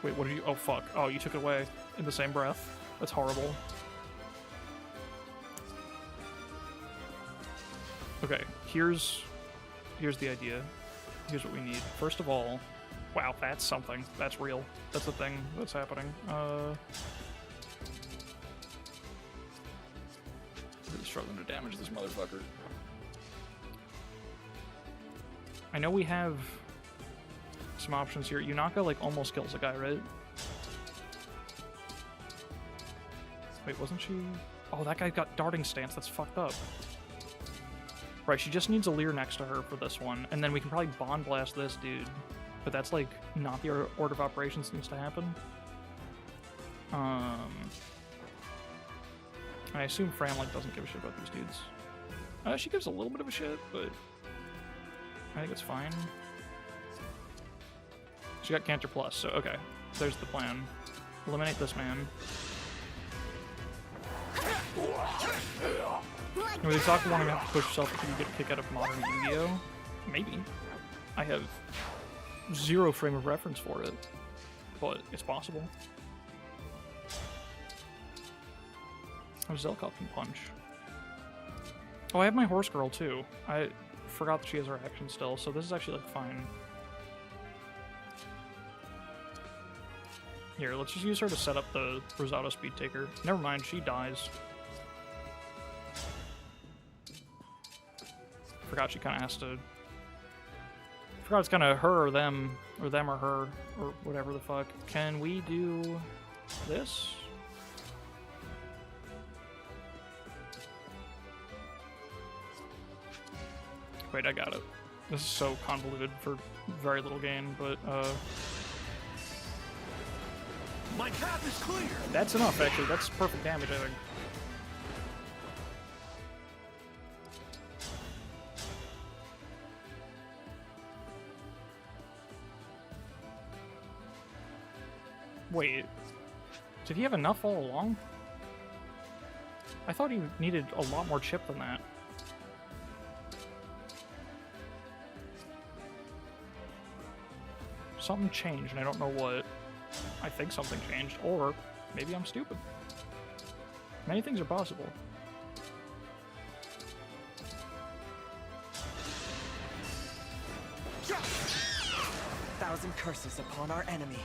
Wait, what did you... Oh, fuck. Oh, you took it away in the same breath. That's horrible. Okay, here's the idea. Here's what we need. First of all... Wow, that's something. That's real. That's the thing that's happening. Really struggling to damage this motherfucker. I know we have some options here. Yunaka, like, almost kills a guy, right? Wait, wasn't she... Oh, that guy got darting stance. That's fucked up. Right, she just needs a Leer next to her for this one, and then we can probably Bond Blast this dude. But that's, like, not the order of operations that needs to happen. I assume Fran, like, doesn't give a shit about these dudes. She gives a little bit of a shit, but I think it's fine. She got Canter Plus, so okay. There's the plan. Eliminate this man. Were they talking wanting to have to push yourself if you get a kick out of modern Yu-Gi-Oh? Maybe. I have zero frame of reference for it, but it's possible. Oh, Zelkov can punch. Oh, I have my horse girl too. I forgot that she has her action still, so this is actually like fine. Here, let's just use her to set up the Rosado Speed Taker. Never mind, she dies. Forgot she kind of has to... Forgot it's kind of her or them or her, or whatever the fuck. Can we do this? Wait, I got it. This is so convoluted for very little gain, but My path is clear. that's enough, actually. That's perfect damage, I think. Wait, did he have enough all along? I thought he needed a lot more chip than that. Something changed, and I don't know what. I think something changed, or maybe I'm stupid. Many things are possible. Thousand curses upon our enemy.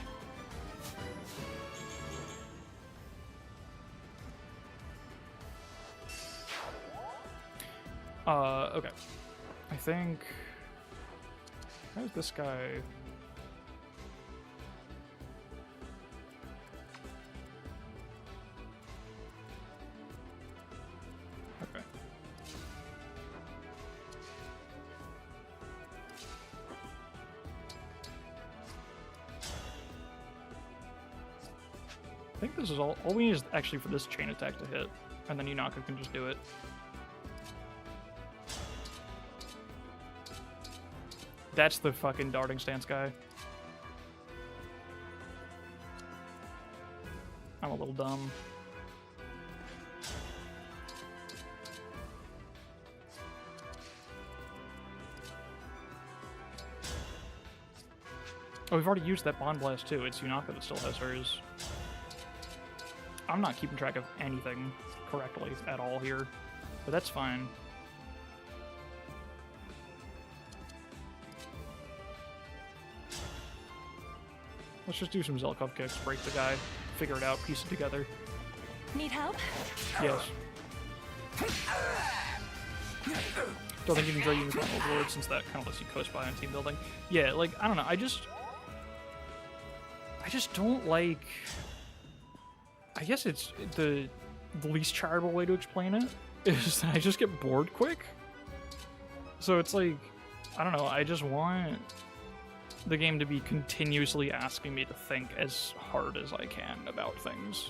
Okay. I think... How's this guy... Okay. I think this is all we need is actually for this chain attack to hit, and then Yunaka can just do it. That's the fucking darting stance guy. I'm a little dumb. Oh, we've already used that Bond Blast too. It's Yunaka that still has hers. I'm not keeping track of anything correctly at all here, but that's fine. Let's just do some Zelkov kicks, break the guy, figure it out, piece it together. Need help? Yes. Don't think you can enjoy Unicorn Overlord since that kind of lets you coast by on team building. Yeah, like, I don't know, I just don't like... I guess it's the least charitable way to explain it, is that I just get bored quick. So it's like, I don't know, I just want the game to be continuously asking me to think as hard as I can about things.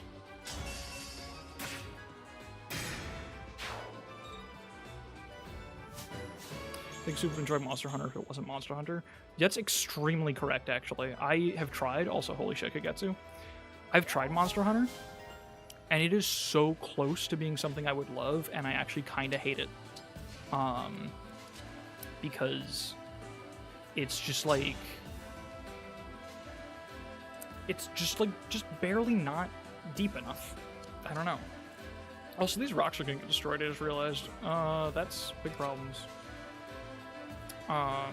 I think Soup would enjoy Monster Hunter if it wasn't Monster Hunter. That's extremely correct, actually. I have tried, also holy shit, Kagetsu. I've tried Monster Hunter, and it is so close to being something I would love, and I actually kind of hate it. Because it's just like... It's just barely not deep enough. I don't know. Also, these rocks are gonna get destroyed, I just realized. That's big problems. I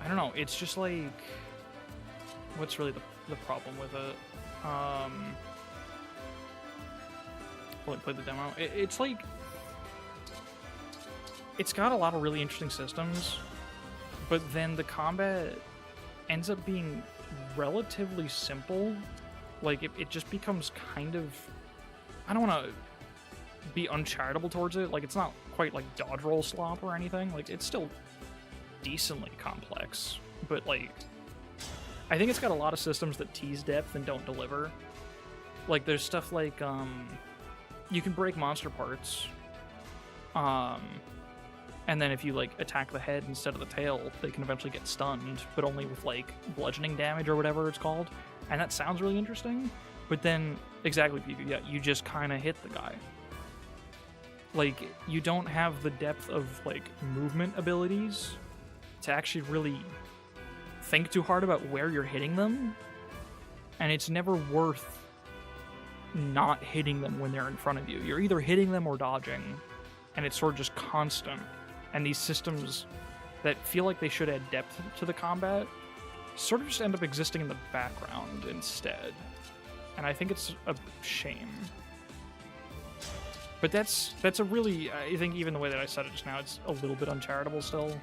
don't know, it's just like... What's really the problem with it? Well, I played the demo. It's like... It's got a lot of really interesting systems, but then the combat ends up being relatively simple. Like, it just becomes kind of... I don't want to be uncharitable towards it. Like, it's not quite like dodge roll slop or anything. Like, it's still decently complex, but like... I think it's got a lot of systems that tease depth and don't deliver. Like, there's stuff like, you can break monster parts. And then if you like attack the head instead of the tail, they can eventually get stunned, but only with like bludgeoning damage or whatever it's called. And that sounds really interesting. But then, exactly, Piku, yeah, you just kind of hit the guy. Like, you don't have the depth of like movement abilities to actually really think too hard about where you're hitting them. And it's never worth not hitting them when they're in front of you. You're either hitting them or dodging, and it's sort of just constant. And these systems that feel like they should add depth to the combat sort of just end up existing in the background instead. And I think it's a shame. But that's a really, I think even the way that I said it just now, it's a little bit uncharitable still.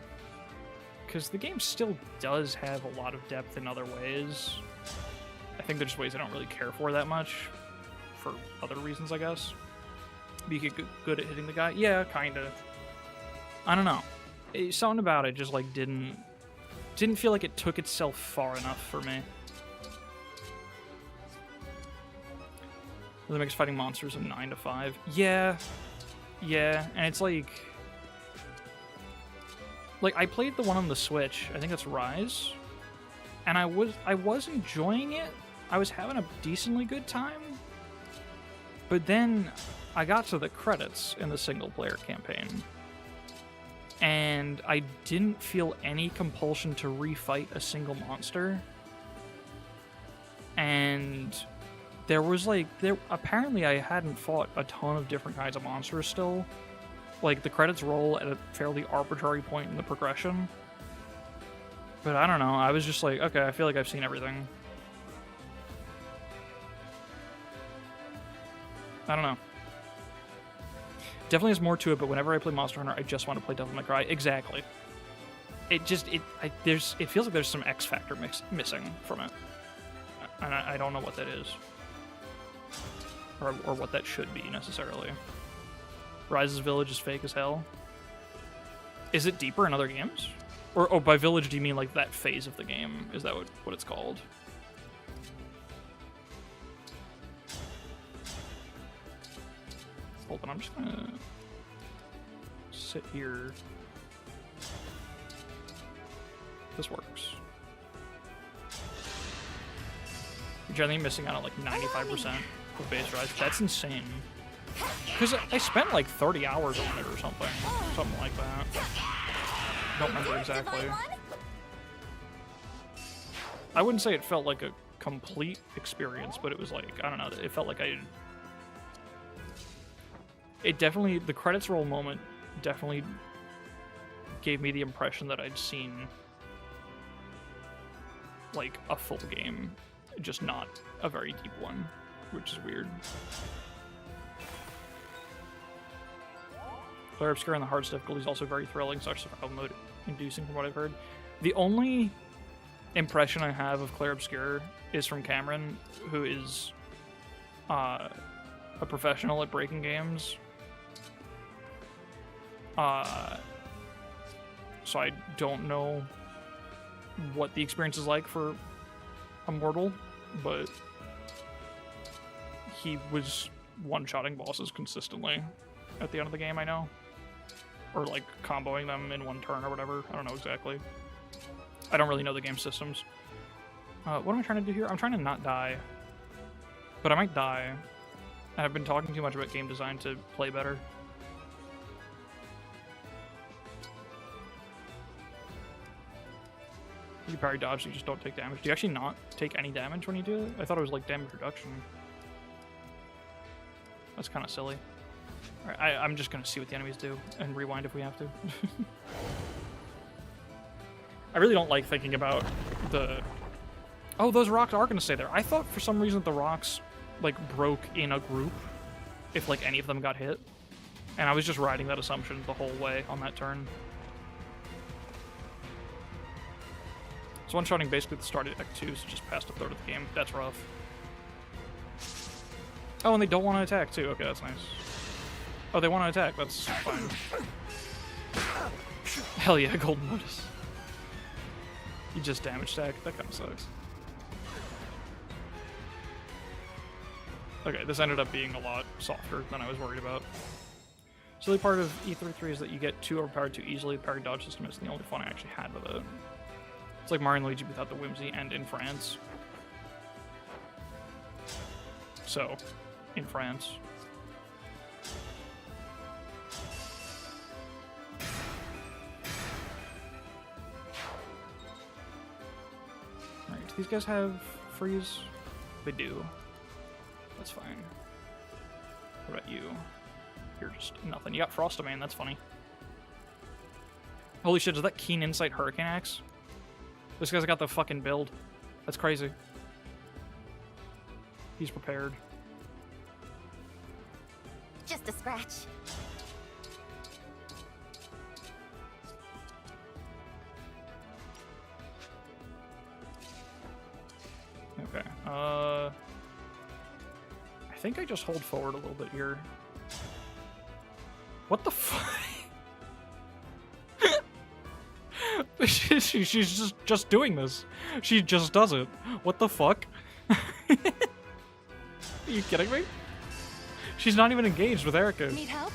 Because the game still does have a lot of depth in other ways. I think there's ways I don't really care for that much. For other reasons, I guess. Be good at hitting the guy? Yeah, kinda. I don't know. Something about it just like didn't feel like it took itself far enough for me. That makes fighting monsters a 9 to 5. Yeah, and it's like I played the one on the Switch. I think that's Rise, and I was enjoying it. I was having a decently good time, but then I got to the credits in the single player campaign, and I didn't feel any compulsion to refight a single monster. And apparently I hadn't fought a ton of different kinds of monsters still. Like, the credits roll at a fairly arbitrary point in the progression. But I don't know, I was just like, okay, I feel like I've seen everything. I don't know. Definitely has more to it, but whenever I play Monster Hunter, I just want to play Devil May Cry. Exactly. It feels like there's some X factor missing from it. And I don't know what that is. Or what that should be, necessarily. Rise's village is fake as hell. Is it deeper in other games? Or, oh, by village, do you mean, like, that phase of the game? Is that what it's called? Hold on, I'm just gonna sit here. This works. You're generally missing out on, like, 95% of base Rise. That's insane. Because I spent like 30 hours on it or something. Something like that. Don't remember exactly. I wouldn't say it felt like a complete experience, but it was like, I don't know, it felt like it definitely, the credits roll moment definitely gave me the impression that I'd seen like a full game, just not a very deep one, which is weird. Clair Obscur and the hardest difficulty is also very thrilling, such survival mode inducing from what I've heard. The only impression I have of Clair Obscur is from Cameron, who is a professional at breaking games. So I don't know what the experience is like for a mortal, but he was one-shotting bosses consistently at the end of the game, I know. Or like comboing them in one turn or whatever. I don't know exactly. I don't really know the game systems. What am I trying to do here? I'm trying to not die. But I might die. And I've been talking too much about game design to play better. You parry dodge so you just don't take damage. Do you actually not take any damage when you do it? I thought it was like damage reduction. That's kind of silly. Alright, I'm just gonna see what the enemies do and rewind if we have to. I really don't like thinking about the... Oh, those rocks are gonna stay there. I thought for some reason the rocks like broke in a group if like any of them got hit. And I was just riding that assumption the whole way on that turn. So one-shotting basically at the start of Act 2, so just past a third of the game. That's rough. Oh, and they don't want to attack too. Okay, that's nice. Oh, they want to attack. That's fine. Hell yeah, Golden Lotus. You just damage stack. That kind of sucks. Okay, this ended up being a lot softer than I was worried about. Silly part of E33 is that you get too overpowered too easily. The parry dodge system is the only fun I actually had with it. It's like Mario and Luigi without the whimsy and in France. So, in France. Alright, do these guys have freeze? They do. That's fine. What about you? You're just nothing. You got Frostomane, that's funny. Holy shit, is that Keen Insight Hurricane Axe? This guy's got the fucking build. That's crazy. He's prepared. Just a scratch. Okay. I think I just hold forward a little bit here. What the fuck? She's just doing this. She just does it. What the fuck? Are you kidding me? She's not even engaged with Erica. Need help?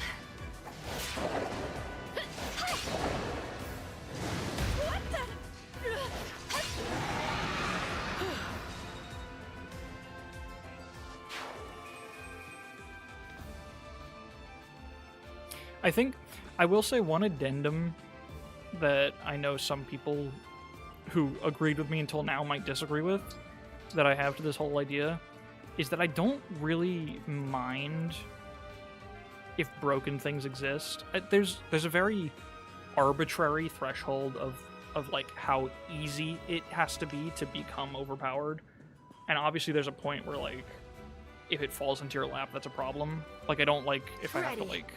I think I will say one addendum that I know some people who agreed with me until now might disagree with, that I have to this whole idea, is that I don't really mind if broken things exist. There's a very arbitrary threshold of like how easy it has to be to become overpowered, and obviously there's a point where like if it falls into your lap, that's a problem. Like I don't like if I have to like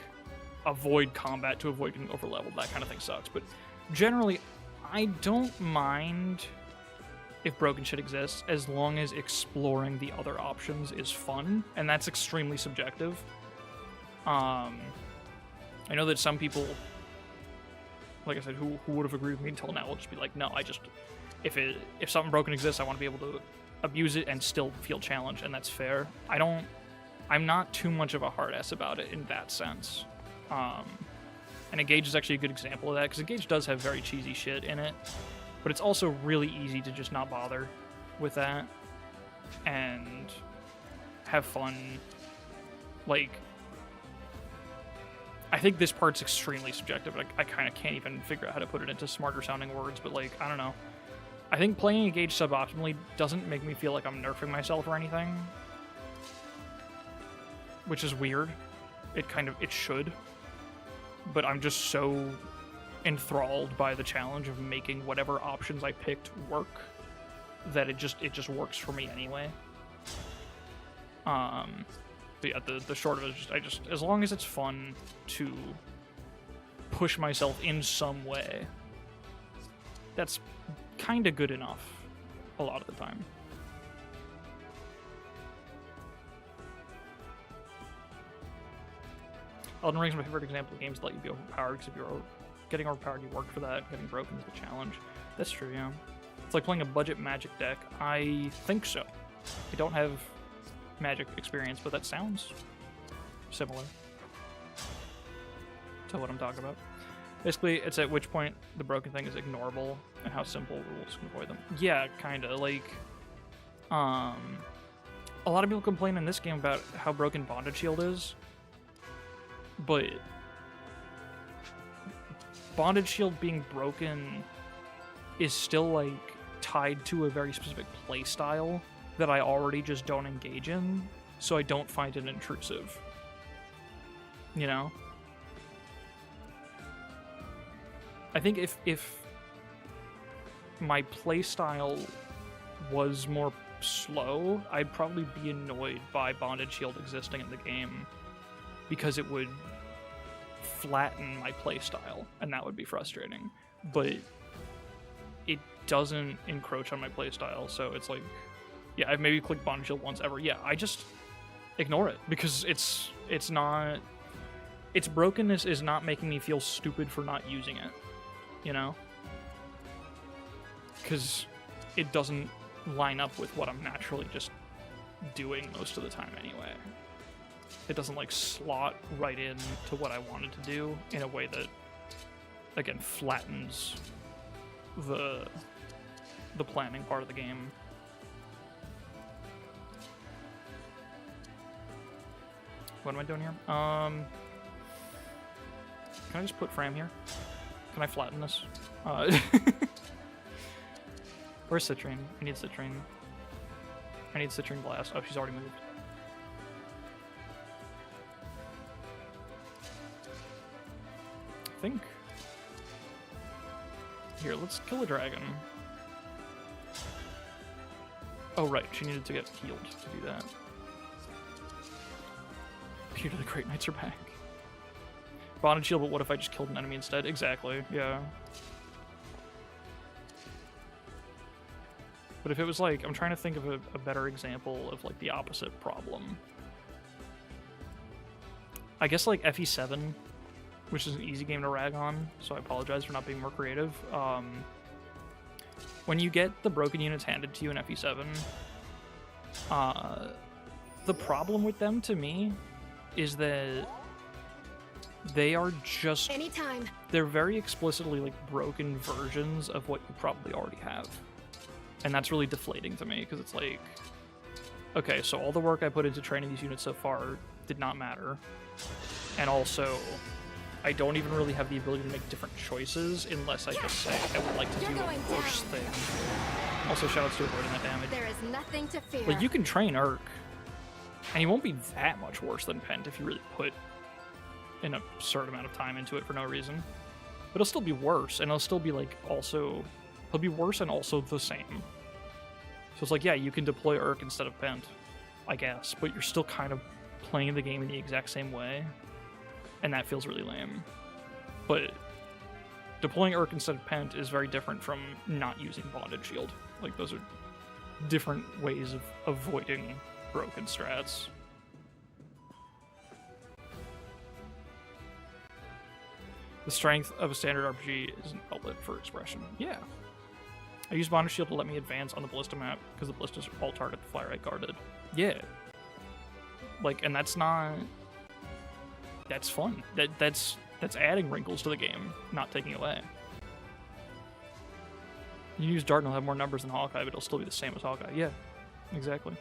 avoid combat to avoid getting overleveled. That kind of thing sucks. But generally, I don't mind if broken shit exists as long as exploring the other options is fun, and that's extremely subjective. I know that some people, like I said, who would have agreed with me until now will just be like, no, I just if something broken exists, I want to be able to abuse it and still feel challenged, and that's fair. I'm not too much of a hard ass about it in that sense. And Engage is actually a good example of that, because Engage does have very cheesy shit in it, but it's also really easy to just not bother with that and have fun. Like, I think this part's extremely subjective. I kind of can't even figure out how to put it into smarter sounding words, but like, I don't know. I think playing Engage suboptimally doesn't make me feel like I'm nerfing myself or anything, which is weird. It should. But I'm just so enthralled by the challenge of making whatever options I picked work that it just works for me anyway. But yeah, the short of it is just as long as it's fun to push myself in some way, that's kind of good enough a lot of the time. Elden Ring is my favorite example of games that let you be overpowered, because if you're getting overpowered, you work for that. Getting broken is the challenge. That's true, yeah. It's like playing a budget Magic deck. I think so. I don't have Magic experience, but that sounds similar to what I'm talking about. Basically, it's at which point the broken thing is ignorable and how simple rules can avoid them. Yeah, kinda. Like, a lot of people complain in this game about how broken Bondage Shield is, but Bondage Shield being broken is still, like, tied to a very specific playstyle that I already just don't engage in, so I don't find it intrusive. You know? I think if my playstyle was more slow, I'd probably be annoyed by Bondage Shield existing in the game, because it would flatten my playstyle, and that would be frustrating. But it doesn't encroach on my playstyle, so it's like, yeah, I've maybe clicked Bondage Shield once ever. Yeah, I just ignore it, because it's not... Its brokenness is not making me feel stupid for not using it, you know? Because it doesn't line up with what I'm naturally just doing most of the time anyway. it doesn't like slot right in to what I wanted to do in a way that, again, flattens the planning part of the game. What am I doing here? Can I just put Fram here? Can I flatten this? Where's Citrinne? I need Citrinne. I need Citrinne Blast. Oh, she's already moved. I think. Here, let's kill a dragon. Oh, right. She needed to get healed to do that. Peter the Great Knights are back. Bonded shield, but what if I just killed an enemy instead? Exactly, yeah. But if it was like, I'm trying to think of a better example of like the opposite problem. I guess like FE7, which is an easy game to rag on, so I apologize for not being more creative. When you get the broken units handed to you in FE7, the problem with them to me is that they are just... Anytime. They're very explicitly like broken versions of what you probably already have. And that's really deflating to me, because it's like, okay, so all the work I put into training these units so far did not matter. And also, I don't even really have the ability to make different choices unless I just say I would like to do a worse thing. Also, shoutouts to avoiding that damage. There is nothing to fear. Like, you can train Urk, and he won't be that much worse than Pent if you really put an absurd amount of time into it for no reason. But it'll still be worse, and it'll still be, like, also... He'll be worse and also the same. So it's like, yeah, you can deploy Urk instead of Pent, I guess, but you're still kind of playing the game in the exact same way, and that feels really lame. But deploying Urk instead of Pent is very different from not using Bonded Shield. Like, those are different ways of avoiding broken strats. The strength of a standard RPG is an outlet for expression. Yeah. I use Bonded Shield to let me advance on the Ballista map, because the Ballistas all target the Fly Right guarded. Yeah. Like, and that's not... That's fun. That's adding wrinkles to the game, not taking away. You use Dart and it'll have more numbers than Hawkeye, but it'll still be the same as Hawkeye. Yeah, exactly.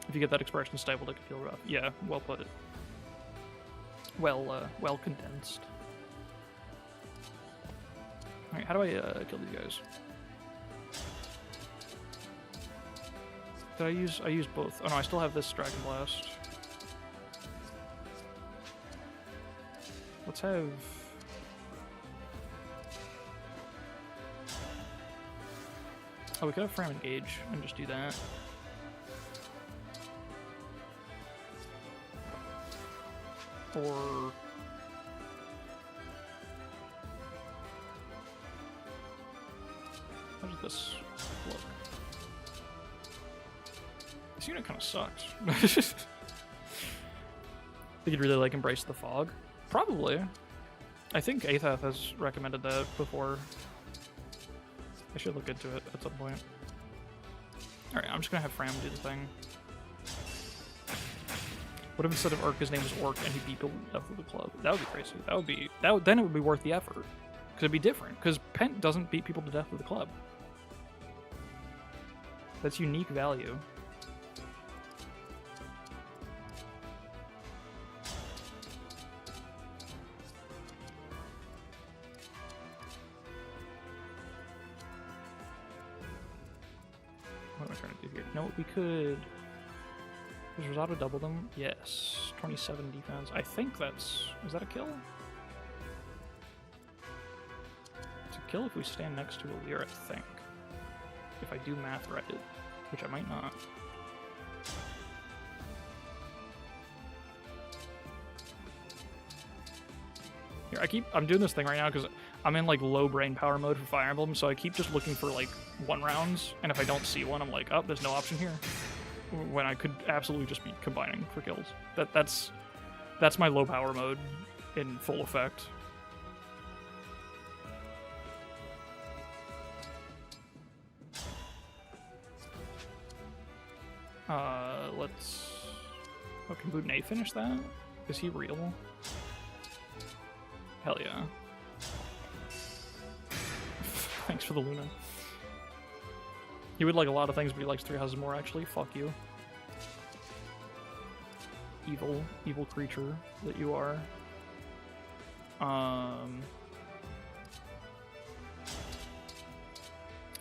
If you get that expression stifled, it can feel rough. Yeah, well put. Well condensed. Alright, how do I kill these guys? Did I use both? Oh no, I still have this Dragon Blast. Let's have... Oh, we could have Fram engage and just do that. Or... How does this look? This unit kind of sucks. Think you'd really like Embrace the Fog? Probably. I think Aethath has recommended that before. I should look into it at some point. Alright, I'm just gonna have Fram do the thing. What if instead of Urk his name was Orc and he beat people to death with the club? That would be crazy. Then it would be worth the effort. Because it'd be different. Because Pent doesn't beat people to death with the club. That's unique value. What am I trying to do here? No, we could... Does Rosado double them? Yes. 27 defense. I think that's... Is that a kill? It's a kill if we stand next to a Lear, I think. If I do math right, which I might not. Here, I'm doing this thing right now because I'm in like low brain power mode for Fire Emblem, so I keep just looking for like 1-rounds, and if I don't see one, I'm like, oh, there's no option here. When I could absolutely just be combining for kills. That's my low power mode in full effect. Let's Oh, can Boudinot finish that? Is he real? Hell yeah. Thanks for the Luna. He would like a lot of things, but he likes 3 houses more, actually. Fuck you. Evil creature that you are.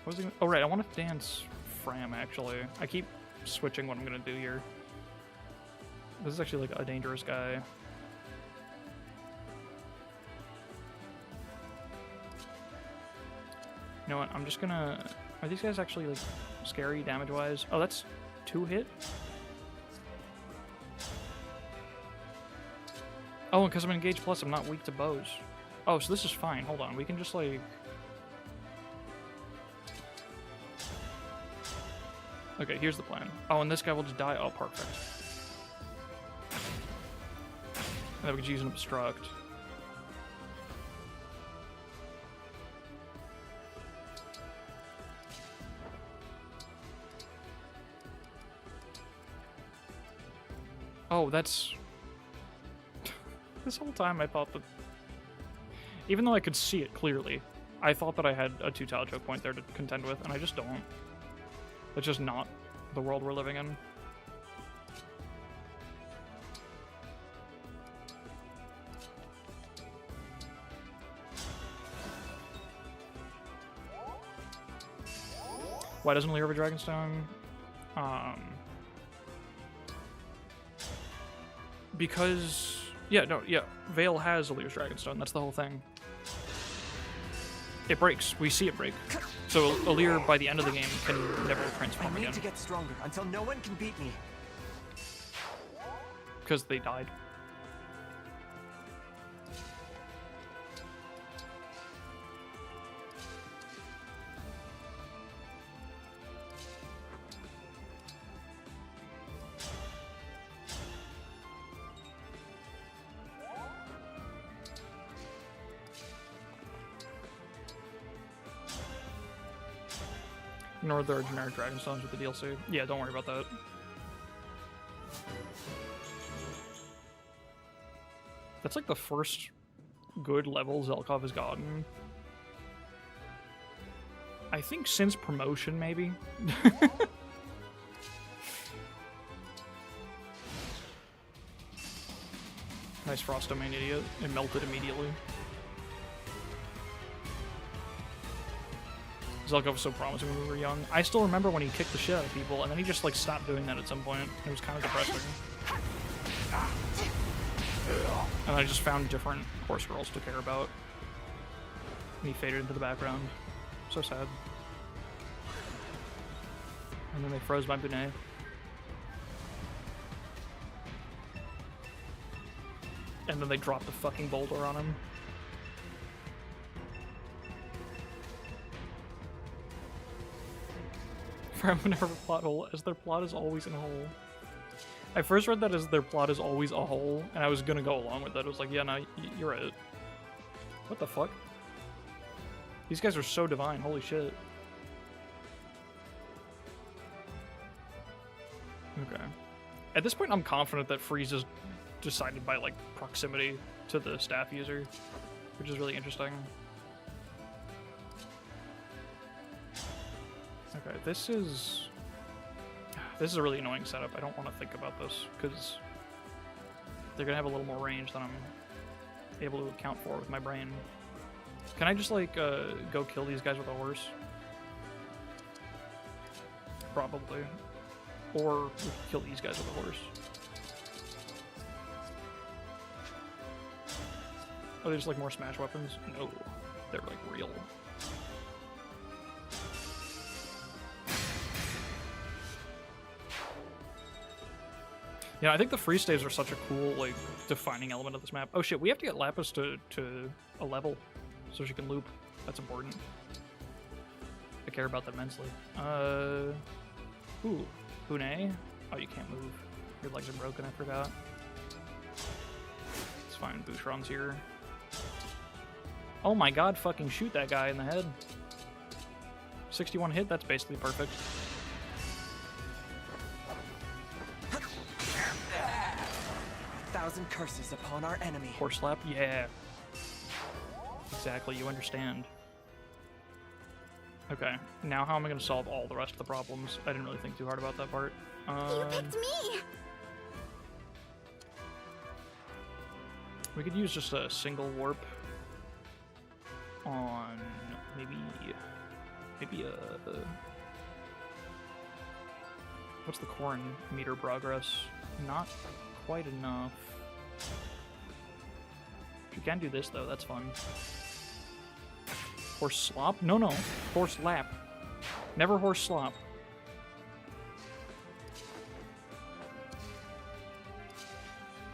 What was it? Oh, right, I want to dance Fram, actually. I keep switching what I'm going to do here. This is actually, like, a dangerous guy. You know what, I'm just gonna... Are these guys actually, like, scary damage-wise? Oh, that's 2 hit? Oh, and because I'm engaged plus, I'm not weak to bows. Oh, so this is fine. Hold on, we can just, like... Okay, here's the plan. Oh, and this guy will just die? Oh, perfect. And then we can use an obstruct. Oh, that's... This whole time I thought that... Even though I could see it clearly, I thought that I had a 2-tile choke point there to contend with, and I just don't. That's just not the world we're living in. Why doesn't Lear have a Dragonstone? Because... Yeah, Vale has Lear's Dragonstone, that's the whole thing. It breaks. We see it break. So Lear, by the end of the game, can never transform I need again. to get stronger until no one can beat me. Because they died. Ignore their generic Dragonstones with the DLC. Yeah, don't worry about that. That's like the first good level Zelkov has gotten. I think since promotion, maybe? Nice Frost Domain, idiot. It melted immediately. Zelkov was so promising when we were young. I still remember when he kicked the shit out of people, and then he just like stopped doing that at some point. It was kind of depressing. And I just found different horse girls to care about. And he faded into the background. So sad. And then they froze my Boudinot. And then they dropped the fucking boulder on him. Fram would never plot hole, as their plot is always in a hole. I first read that as their plot is always a hole, and I was gonna go along with that. I was like, yeah, no, you're right. What the fuck? These guys are so divine, holy shit. Okay. At this point, I'm confident that freeze is decided by, like, proximity to the staff user, which is really interesting. Okay, this is a really annoying setup. I don't want to think about this, because they're gonna have a little more range than I'm able to account for with my brain. Can I just, like, go kill these guys with a horse? Probably. Or kill these guys with a horse. Are they just, like, more smash weapons? No. They're, like, real. Yeah, I think the free staves are such a cool, like, defining element of this map. Oh shit, we have to get Lapis to a level so she can loop. That's important. I care about that immensely. Ooh, Pune. Oh, you can't move. Your legs are broken, I forgot. It's fine, Boucheron's here. Oh my god, fucking shoot that guy in the head. 61 hit, that's basically perfect. 1,000 curses upon our enemy. Horse slap? Yeah. Exactly, you understand. Okay, now how am I going to solve all the rest of the problems? I didn't really think too hard about that part. You picked me! We could use just a single warp on maybe what's the corn meter progress? Not quite enough. If you can do this though, that's fun. Horse slop? No, horse lap. Never horse slop.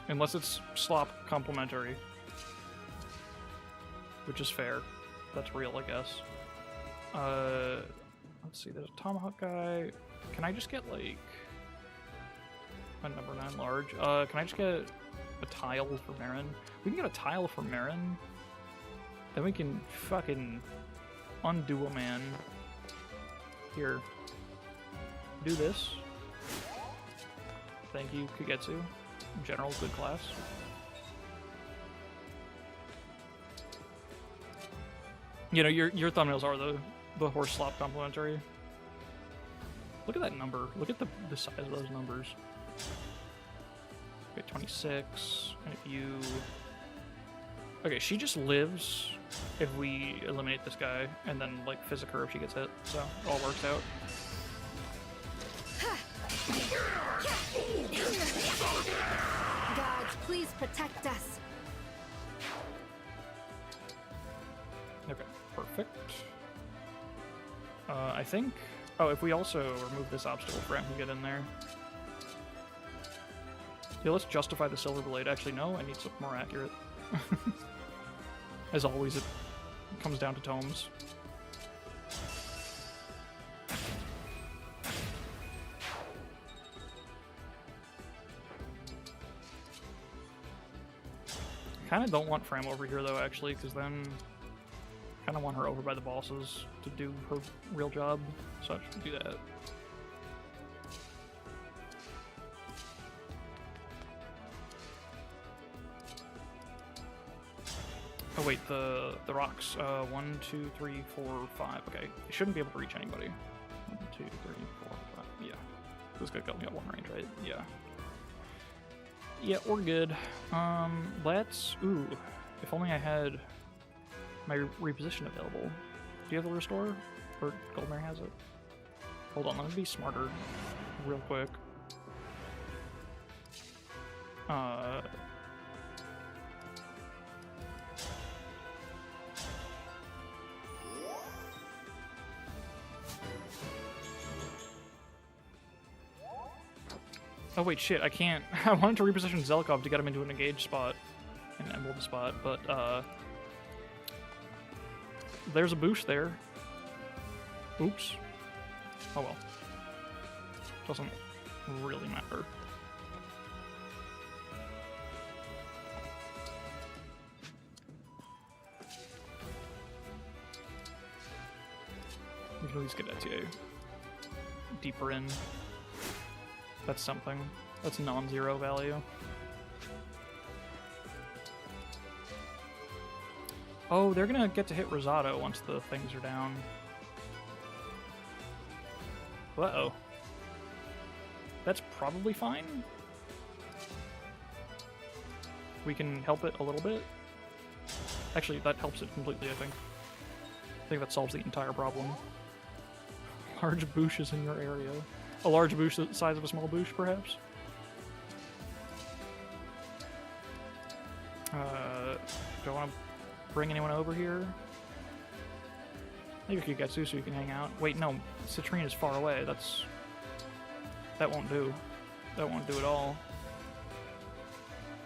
Unless it's slop complimentary. Which is fair. That's real, I guess. Let's see, there's a tomahawk guy. Can I just get, like, a number 9 large? Can I just get a tile for Marin? We can get a tile for Marin. Then we can fucking undo a man. Here. Do this. Thank you, Kagetsu. General, good class. You know, your thumbnails are the horse slop complimentary. Look at that number. Look at the size of those numbers. Okay, 26. And if you... Okay, she just lives if we eliminate this guy, and then, like, physic her if she gets hit. So, it all works out. Gods, please protect us. Okay, perfect. I think... Oh, if we also remove this obstacle for him to get in there. Yeah, let's justify the silver blade. Actually, no, I need something more accurate. As always, it comes down to tomes. Kind of don't want Fram over here, though, actually, because then kind of want her over by the bosses to do her real job, so I should do that. Oh wait, the rocks. 1, 2, 3, 4, 5. Okay, it shouldn't be able to reach anybody. 1, 2, 3, 4, 5. Yeah, this guy got one range, right? Yeah. Yeah, we're good. Let's... Ooh, if only I had my reposition available. Do you have the restore? Or Goldmare has it? Hold on, let me be smarter real quick. Oh wait, shit, I can't. I wanted to reposition Zelkov to get him into an engaged spot, an emerald spot, but there's a boost there. Oops. Oh well. Doesn't really matter. We can at least get Etier deeper in. That's something. That's non-zero value. Oh, they're gonna get to hit Rosado once the things are down. Uh-oh. That's probably fine. We can help it a little bit. Actually, that helps it completely, I think. I think that solves the entire problem. Large bushes in your area. A large bush the size of a small bush, perhaps? Do I want to bring anyone over here? Maybe Kagetsu so you can hang out. Wait, no. Citrinne is far away. That won't do. That won't do at all.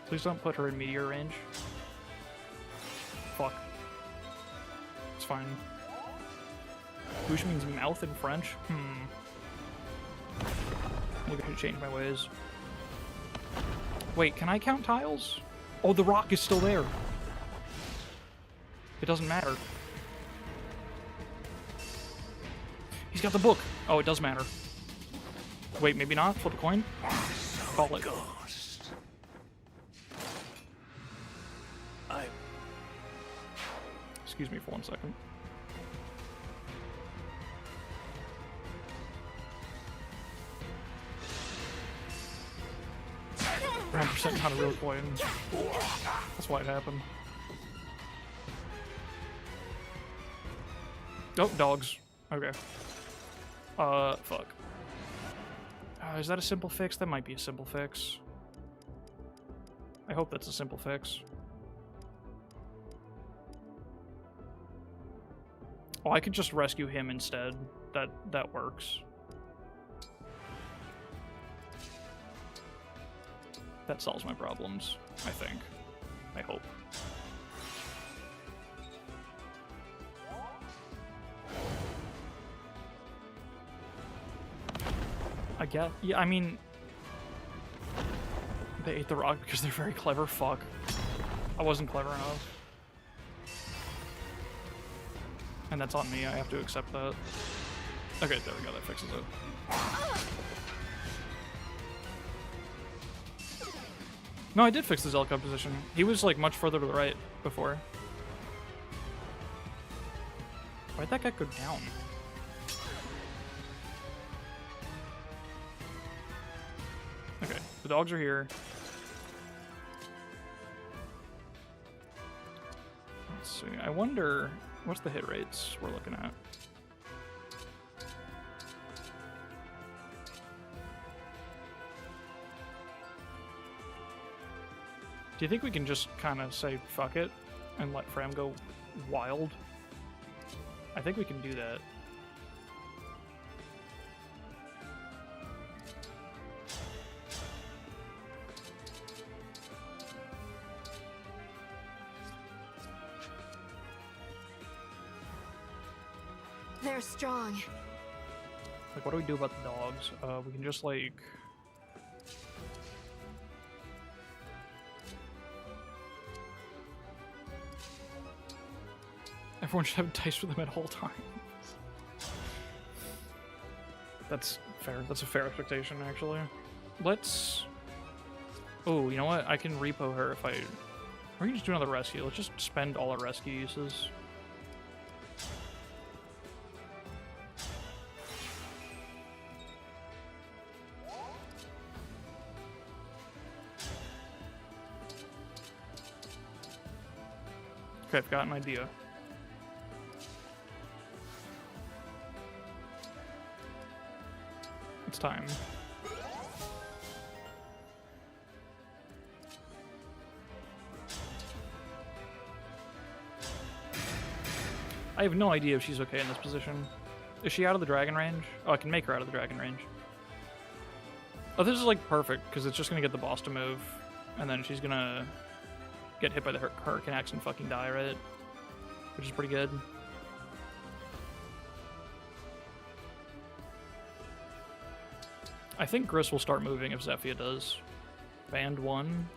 Please don't put her in meteor range. Fuck. It's fine. Bush means mouth in French? Maybe I should change my ways. Wait, can I count tiles? Oh, the rock is still there. It doesn't matter. He's got the book. Oh, it does matter. Wait, maybe not? Flip a coin? Call it. Excuse me for 1 second. %, not a real coin. That's why it happened. Oh, dogs. Okay. Fuck. Is that a simple fix? That might be a simple fix. I hope that's a simple fix. Oh, I could just rescue him instead. That works. That solves my problems, I think. I hope. I get. Yeah, I mean, they ate the rock because they're very clever. Fuck. I wasn't clever enough. And that's on me. I have to accept that. Okay, there we go. That fixes it. No, I did fix the Zelkov position. He was, like, much further to the right before. Why'd that guy go down? Okay, the dogs are here. Let's see. I wonder... What's the hit rates we're looking at? Do you think we can just kind of say fuck it and let Fram go wild? I think we can do that. They're strong. Like, what do we do about the dogs? We can just, like... Everyone should have dice for them at all times. That's fair. That's a fair expectation, actually. Let's... Oh, you know what? I can repo her if I... We can just do another rescue. Let's just spend all our rescue uses. Okay, I've got an idea. It's time. I have no idea if she's okay in this position. Is she out of the dragon range? Oh, I can make her out of the dragon range. Oh, this is like perfect, because it's just going to get the boss to move, and then she's going to get hit by the Hurricane Axe and fucking die, right? Which is pretty good. I think Gris will start moving if Zephia does. Band 1?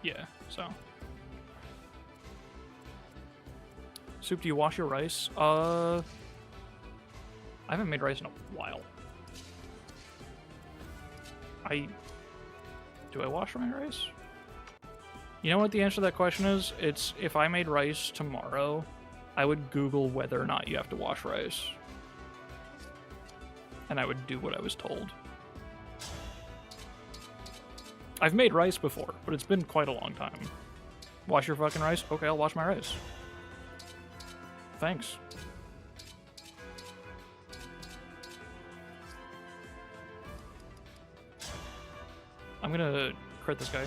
Yeah, so. Soup, do you wash your rice? I haven't made rice in a while. Do I wash my rice? You know what the answer to that question is? It's if I made rice tomorrow, I would Google whether or not you have to wash rice. And I would do what I was told. I've made rice before, but it's been quite a long time. Wash your fucking rice? Okay, I'll wash my rice. Thanks. I'm gonna crit this guy.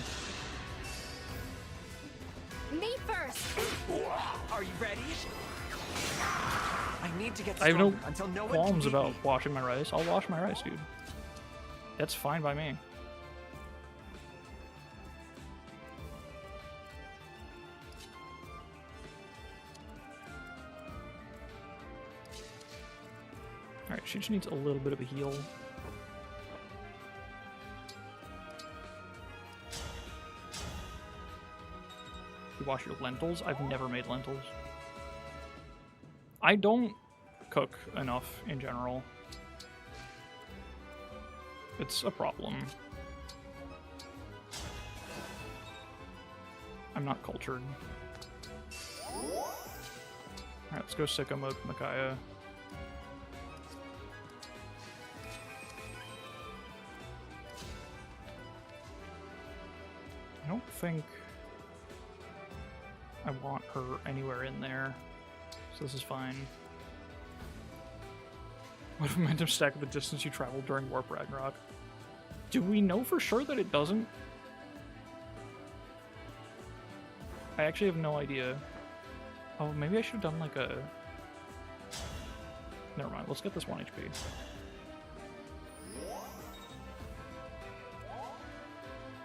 Me first. Are you ready? I need to get I have no stronger until no one qualms can beat about me. washing my rice. I'll wash my rice, dude. That's fine by me. Alright, she just needs a little bit of a heal. You wash your lentils? I've never made lentils. I don't cook enough in general. It's a problem. I'm not cultured. Alright, let's go sicko mode Micaiah. I don't think I want her anywhere in there, so this is fine. What if momentum stack with the distance you traveled during Warp Ragnarok? Do we know for sure that it doesn't? I actually have no idea. Oh, maybe I should have done like a... Never mind, let's get this 1 HP.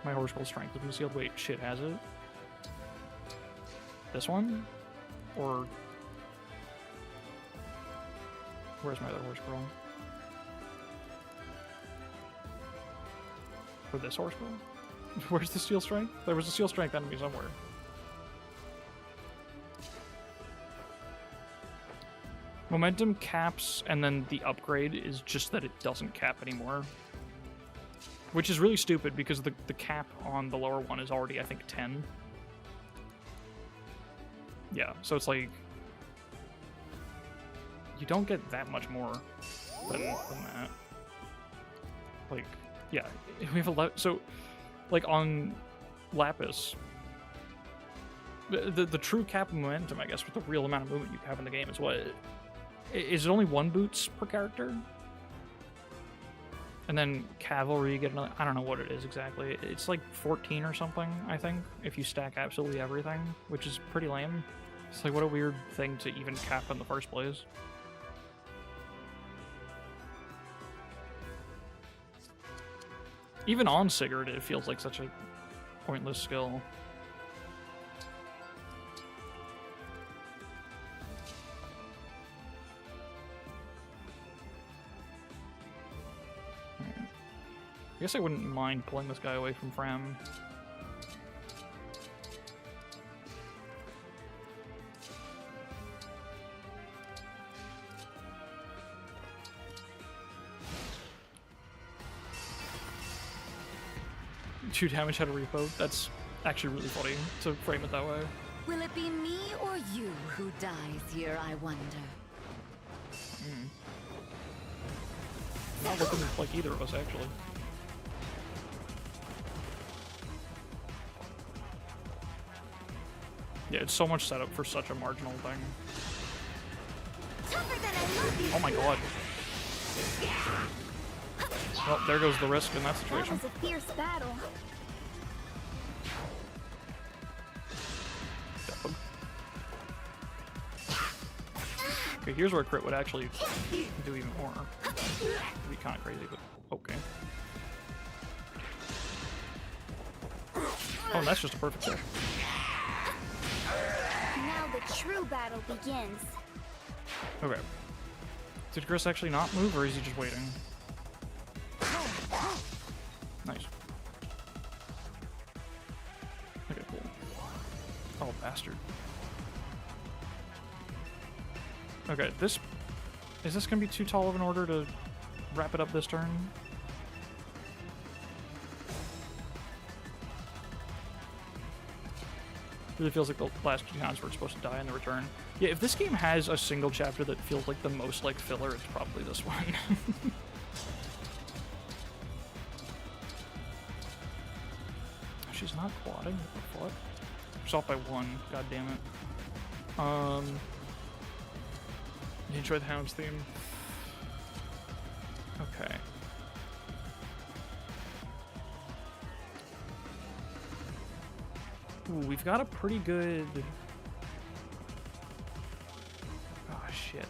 My horse roll strength is concealed. Wait, shit, has it? This one? Or... Where's my other horse roll? For this horse roll? Where's the steel strength? There was a steel strength enemy somewhere. Momentum caps, and then the upgrade is just that it doesn't cap anymore. Which is really stupid because the cap on the lower one is already, I think, 10. Yeah, so it's like... You don't get that much more than that. Like, yeah, we have a so, like, on Lapis, the true cap of momentum, I guess, with the real amount of movement you have in the game is what? Is it only 1 boots per character? And then cavalry, you get another, I don't know what it is exactly. It's like 14 or something, I think, if you stack absolutely everything, which is pretty lame. It's like, what a weird thing to even cap in the first place. Even on Sigurd, it feels like such a pointless skill. I guess I wouldn't mind pulling this guy away from Fram. Two damage had a repo. That's actually really funny to frame it that way. Will it be me or you who dies here, I wonder? Not looking like either of us, actually. Yeah, it's so much setup for such a marginal thing. Oh my god. Well, there goes the risk in that situation. That was a fierce battle. Okay, here's where a crit would actually do even more. It'd be kind of crazy, but okay. Oh, and that's just a perfect hit. Now the true battle begins. Okay. Did Chris actually not move, or is he just waiting? Nice. Okay, cool. Oh, bastard. Okay, this... Is this gonna be too tall of an order to wrap it up this turn? Really feels like the last two times we're supposed to die in the return. Yeah, if this game has a single chapter that feels like the most like filler, it's probably this one. She's not quadding? What? She's off by 1. God damn it. You enjoy the Hounds theme? Okay. Ooh, we've got a pretty good... Oh, shit.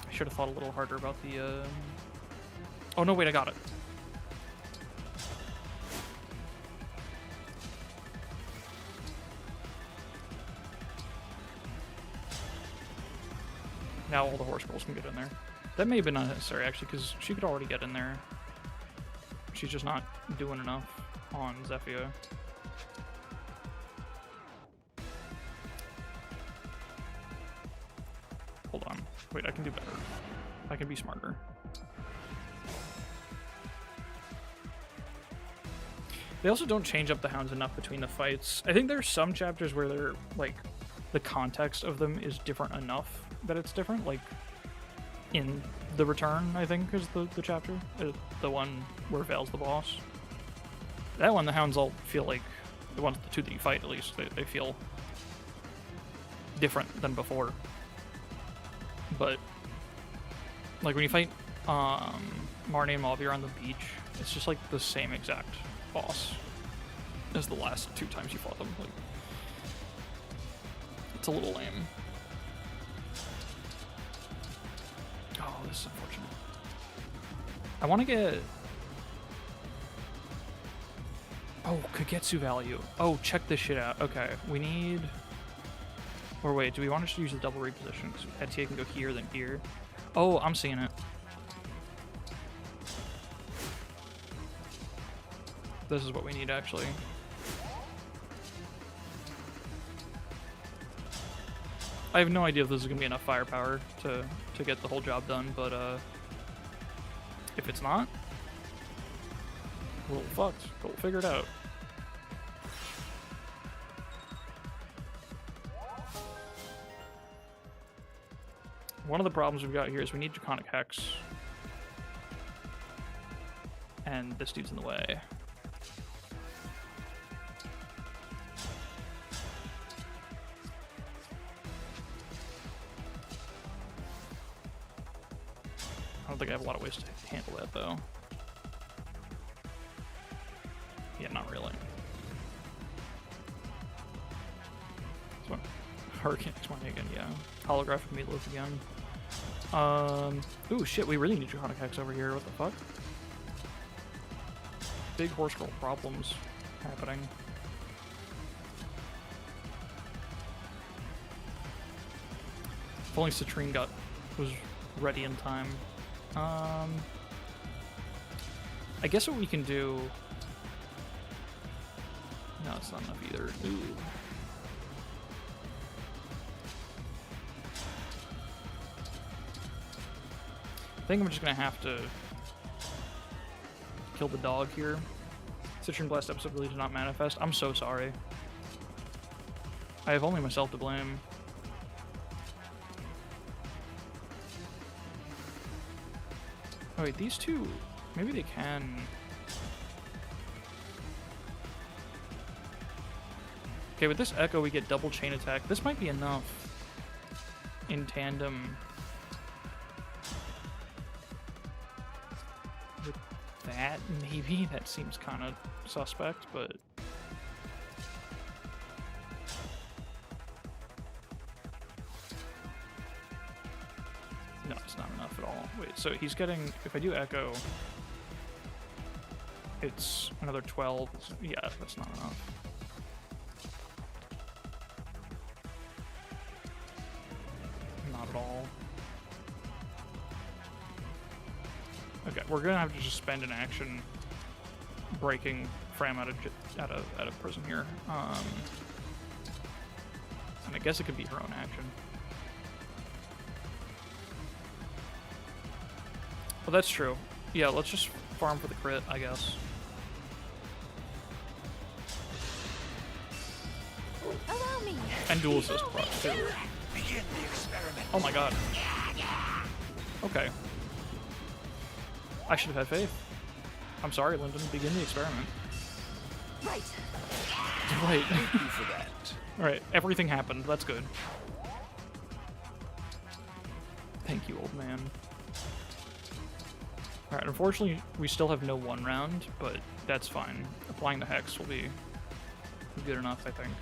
I should have thought a little harder about the, Oh, no, wait, I got it. Now all the horse girls can get in there. That may have been unnecessary, actually, because she could already get in there. She's just not doing enough on Zephyr. Hold on. Wait, I can do better. I can be smarter. They also don't change up the hounds enough between the fights. I think there's some chapters where they're, like, the context of them is different enough that it's different. Like in The Return, I think is the chapter, the one where Vale's the boss. That one, the hounds all feel like the two that you fight. At least they feel different than before. But like when you fight Marnie and Mauvir on the beach, it's just like the same exact boss as the last 2 times you fought them. Like, it's a little lame. Oh, this is unfortunate. I want to get... Oh, Kagetsu value. Oh, check this shit out. Okay, we need... Or wait, do we want to just use the double reposition? Because Etienne can go here, then here. Oh, I'm seeing it. This is what we need, actually. I have no idea if this is going to be enough firepower to get the whole job done, but if it's not, we're fucked. We'll figure it out. One of the problems we've got here is we need Draconic Hex. And this dude's in the way. I don't think I have a lot of ways to handle that, though. Yeah, not really. So, Hurricane X1 again, yeah. Holographic Meatloaf again. Ooh, shit, we really need Draconic Hex over here. What the fuck? Big horse girl problems happening. If only Citrinne was ready in time. I guess what we can do... No, it's not enough either. Ooh. I think I'm just gonna have to kill the dog here. Citrinne last episode really did not manifest. I'm so sorry. I have only myself to blame. Oh wait, these two, maybe they can. Okay, with this Echo we get double chain attack. This might be enough in tandem with that, maybe. That seems kind of suspect, but... No, it's not enough at all. Wait, so he's getting... If I do Echo, it's another 12. Yeah, that's not enough. Not at all. Okay, we're gonna have to just spend an action breaking Fram out of prison here. And I guess it could be her own action. Well, that's true. Yeah, let's just farm for the crit, I guess. Allow me. And dual assist procs, too. Begin the experiment. Oh my god. Okay. I should have had faith. I'm sorry, Lyndon. Begin the experiment. Right. Right. Thank you for that. Alright, everything happened. That's good. Thank you, old man. Alright, unfortunately, we still have no 1 round, but that's fine. Applying the Hex will be good enough, I think.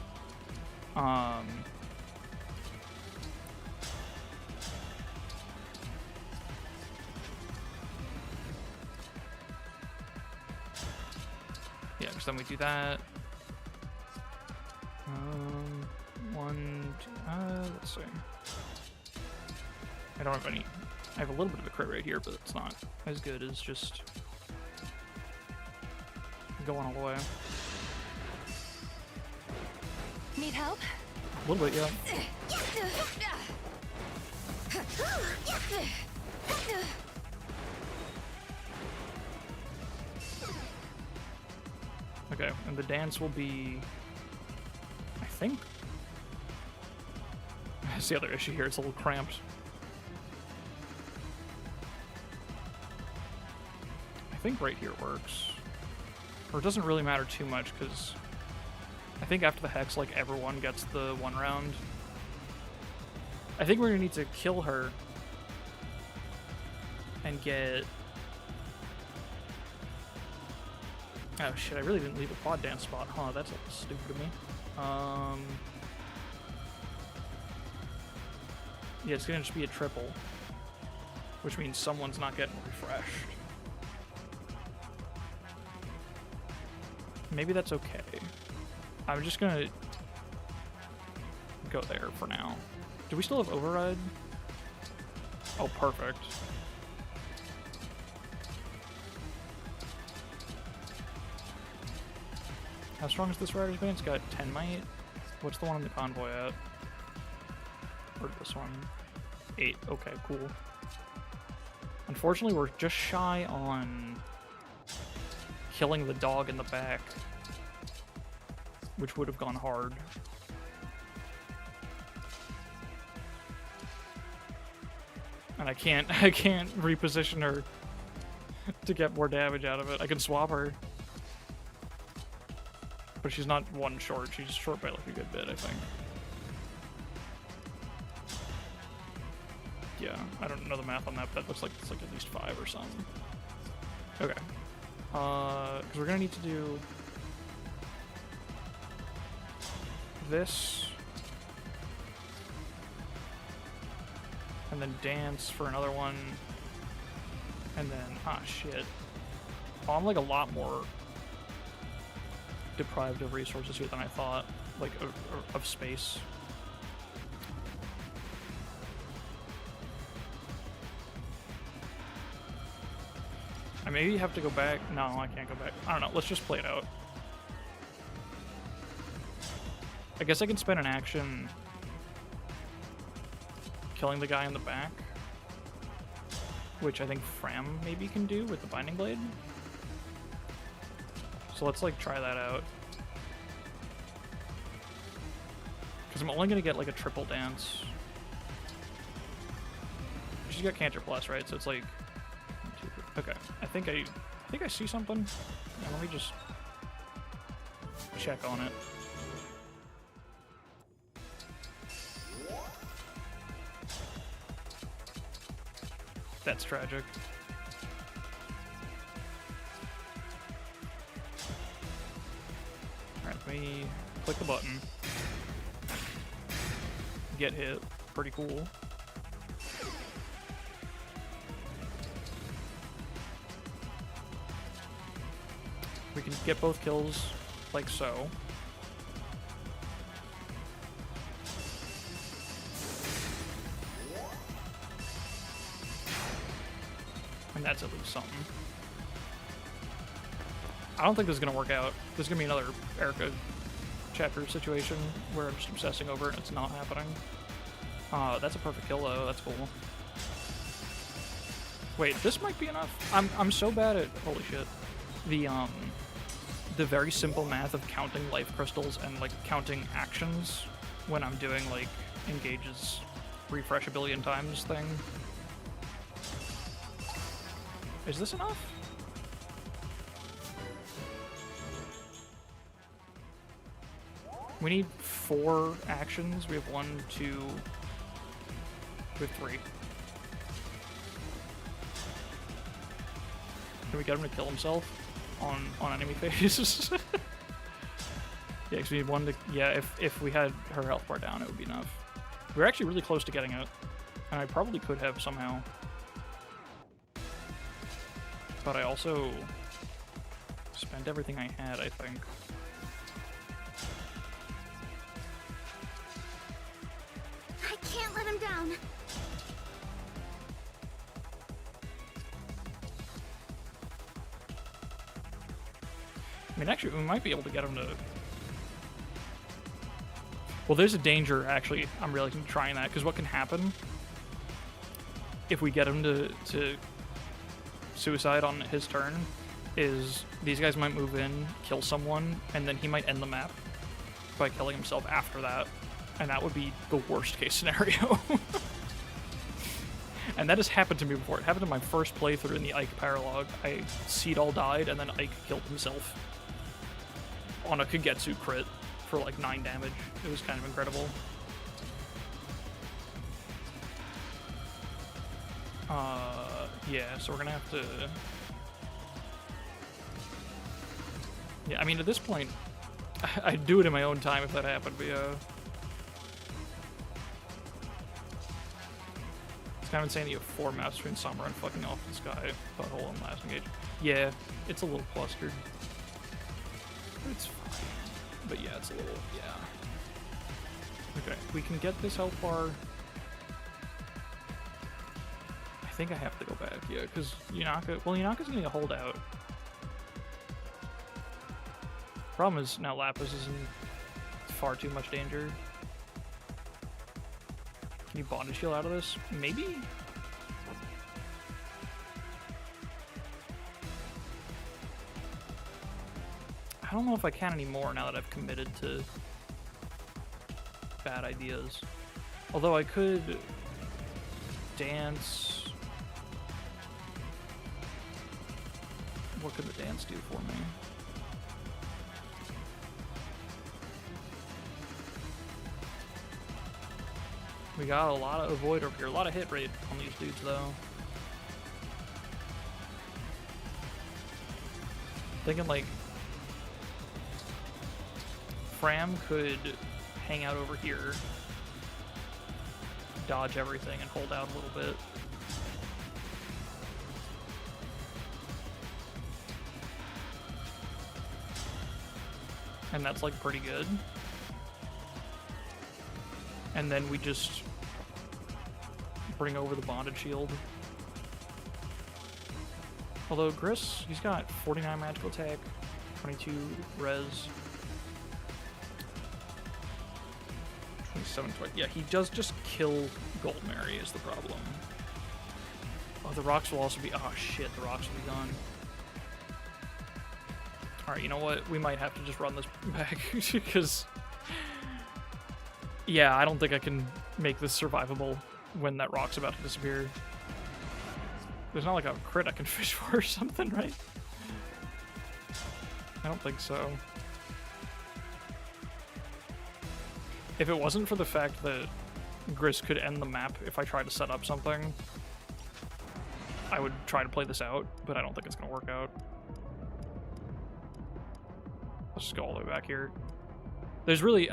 Yeah, because then we do that. 1, 2, let's see. I don't have any. I have a little bit of a crit right here, but it's not as good as just going all the way. Need help? A little bit, yeah. Okay, and the dance will be, I think, That's the other issue here. It's a little cramped. I think right here works. Or it doesn't really matter too much, because I think after the Hex, like, everyone gets the 1 round. I think we're gonna need to kill her and get... Oh shit, I really didn't leave a quad dance spot, huh? That's stupid of me. Yeah, it's gonna just be a triple, which means someone's not getting refreshed. Maybe that's okay. I'm just gonna go there for now. Do we still have override? Oh, perfect. How strong is this rider's band? It's got 10 might. What's the one in the convoy at? Or this one? 8. Okay, cool. Unfortunately, we're just shy on killing the dog in the back, which would have gone hard. And I can't reposition her to get more damage out of it. I can swap her, but she's not 1 short. She's short by like a good bit, I think. Yeah, I don't know the math on that, but that looks like it's like at least 5 or something. Okay. Because we're gonna need to do this, and then dance for another one, and then shit. Oh, I'm like a lot more deprived of resources here than I thought, like of space. I maybe have to go back. No, I can't go back. I don't know. Let's just play it out. I guess I can spend an action killing the guy in the back, which I think Fram maybe can do with the Binding Blade. So let's like try that out. Because I'm only gonna get like a triple dance. She's got Cancer Plus, right? So it's like 1, 2, 3. Okay. I think I see something. Yeah, let me just check on it. That's tragic. Alright, let me click the button. Get hit. Pretty cool. We can get both kills like so. And that's at least something. I don't think this is going to work out. This is going to be another Erica chapter situation where I'm just obsessing over it and it's not happening. That's a perfect kill though. That's cool. Wait, this might be enough? I'm so bad at... Holy shit. The very simple math of counting life crystals and like counting actions when I'm doing like engages refresh a billion times thing. Is this enough? We need 4 actions. We have 1, 2, we have 3. Can we get him to kill himself on enemy phase? Yeah, because we need 1 to... Yeah, if we had her health bar down, it would be enough. We're actually really close to getting it. And I probably could have somehow. But I also spent everything I had, I think. I can't let him down. I mean, actually, we might be able to get him to... Well, there's a danger, actually. I'm really trying that, because what can happen if we get him to suicide on his turn is these guys might move in, kill someone, and then he might end the map by killing himself after that. And that would be the worst case scenario. And that has happened to me before. It happened in my first playthrough in the Ike Paralog. Seed all died, and then Ike killed himself on a Kagetsu crit for like 9 damage. It was kind of incredible. Yeah, so we're gonna have to... Yeah, I mean, at this point, I'd do it in my own time if that happened, but yeah. It's kind of insane that you have 4 maps between Summer and fucking off the sky, butthole, and last engage. Yeah, it's a little clustered. It's fine. But yeah, it's a little, yeah. Okay, we can get this health bar. I think I have to go back, yeah, because Yunaka's getting a holdout. Problem is, now Lapis is in far too much danger. Can you bondage heal out of this? Maybe? I don't know if I can anymore now that I've committed to bad ideas. Although I could dance. What could the dance do for me? We got a lot of avoid over here, a lot of hit rate on these dudes though. Thinking like Fram could hang out over here, dodge everything, and hold out a little bit. And that's like pretty good. And then we just bring over the bonded shield. Although Gris, he's got 49 magical attack, 22 res, 27, 20. Yeah, he does just kill Gold Mary is the problem. Oh, the rocks will also be, oh shit, the rocks will be gone. Alright, you know what? We might have to just run this back because... Yeah, I don't think I can make this survivable when that rock's about to disappear. There's not like a crit I can fish for or something, right? I don't think so. If it wasn't for the fact that Gris could end the map if I tried to set up something, I would try to play this out, but I don't think it's going to work out. Let's just go all the way back here. There's really...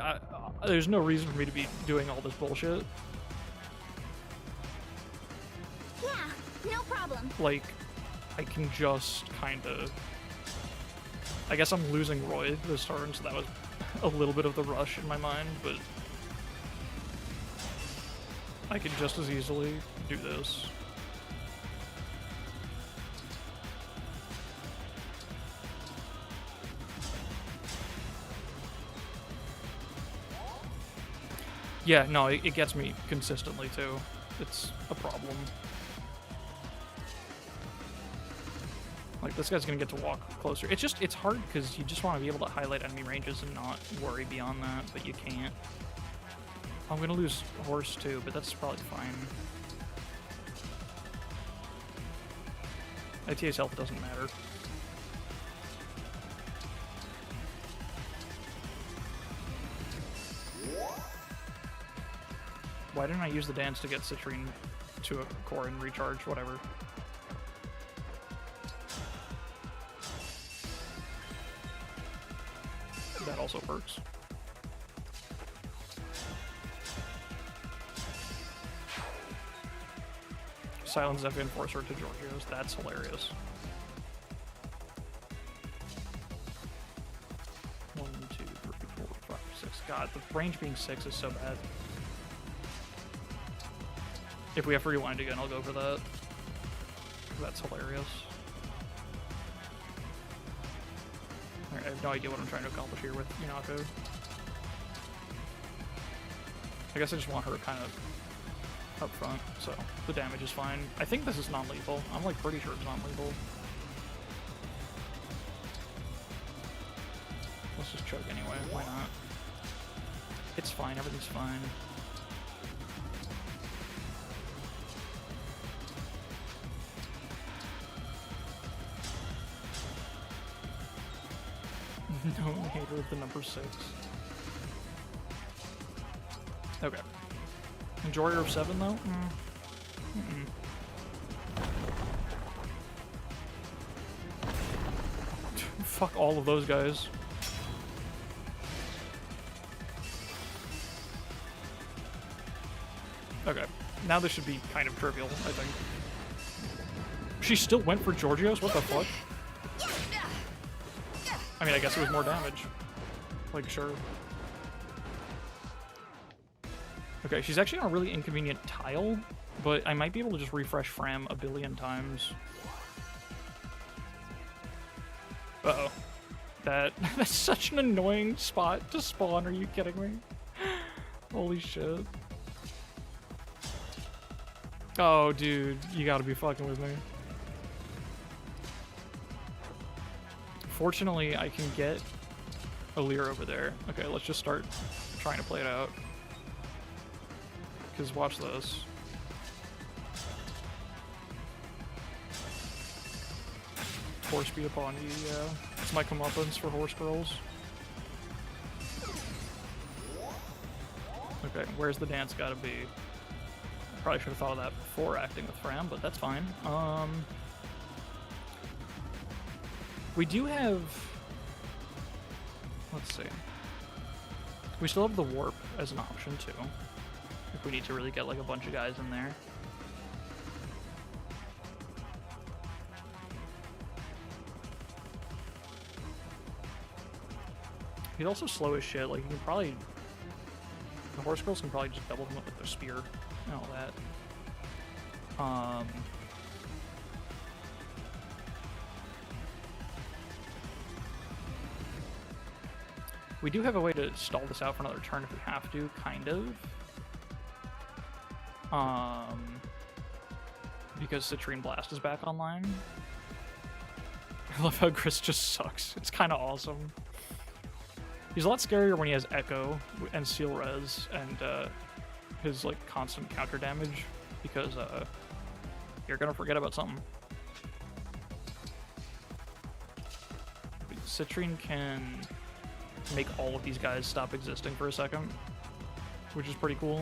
there's no reason for me to be doing all this bullshit. Yeah, no problem. Like, I can just kind of... I guess I'm losing Roy this turn, so that was a little bit of the rush in my mind, but... I could just as easily do this. Yeah, no, it gets me consistently, too. It's a problem. Like, this guy's gonna get to walk closer. It's hard because you just want to be able to highlight enemy ranges and not worry beyond that, but you can't. I'm gonna lose horse, too, but that's probably fine. ITA's health doesn't matter. Why didn't I use the dance to get Citrinne to a core and recharge? Whatever. That also works. Silence F Enforcer to Giorgio's. That's hilarious. 1, 2, 3, 4, 5, 6. God, the range being 6 is so bad. If we have to rewind again, I'll go for that. That's hilarious. Alright, I have no idea what I'm trying to accomplish here with Yunako. I guess I just want her kind of up front, so the damage is fine. I think this is non-lethal. I'm like pretty sure it's non-lethal. Let's just choke anyway, why not? It's fine, everything's fine. No hater of the number 6. Okay. Enjoyer of 7 though? Fuck all of those guys. Okay. Now this should be kind of trivial, I think. She still went for Georgios? What the fuck? I mean, I guess it was more damage. Like, sure. Okay, she's actually on a really inconvenient tile, but I might be able to just refresh Fram a billion times. Uh-oh. That's such an annoying spot to spawn, are you kidding me? Holy shit. Oh, dude, you gotta be fucking with me. Fortunately, I can get a Lear over there. Okay, let's just start trying to play it out. Because watch this. Horse speed upon you, yeah. It's my comeuppance for horse girls. Okay, where's the dance gotta be? Probably should have thought of that before acting with Fram, but that's fine. We do have... Let's see. We still have the warp as an option, too. If we need to really get, like, a bunch of guys in there. He's also slow as shit. Like, you can probably... The horse girls can probably just double him up with their spear and all that. We do have a way to stall this out for another turn if we have to, kind of. Because Citrinne Blast is back online. I love how Chris just sucks. It's kind of awesome. He's a lot scarier when he has Echo and Seal Res and his like constant counter damage, because you're gonna forget about something. Citrinne can make all of these guys stop existing for a second, which is pretty cool.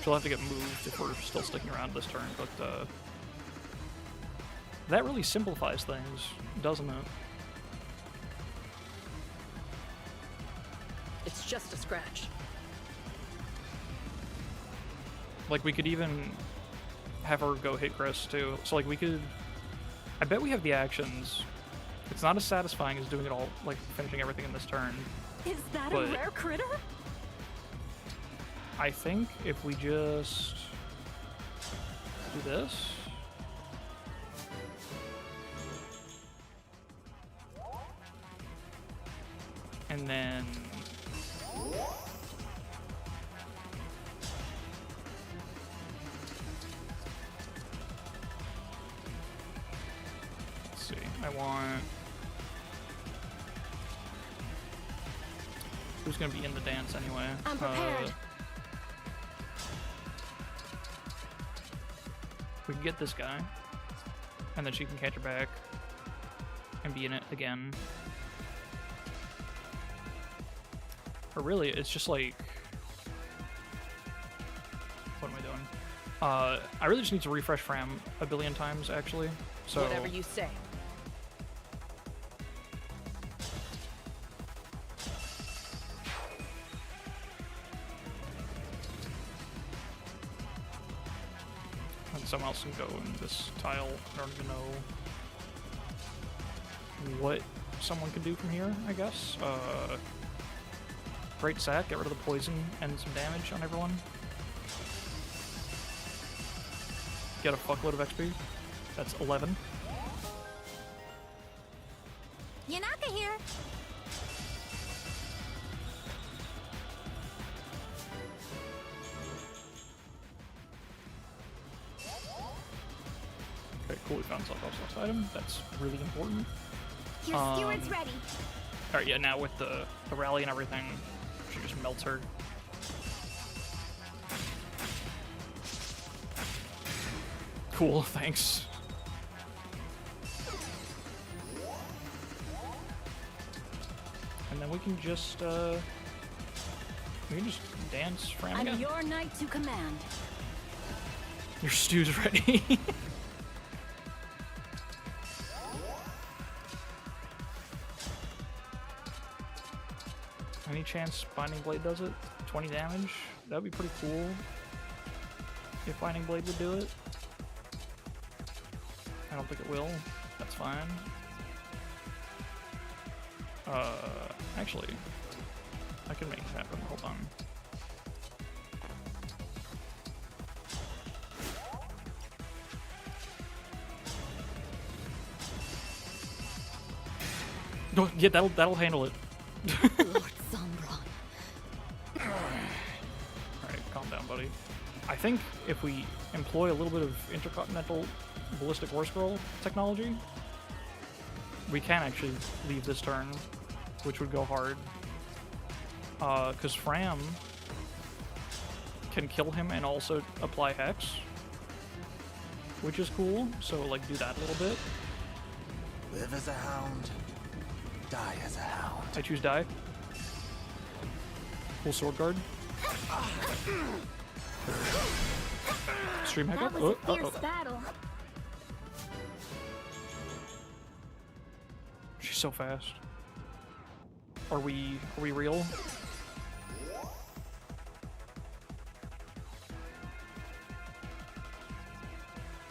She'll have to get moved if we're still sticking around this turn, but that really simplifies things, doesn't it? It's just a scratch. Like, we could even have her go hit Chris, too. So, like, we could... I bet we have the actions. It's not as satisfying as doing it all, like, finishing everything in this turn. Is that But a rare critter? I think if we just do this... And then... Let's see, I want... Who's gonna be in the dance anyway? I'm prepared. We can get this guy, and then she can catch her back and be in it again. Or really, it's just like... What am I doing? I really just need to refresh Fram a billion times, actually. So Whatever you say. And someone else can go in this tile. I don't even know what someone can do from here, I guess. Great sack, get rid of the poison and some damage on everyone. Get a fuckload of XP. That's 11. Yanaka here. Okay, cool, we found self-lost item. That's really important. Your steward's ready. Alright, yeah, now with the rally and everything, she just melts her. Cool, thanks. And then we can just dance Fram I'm again. your knight to command. Your stew's ready. Any chance Binding Blade does it? 20 damage? That'd be pretty cool. If Binding Blade would do it. I don't think it will. That's fine. Actually, I can make it happen. Hold on. Oh, yeah, that'll handle it. Lord Sombron. Alright, calm down, buddy. I think if we employ a little bit of intercontinental ballistic war scroll technology, we can actually leave this turn, which would go hard. Because Fram can kill him and also apply Hex, which is cool, so like do that a little bit. Live as a hound, die as a hound. I choose die. Full sword guard. Stream hiccup. That was a fierce battle. She's so fast. Are we real?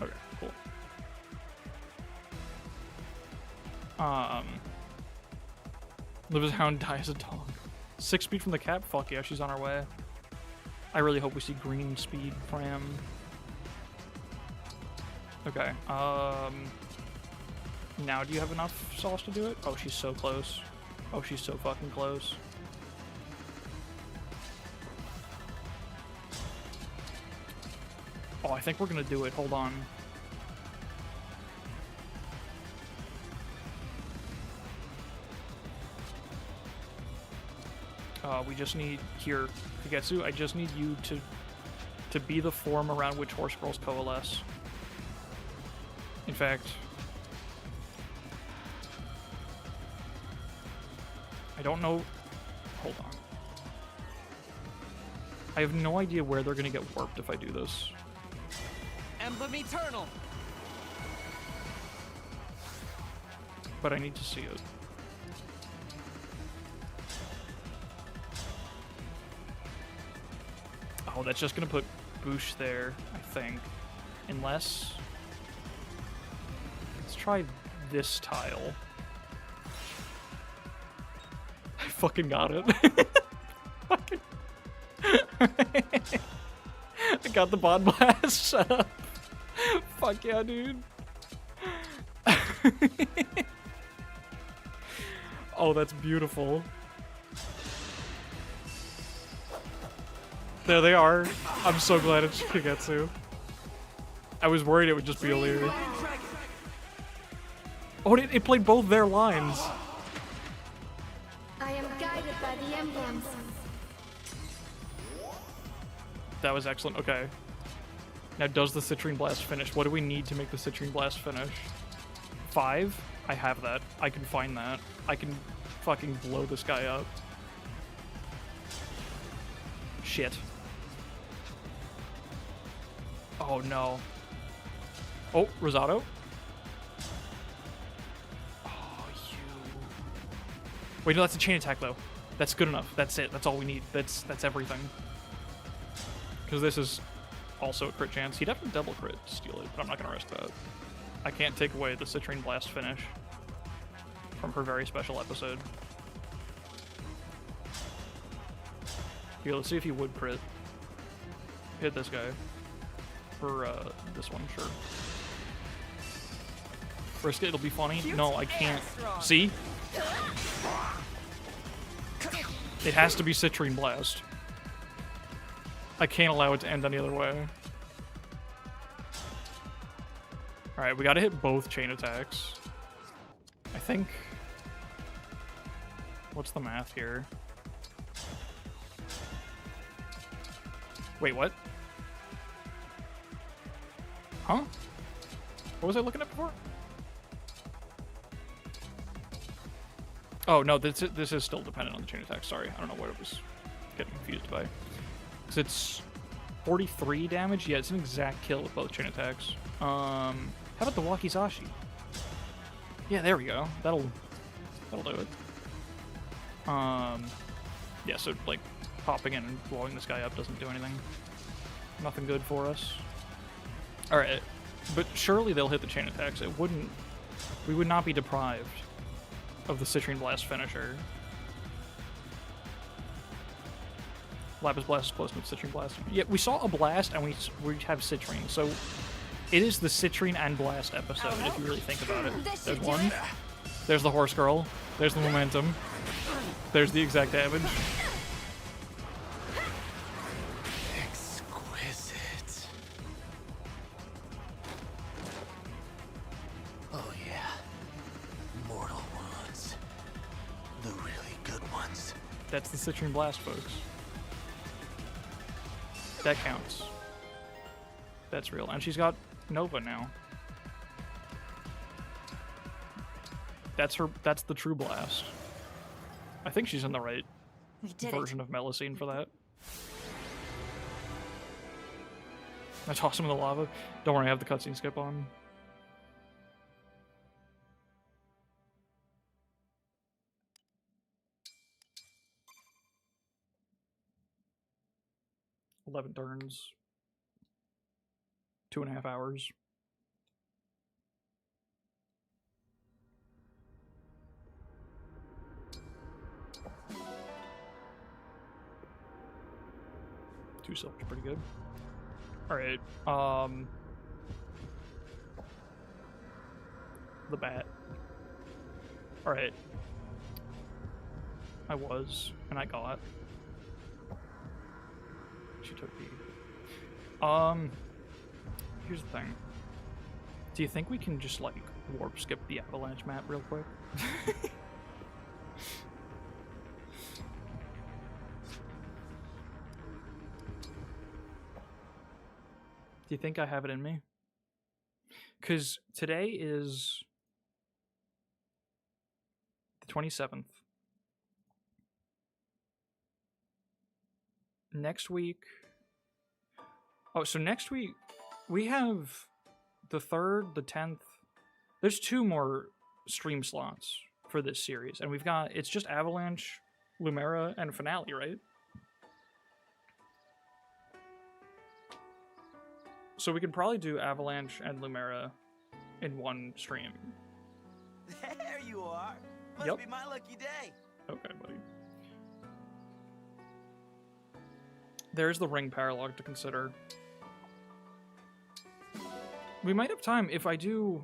Okay, cool. Live as a hound, die as a dog. 6 speed from the cap? Fuck yeah, she's on her way. I really hope we see green speed Fram. Okay, now do you have enough sauce to do it? Oh, she's so close. Oh, she's so fucking close. Oh, I think we're gonna do it. Hold on. We just need here, Kagetsu. I just need you to be the form around which horse scrolls coalesce. In fact, I don't know. Hold on. I have no idea where they're gonna get warped if I do this. Emblem Eternal. But I need to see it. Oh, that's just gonna put Boosh there, I think. Unless... Let's try this tile. I fucking got it. Fucking... I got the bond blast. Shut up. Fuck yeah, dude. Oh, that's beautiful. There they are. I'm so glad it's Kagetsu. I was worried it would just be O'Leary. Oh, it played both their lines. I am guided by the emblems. That was excellent. Okay. Now, does the Citrinne Blast finish? What do we need to make the Citrinne Blast finish? 5? I have that. I can find that. I can fucking blow this guy up. Shit. Oh, no. Oh, Rosado. Oh, you. Wait, no, that's a chain attack, though. That's good enough. That's it. That's all we need. That's everything. Because this is also a crit chance. He'd have to double crit to steal it, but I'm not going to risk that. I can't take away the Citrinne Blast finish from her very special episode. Here, let's see if he would crit. Hit this guy. For this one, sure. Risk it, it'll be funny. No, I can't. See? It has to be Citrinne Blast. I can't allow it to end any other way. Alright, we gotta hit both chain attacks. I think... What's the math here? Wait, what? Huh? What was I looking at before? Oh, no, this is still dependent on the chain attack. Sorry, I don't know what it was getting confused by. Because it's 43 damage? Yeah, it's an exact kill with both chain attacks. How about the Wakizashi? Yeah, there we go. That'll do it. Yeah, so, like, popping in and blowing this guy up doesn't do anything. Nothing good for us. Alright, but surely they'll hit the chain attacks. It wouldn't... We would not be deprived of the Citrinne Blast finisher. Lapis Blast is close to Citrinne Blast. Yeah, we saw a Blast and we have Citrinne, so it is the Citrinne and Blast episode, if you really think about it. There's one. There's the Horse Girl. There's the momentum. There's the exact damage. Exquisite. Oh yeah. Mortal wounds. The really good ones. That's the Citrinne Blast, folks. That counts. That's real. And she's got Nova now. That's the true Blast. I think she's in the right version of Melusine for that. I toss him in the lava. Don't worry, I have the cutscene skip on. $11 turns. 2.5 hours. Two silver's pretty good. Alright, the bat. Alright. I was, and I got. She took the... Here's the thing. Do you think we can just, like, warp skip the avalanche map real quick? Do you think I have it in me? Because today is the 27th. Next week... Oh, so next week we have the 3rd, the 10th. There's 2 more stream slots for this series. And we've got... It's just Avalanche, Lumera, and Finale, right? So we could probably do Avalanche and Lumera in one stream. There you are. Must Yep. be my lucky day. Okay, buddy. There's the ring paralog to consider. We might have time if I do...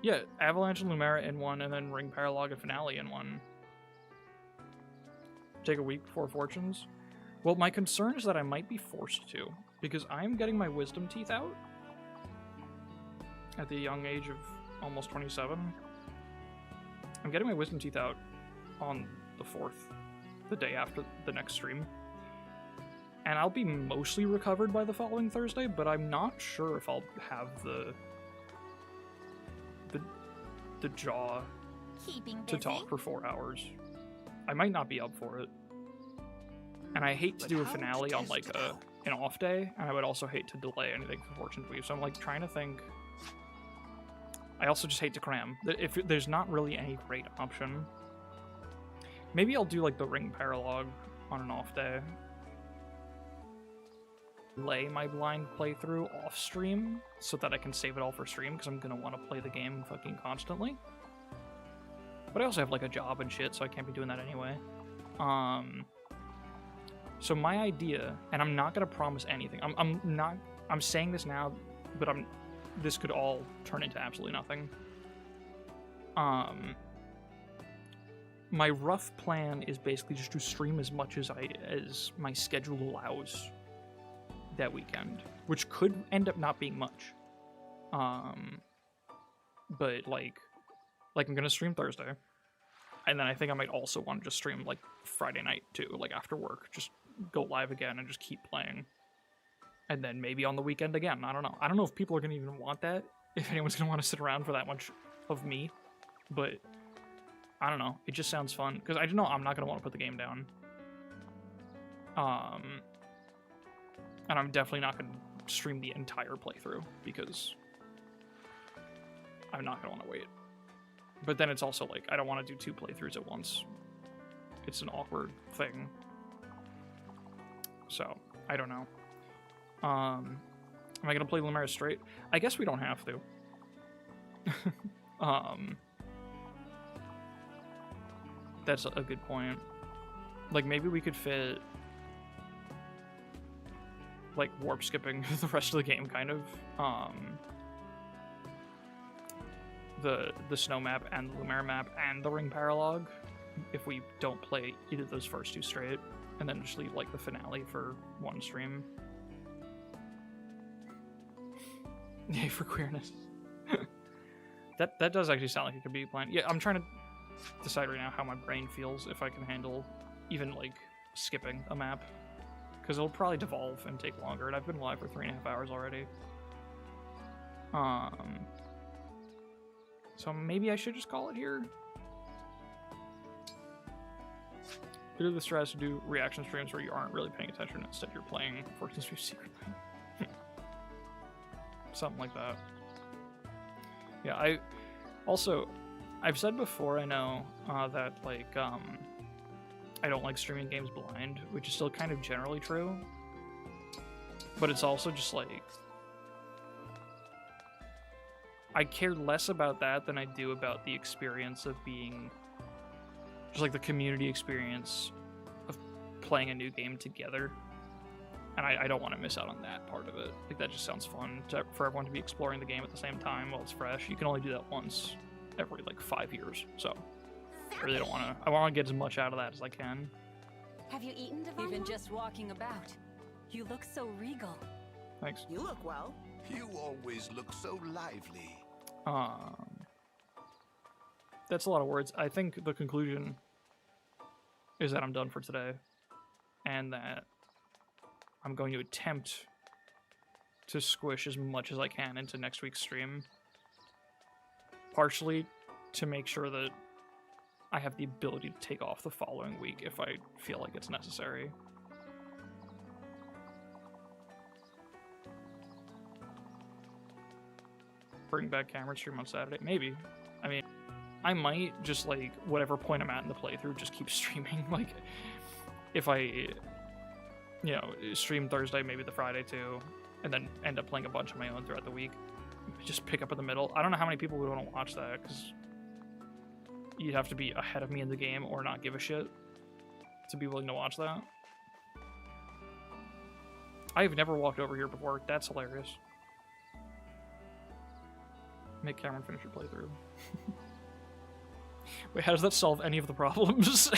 Yeah, Avalanche and Lumera in one, and then ring paralog and Finale in one. Take a week before Fortunes. Well, my concern is that I might be forced to, because I'm getting my wisdom teeth out at the young age of almost 27. I'm getting my wisdom teeth out on the 4th, the day after the next stream. And I'll be mostly recovered by the following Thursday, but I'm not sure if I'll have the jaw Keeping to busy. talk for 4 hours. I might not be up for it. And I hate to do a finale on, like, an off day, and I would also hate to delay anything for Fortune's Weave, so I'm, like, trying to think. I also just hate to cram. If there's not really any great option, maybe I'll do, like, the ring paralog on an off day. Lay my blind playthrough off stream so that I can save it all for stream, because I'm gonna want to play the game fucking constantly. But I also have, like, a job and shit, so I can't be doing that anyway. So my idea, and I'm not gonna promise anything. I'm saying this now, but this could all turn into absolutely nothing. My rough plan is basically just to stream as much as my schedule allows that weekend, which could end up not being much. But like I'm gonna stream Thursday. And then I think I might also want to just stream like Friday night too, like after work. Just go live again and just keep playing. And then maybe on the weekend again. I don't know. I don't know if people are going to even want that. If anyone's going to want to sit around for that much of me. But I don't know. It just sounds fun. Because I know I'm not going to want to put the game down. And I'm definitely not going to stream the entire playthrough. Because I'm not going to want to wait. But then it's also like, I don't want to do 2 playthroughs at once. It's an awkward thing. So, I don't know. Am I going to play Lumiere straight? I guess we don't have to. That's a good point. Like, maybe we could fit, like, warp skipping the rest of the game, kind of. The snow map and the Lumiere map and the ring paralog if we don't play either of those first 2 straight, and then just leave like the finale for one stream. Yay for queerness. that does actually sound like it could be planned. Yeah, I'm trying to decide right now how my brain feels if I can handle even like skipping a map, because it'll probably devolve and take longer, and I've been live for 3.5 hours already. So maybe I should just call it here. Bit of the stress to do reaction streams where you aren't really paying attention, instead you're playing Fortune's View secretly. Something like that. Yeah, I've said before, I know, that like, I don't like streaming games blind, which is still kind of generally true. But it's also just like, I care less about that than I do about the experience of being, just like the community experience of playing a new game together. And I don't want to miss out on that part of it. Like, that just sounds fun for everyone to be exploring the game at the same time while it's fresh. You can only do that once every like 5 years, so I really don't want to. I want to get as much out of that as I can. Have you eaten, Divine? Even just walking about, you look so regal. Thanks. You look well. You always look so lively. That's a lot of words. I think the conclusion is that I'm done for today, and that I'm going to attempt to squish as much as I can into next week's stream. Partially to make sure that I have the ability to take off the following week if I feel like it's necessary. Bring back camera stream on Saturday? Maybe. I mean, I might just, like, whatever point I'm at in the playthrough, just keep streaming. Like, if I, you know, stream Thursday, maybe the Friday too, and then end up playing a bunch of my own throughout the week. Just pick up in the middle. I don't know how many people would want to watch that, because you'd have to be ahead of me in the game or not give a shit to be willing to watch that. I've never walked over here before. That's hilarious. Make Cameron finish your playthrough. Wait, how does that solve any of the problems?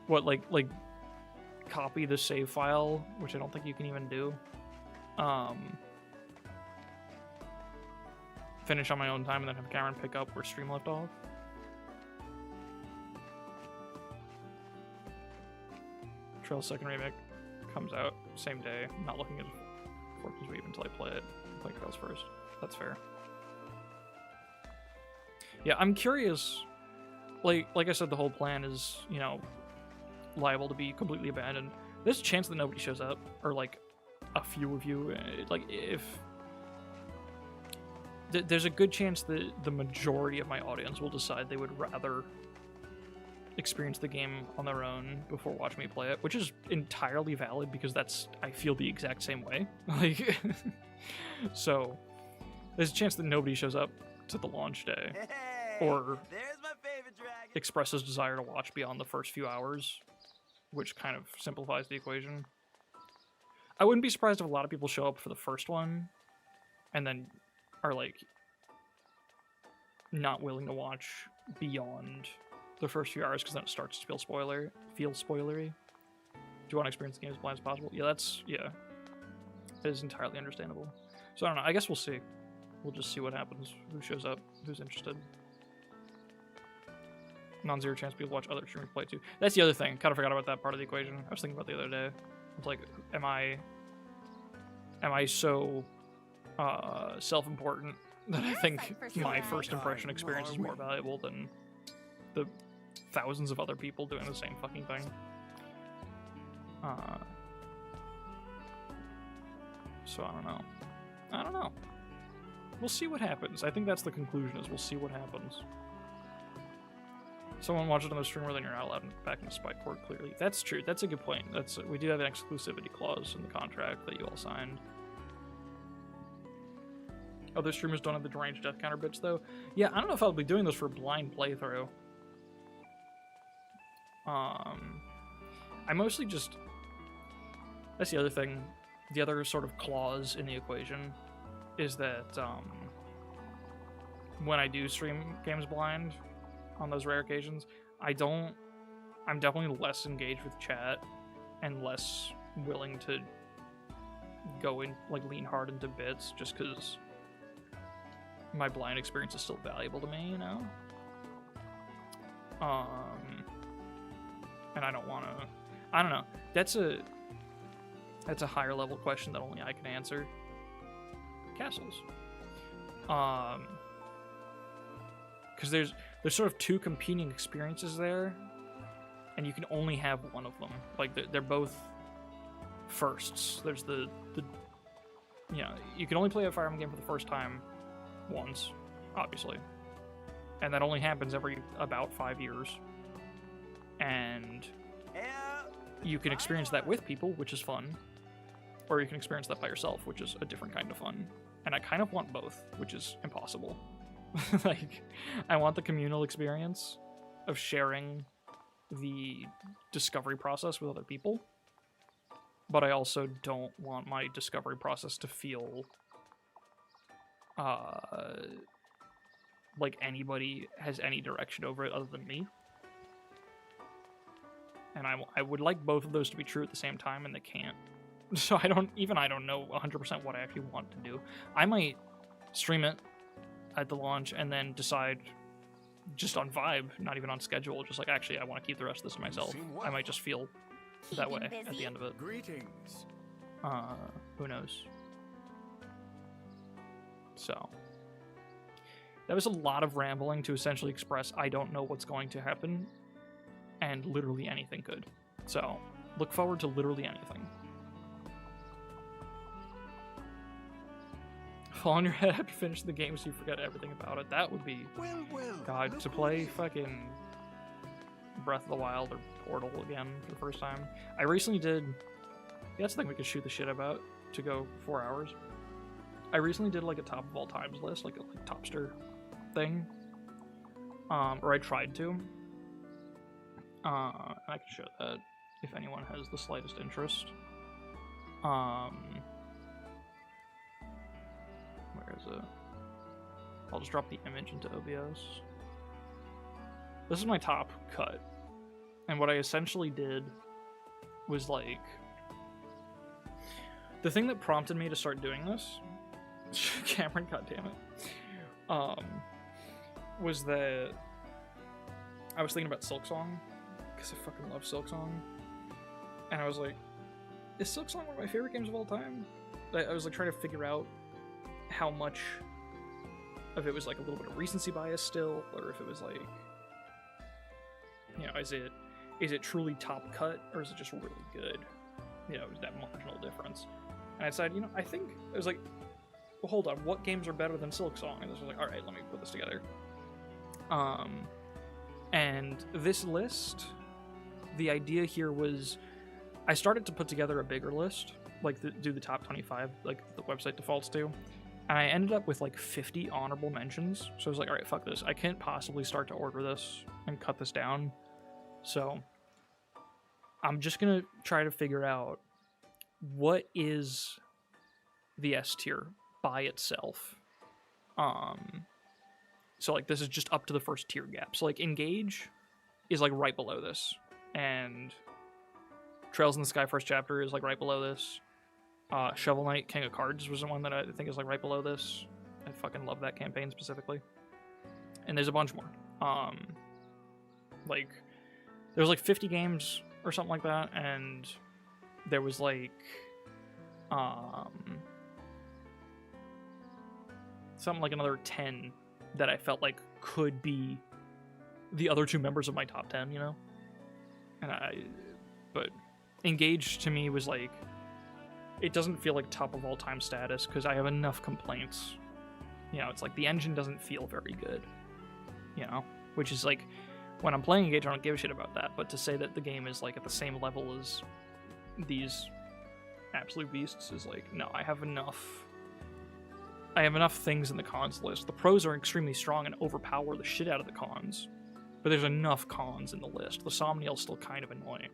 What, like copy the save file, which I don't think you can even do. Finish on my own time and then have Cameron pick up where stream left off. Trail Second Remake comes out same day. I'm not looking at Fortune's Weave until I play it. Play Trails first. That's fair. Yeah, I'm curious. Like I said, the whole plan is, you know, liable to be completely abandoned. There's a chance that nobody shows up, or like a few of you. Like, if there's a good chance that the majority of my audience will decide they would rather experience the game on their own before watching me play it, which is entirely valid, because I feel the exact same way. Like, so there's a chance that nobody shows up to the launch day, or There's my favorite dragon. expresses desire to watch beyond the first few hours, which kind of simplifies the equation. I wouldn't be surprised if a lot of people show up for the first one and then are like not willing to watch beyond the first few hours, because then it starts to feel spoilery. Do you want to experience the game as blind as possible? Yeah, it is entirely understandable. So I don't know, I guess we'll see. we'll just see what happens. Who shows up? Who's interested? Non-zero chance people watch other streamers play too. That's the other thing. Kind of forgot about that part of the equation. I was thinking about the other day. It's like, am I so self-important that I think my first impression experience is more valuable than the thousands of other people doing the same fucking thing? So I don't know. We'll see what happens. I think that's the conclusion, is we'll see what happens. Someone watched it on the streamer, then you're not allowed back in the spike court, clearly. That's true. That's a good point. We do have an exclusivity clause in the contract that you all signed. Other streamers don't have the deranged death counter bits, though. Yeah, I don't know if I'll be doing this for a blind playthrough. I mostly just... That's the other thing. The other sort of clause in the equation is that when I do stream games blind, on those rare occasions, I'm definitely less engaged with chat and less willing to go in, like, lean hard into bits, just because my blind experience is still valuable to me, you know? And I don't want to, I don't know, that's a higher level question that only I can answer. Castles. Because there's sort of two competing experiences there, and you can only have one of them. Like, they're both firsts. There's the you know, you can only play a Fire Emblem game for the first time once, obviously, and that only happens every about 5 years. And you can experience that with people, which is fun, or you can experience that by yourself, which is a different kind of fun. And I kind of want both, which is impossible. Like, I want the communal experience of sharing the discovery process with other people, but I also don't want my discovery process to feel like anybody has any direction over it other than me. And I would like both of those to be true at the same time, and they can't. So I don't know 100% what I actually want to do. I might stream it at the launch and then decide, just on vibe, not even on schedule, just like, actually, I want to keep the rest of this to myself. I might just feel that way at the end of it. Greetings. Who knows? So that was a lot of rambling to essentially express I don't know what's going to happen, and literally anything could. So look forward to literally anything. Fall on your head after finishing the game so you forget everything about it. That would be... God, to play fucking Breath of the Wild or Portal again for the first time. I recently did... Yeah, that's the thing we could shoot the shit about to go 4 hours. I recently did like a top of all times list, like a topster thing. Or I tried to. I can show that if anyone has the slightest interest. Where is it? I'll just drop the image into OBS. This is my top cut. And what I essentially did was, like... The thing that prompted me to start doing this... Cameron, goddammit. Was that... I was thinking about Silksong, because I fucking love Silksong. And I was like, is Silksong one of my favorite games of all time? I was like trying to figure out how much of it was like a little bit of recency bias still, or if it was like, you know, is it truly top cut, or is it just really good? You know, that marginal difference. And I decided, you know, I think it was like, well, hold on, what games are better than Silksong? And this was like, all right, let me put this together. And this list, the idea here was, I started to put together a bigger list, like do the top 25, like the website defaults to. And I ended up with like 50 honorable mentions. So I was like, all right, fuck this. I can't possibly start to order this and cut this down. So I'm just going to try to figure out what is the S tier by itself. So like this is just up to the first tier gap. So like Engage is like right below this. And Trails in the Sky first chapter is like right below this. Shovel Knight King of Cards was the one that I think is like right below this. I fucking love that campaign specifically. And there's a bunch more. Like, there was like 50 games or something like that, and there was like, something like another 10 that I felt like could be the other 2 members of my top 10, you know? But Engage to me was like, it doesn't feel like top of all time status because I have enough complaints. You know, it's like the engine doesn't feel very good, you know? Which is like, when I'm playing Engage, I don't give a shit about that, but to say that the game is like at the same level as these absolute beasts is like, no, I have enough things in the cons list. The pros are extremely strong and overpower the shit out of the cons, but there's enough cons in the list. The Somniel's still kind of annoying.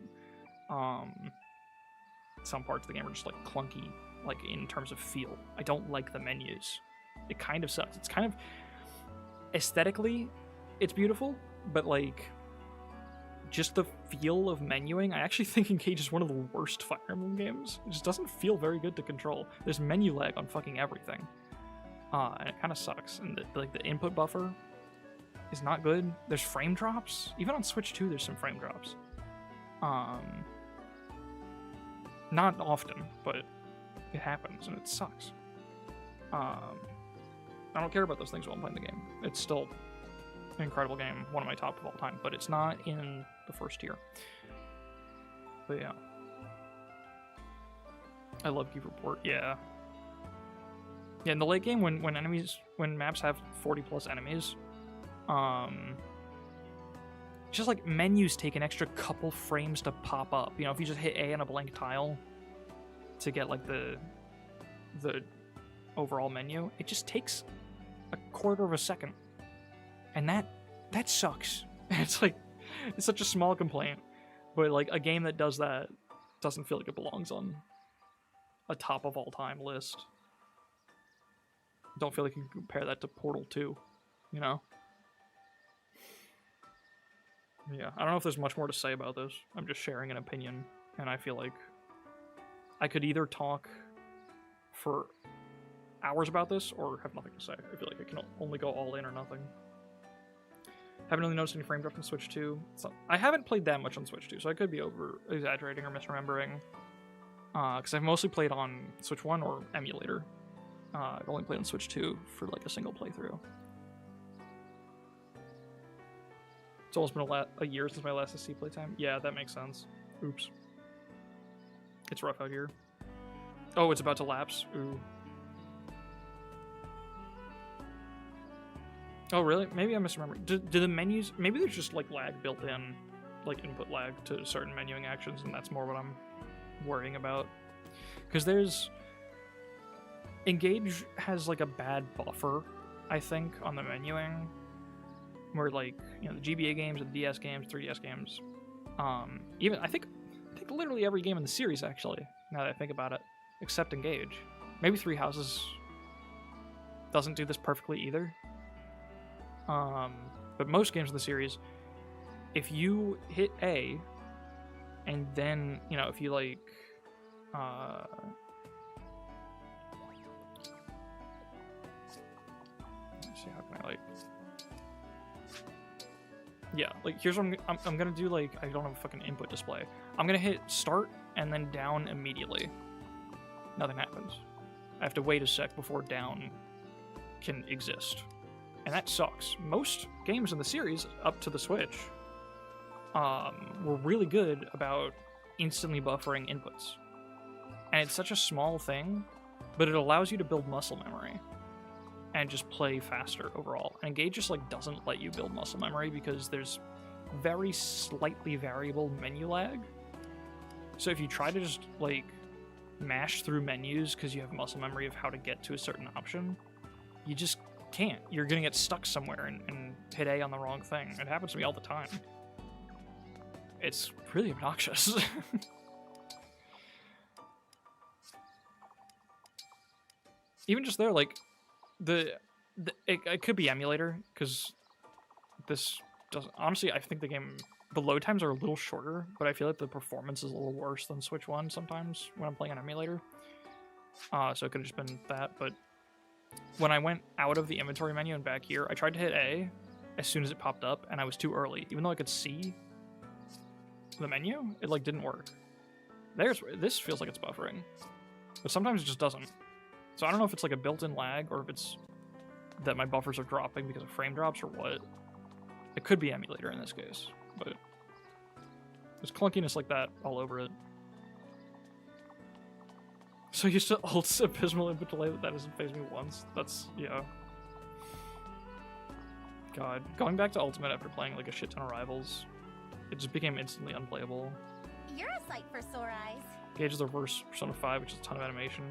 Some parts of the game are just like clunky, like in terms of feel. I don't like the menus. It kind of sucks. It's kind of aesthetically, it's beautiful, but like just the feel of menuing, I actually think Engage is one of the worst Fire Emblem games. It just doesn't feel very good to control. There's menu lag on fucking everything. And it kind of sucks. And the input buffer is not good. There's frame drops. Even on Switch 2, there's some frame drops. Not often, but it happens, and it sucks. I don't care about those things while I'm playing the game. It's still an incredible game, one of my top of all time, but it's not in the first tier. But yeah. I love Keep Report, yeah. Yeah, in the late game, when maps have 40 plus enemies, just like menus take an extra couple frames to pop up. You know, if you just hit A on a blank tile to get like the overall menu, it just takes a quarter of a second. And that sucks. It's like, it's such a small complaint, but like a game that does that doesn't feel like it belongs on a top of all time list. Don't feel like you can compare that to Portal 2, you know? Yeah, I don't know if there's much more to say about this. I'm just sharing an opinion, and I feel like I could either talk for hours about this or have nothing to say. I feel like I can only go all in or nothing. Haven't really noticed any frame drops on Switch 2. I haven't played that much on Switch 2, so I could be over-exaggerating or misremembering. Because I've mostly played on Switch 1 or emulator. I've only played on Switch 2 for like a single playthrough. It's almost been a year since my last SC playtime. Yeah, that makes sense. Oops. It's rough out here. Oh, it's about to lapse. Ooh. Oh, really? Maybe I misremembered. Do the menus... Maybe there's just, like, lag built in. Like, input lag to certain menuing actions, and that's more what I'm worrying about. Because there's... Engage has, like, a bad buffer, I think, on the menuing. Where, like, you know, the GBA games, the DS games, 3DS games... even, I think literally every game in the series, actually, now that I think about it, except Engage. Maybe Three Houses doesn't do this perfectly either. But most games in the series, if you hit A, and then, you know, if you, like, let's see, how can I, like, yeah, like, here's what I'm gonna do, like, I don't have a fucking input display. I'm gonna hit start, and then down immediately. Nothing happens. I have to wait a sec before down can exist. And that sucks. Most games in the series, up to the Switch, were really good about instantly buffering inputs. And it's such a small thing, but it allows you to build muscle memory and just play faster overall. And Engage just like doesn't let you build muscle memory because there's very slightly variable menu lag. So if you try to just like mash through menus because you have muscle memory of how to get to a certain option, you just can't. You're gonna get stuck somewhere and hit A on the wrong thing. It happens to me all the time. It's really obnoxious. Even just there, like, it could be emulator, because this doesn't... Honestly, I think the load times are a little shorter, but I feel like the performance is a little worse than Switch 1 sometimes when I'm playing on emulator. So it could have just been that, but when I went out of the inventory menu and back here, I tried to hit A as soon as it popped up, and I was too early. Even though I could see the menu, it like didn't work. This feels like it's buffering, but sometimes it just doesn't. So I don't know if it's like a built-in lag or if it's that my buffers are dropping because of frame drops or what. It could be emulator in this case, but there's clunkiness like that all over it. So you used to ult abysmal input delay, that doesn't phase me once. That's, yeah. God, going back to Ultimate after playing like a shit ton of Rivals, it just became instantly unplayable. You're a sight for sore eyes. Gauge is the reverse Persona 5, which is a ton of animation,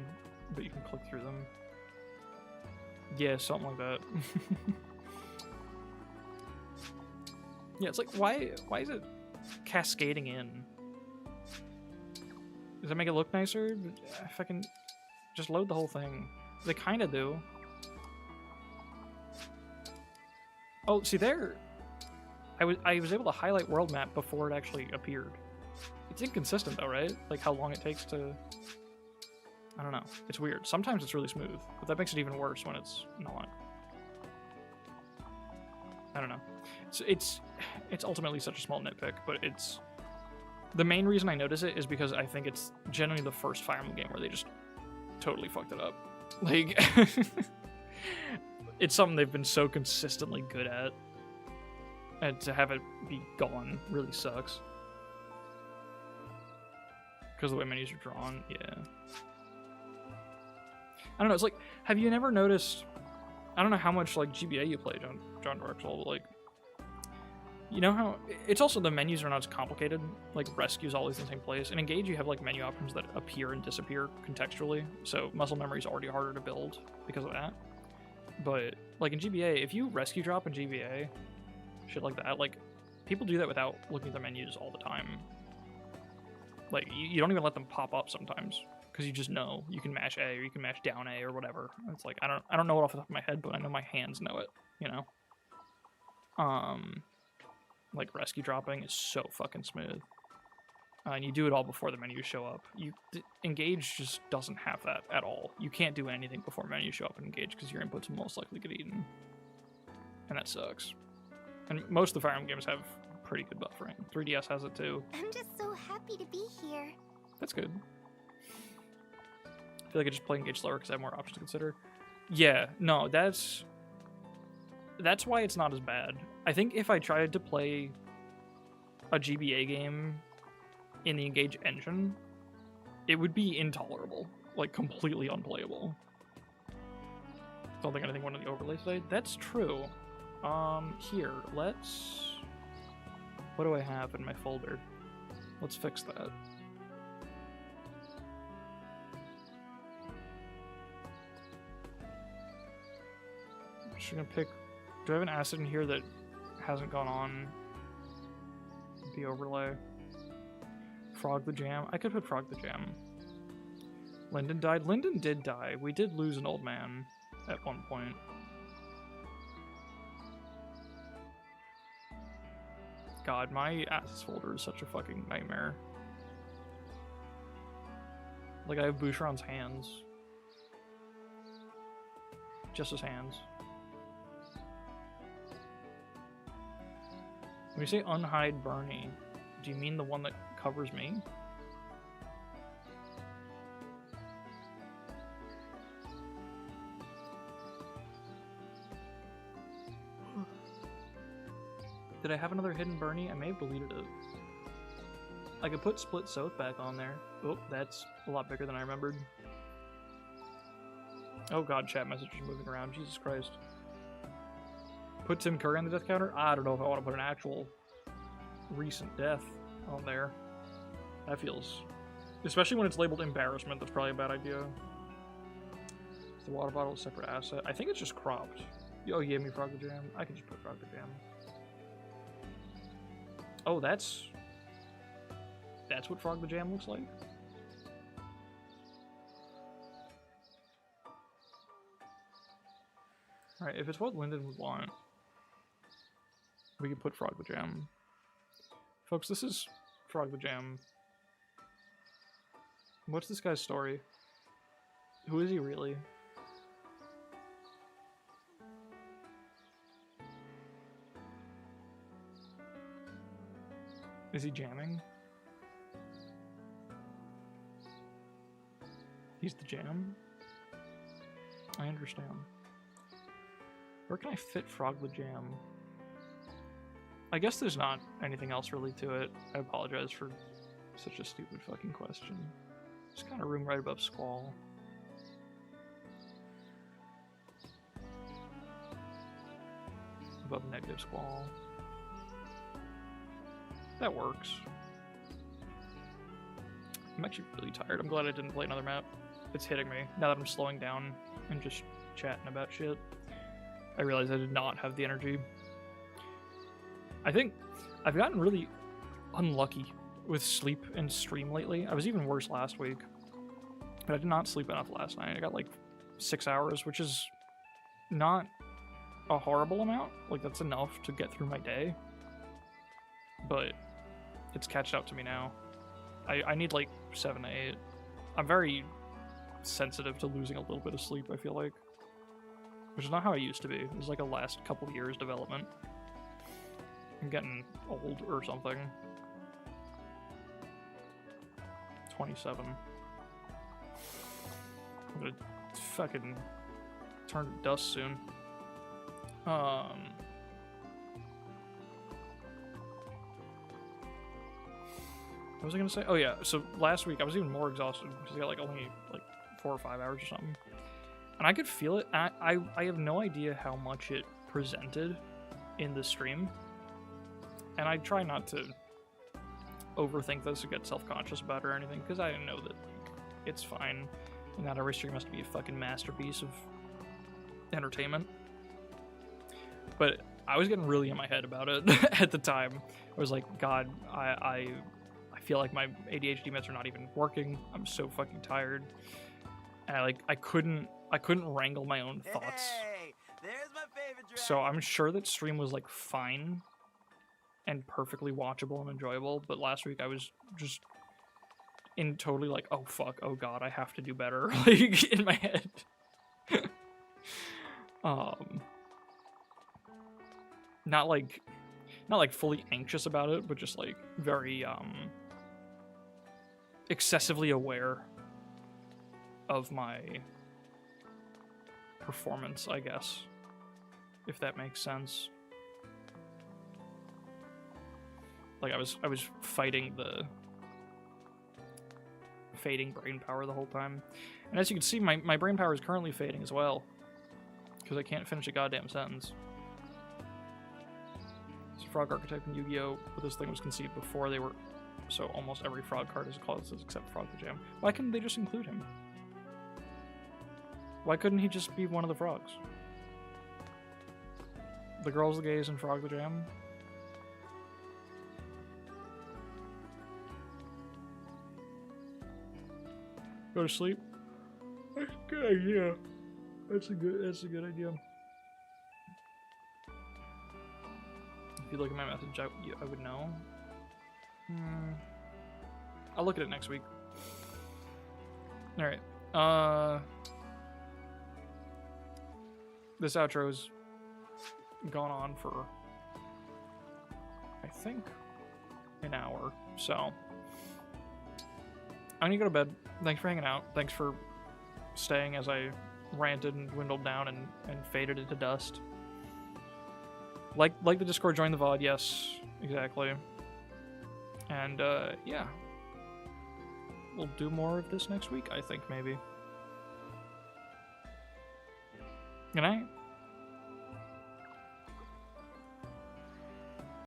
but you can click through them. Yeah, something like that. Yeah, it's like, why is it cascading in? Does that make it look nicer? If I can just load the whole thing. They kind of do. Oh, see there, I was able to highlight world map before it actually appeared. It's inconsistent though, right? Like how long it takes to, I don't know. It's weird. Sometimes it's really smooth, but that makes it even worse when it's not. I don't know. It's ultimately such a small nitpick, but it's the main reason I notice it is because I think it's generally the first Fire Emblem game where they just totally fucked it up. Like, it's something they've been so consistently good at, and to have it be gone really sucks. Because the way menus are drawn, yeah. I don't know, it's like, have you never noticed, I don't know how much, like, GBA you play, John Darksol, but, like, you know how, it's also the menus are not as complicated, like, rescue's always in the same place. In Engage, you have, like, menu options that appear and disappear contextually, so muscle memory is already harder to build because of that. But, like, in GBA, if you rescue drop in GBA, shit like that, like, people do that without looking at the menus all the time. Like, you don't even let them pop up sometimes, because you just know. You can mash A, or you can mash down A, or whatever. It's like, I don't know it off the top of my head, but I know my hands know it, you know? Like, rescue dropping is so fucking smooth. And you do it all before the menus show up. Engage just doesn't have that at all. You can't do anything before menus show up in Engage, because your inputs will most likely get eaten. And that sucks. And most of the Fire Emblem games have pretty good buffering. 3DS has it too. I'm just so happy to be here. That's good. I feel like I just play Engage slower because I have more options to consider. Yeah, no, that's why it's not as bad. I think if I tried to play a GBA game in the Engage engine, it would be intolerable. Like, completely unplayable. Don't think anything went on the overlay today. That's true. Here, let's... What do I have in my folder? Let's fix that. I'm just gonna pick... Do I have an asset in here that hasn't gone on the overlay? Frog the Jam? I could put Frog the Jam. Lyndon died? Lyndon did die. We did lose an old man at one point. God, my assets folder is such a fucking nightmare. Like, I have Boucheron's hands. Just his hands. When you say unhide Bernie, do you mean the one that covers me? Did I have another hidden Bernie? I may have deleted it. I could put Split Soth back on there. Oh, that's a lot bigger than I remembered. Oh god, chat messages moving around. Jesus Christ. Put Tim Curry on the death counter? I don't know if I want to put an actual recent death on there. That feels... Especially when it's labeled embarrassment, that's probably a bad idea. Is the water bottle a separate asset? I think it's just cropped. Oh, you gave me Frog the Jam? I can just put Frog the Jam. Oh, that's what Frog the Jam looks like? Alright, if it's what Lyndon would want, we can put Frog the Jam. Folks, this is Frog the Jam. What's this guy's story? Who is he really? Is he jamming? He's the jam? I understand. Where can I fit Frog the Jam? I guess there's not anything else really to it. I apologize for such a stupid fucking question. Just kind of room right above Squall. Above negative Squall. That works. I'm actually really tired. I'm glad I didn't play another map. It's hitting me now that I'm slowing down and just chatting about shit. I realized I did not have the energy. I think I've gotten really unlucky with sleep and stream lately. I was even worse last week, but I did not sleep enough last night. I got like 6 hours, which is not a horrible amount. Like, that's enough to get through my day, but it's catched up to me now. I need like 7 to 8. I'm very sensitive to losing a little bit of sleep, I feel like, which is not how I used to be. It was like a last couple of years development. I'm getting old or something. 27. I'm gonna fucking turn to dust soon. What was I gonna say? Oh yeah, so last week I was even more exhausted because I got like only like 4 or 5 hours or something. And I could feel it. I have no idea how much it presented in the stream. And I try not to overthink this or get self-conscious about it or anything, because I know that it's fine. And not every stream has to be a fucking masterpiece of entertainment. But I was getting really in my head about it at the time. I was like, God, I feel like my ADHD meds are not even working. I'm so fucking tired. And I couldn't wrangle my own thoughts. Hey, there's my favorite dragon. So I'm sure that stream was like fine and perfectly watchable and enjoyable, but last week I was just in totally like, oh fuck, oh god, I have to do better, like in my head. Not like fully anxious about it, but just like very excessively aware of my performance, I guess, if that makes sense. Like I was fighting the fading brain power the whole time. And as you can see, my brain power is currently fading as well, because I can't finish a goddamn sentence. So Frog Archetype in Yu-Gi-Oh! But this thing was conceived before they were, so almost every frog card is called except Frog the Jam. Why couldn't they just include him? Why couldn't he just be one of the frogs? The girls, the gays, and Frog the Jam? Go to sleep? That's a good idea. That's a good idea. If you look at my message, I would know. I'll look at it next week. Alright. This outro's gone on for, I think, an hour, so I'm gonna go to bed. Thanks for hanging out. Thanks for staying as I ranted and dwindled down and faded into dust. Like the Discord, join the VOD, yes, exactly. And yeah, we'll do more of this next week, I think, maybe. Good night.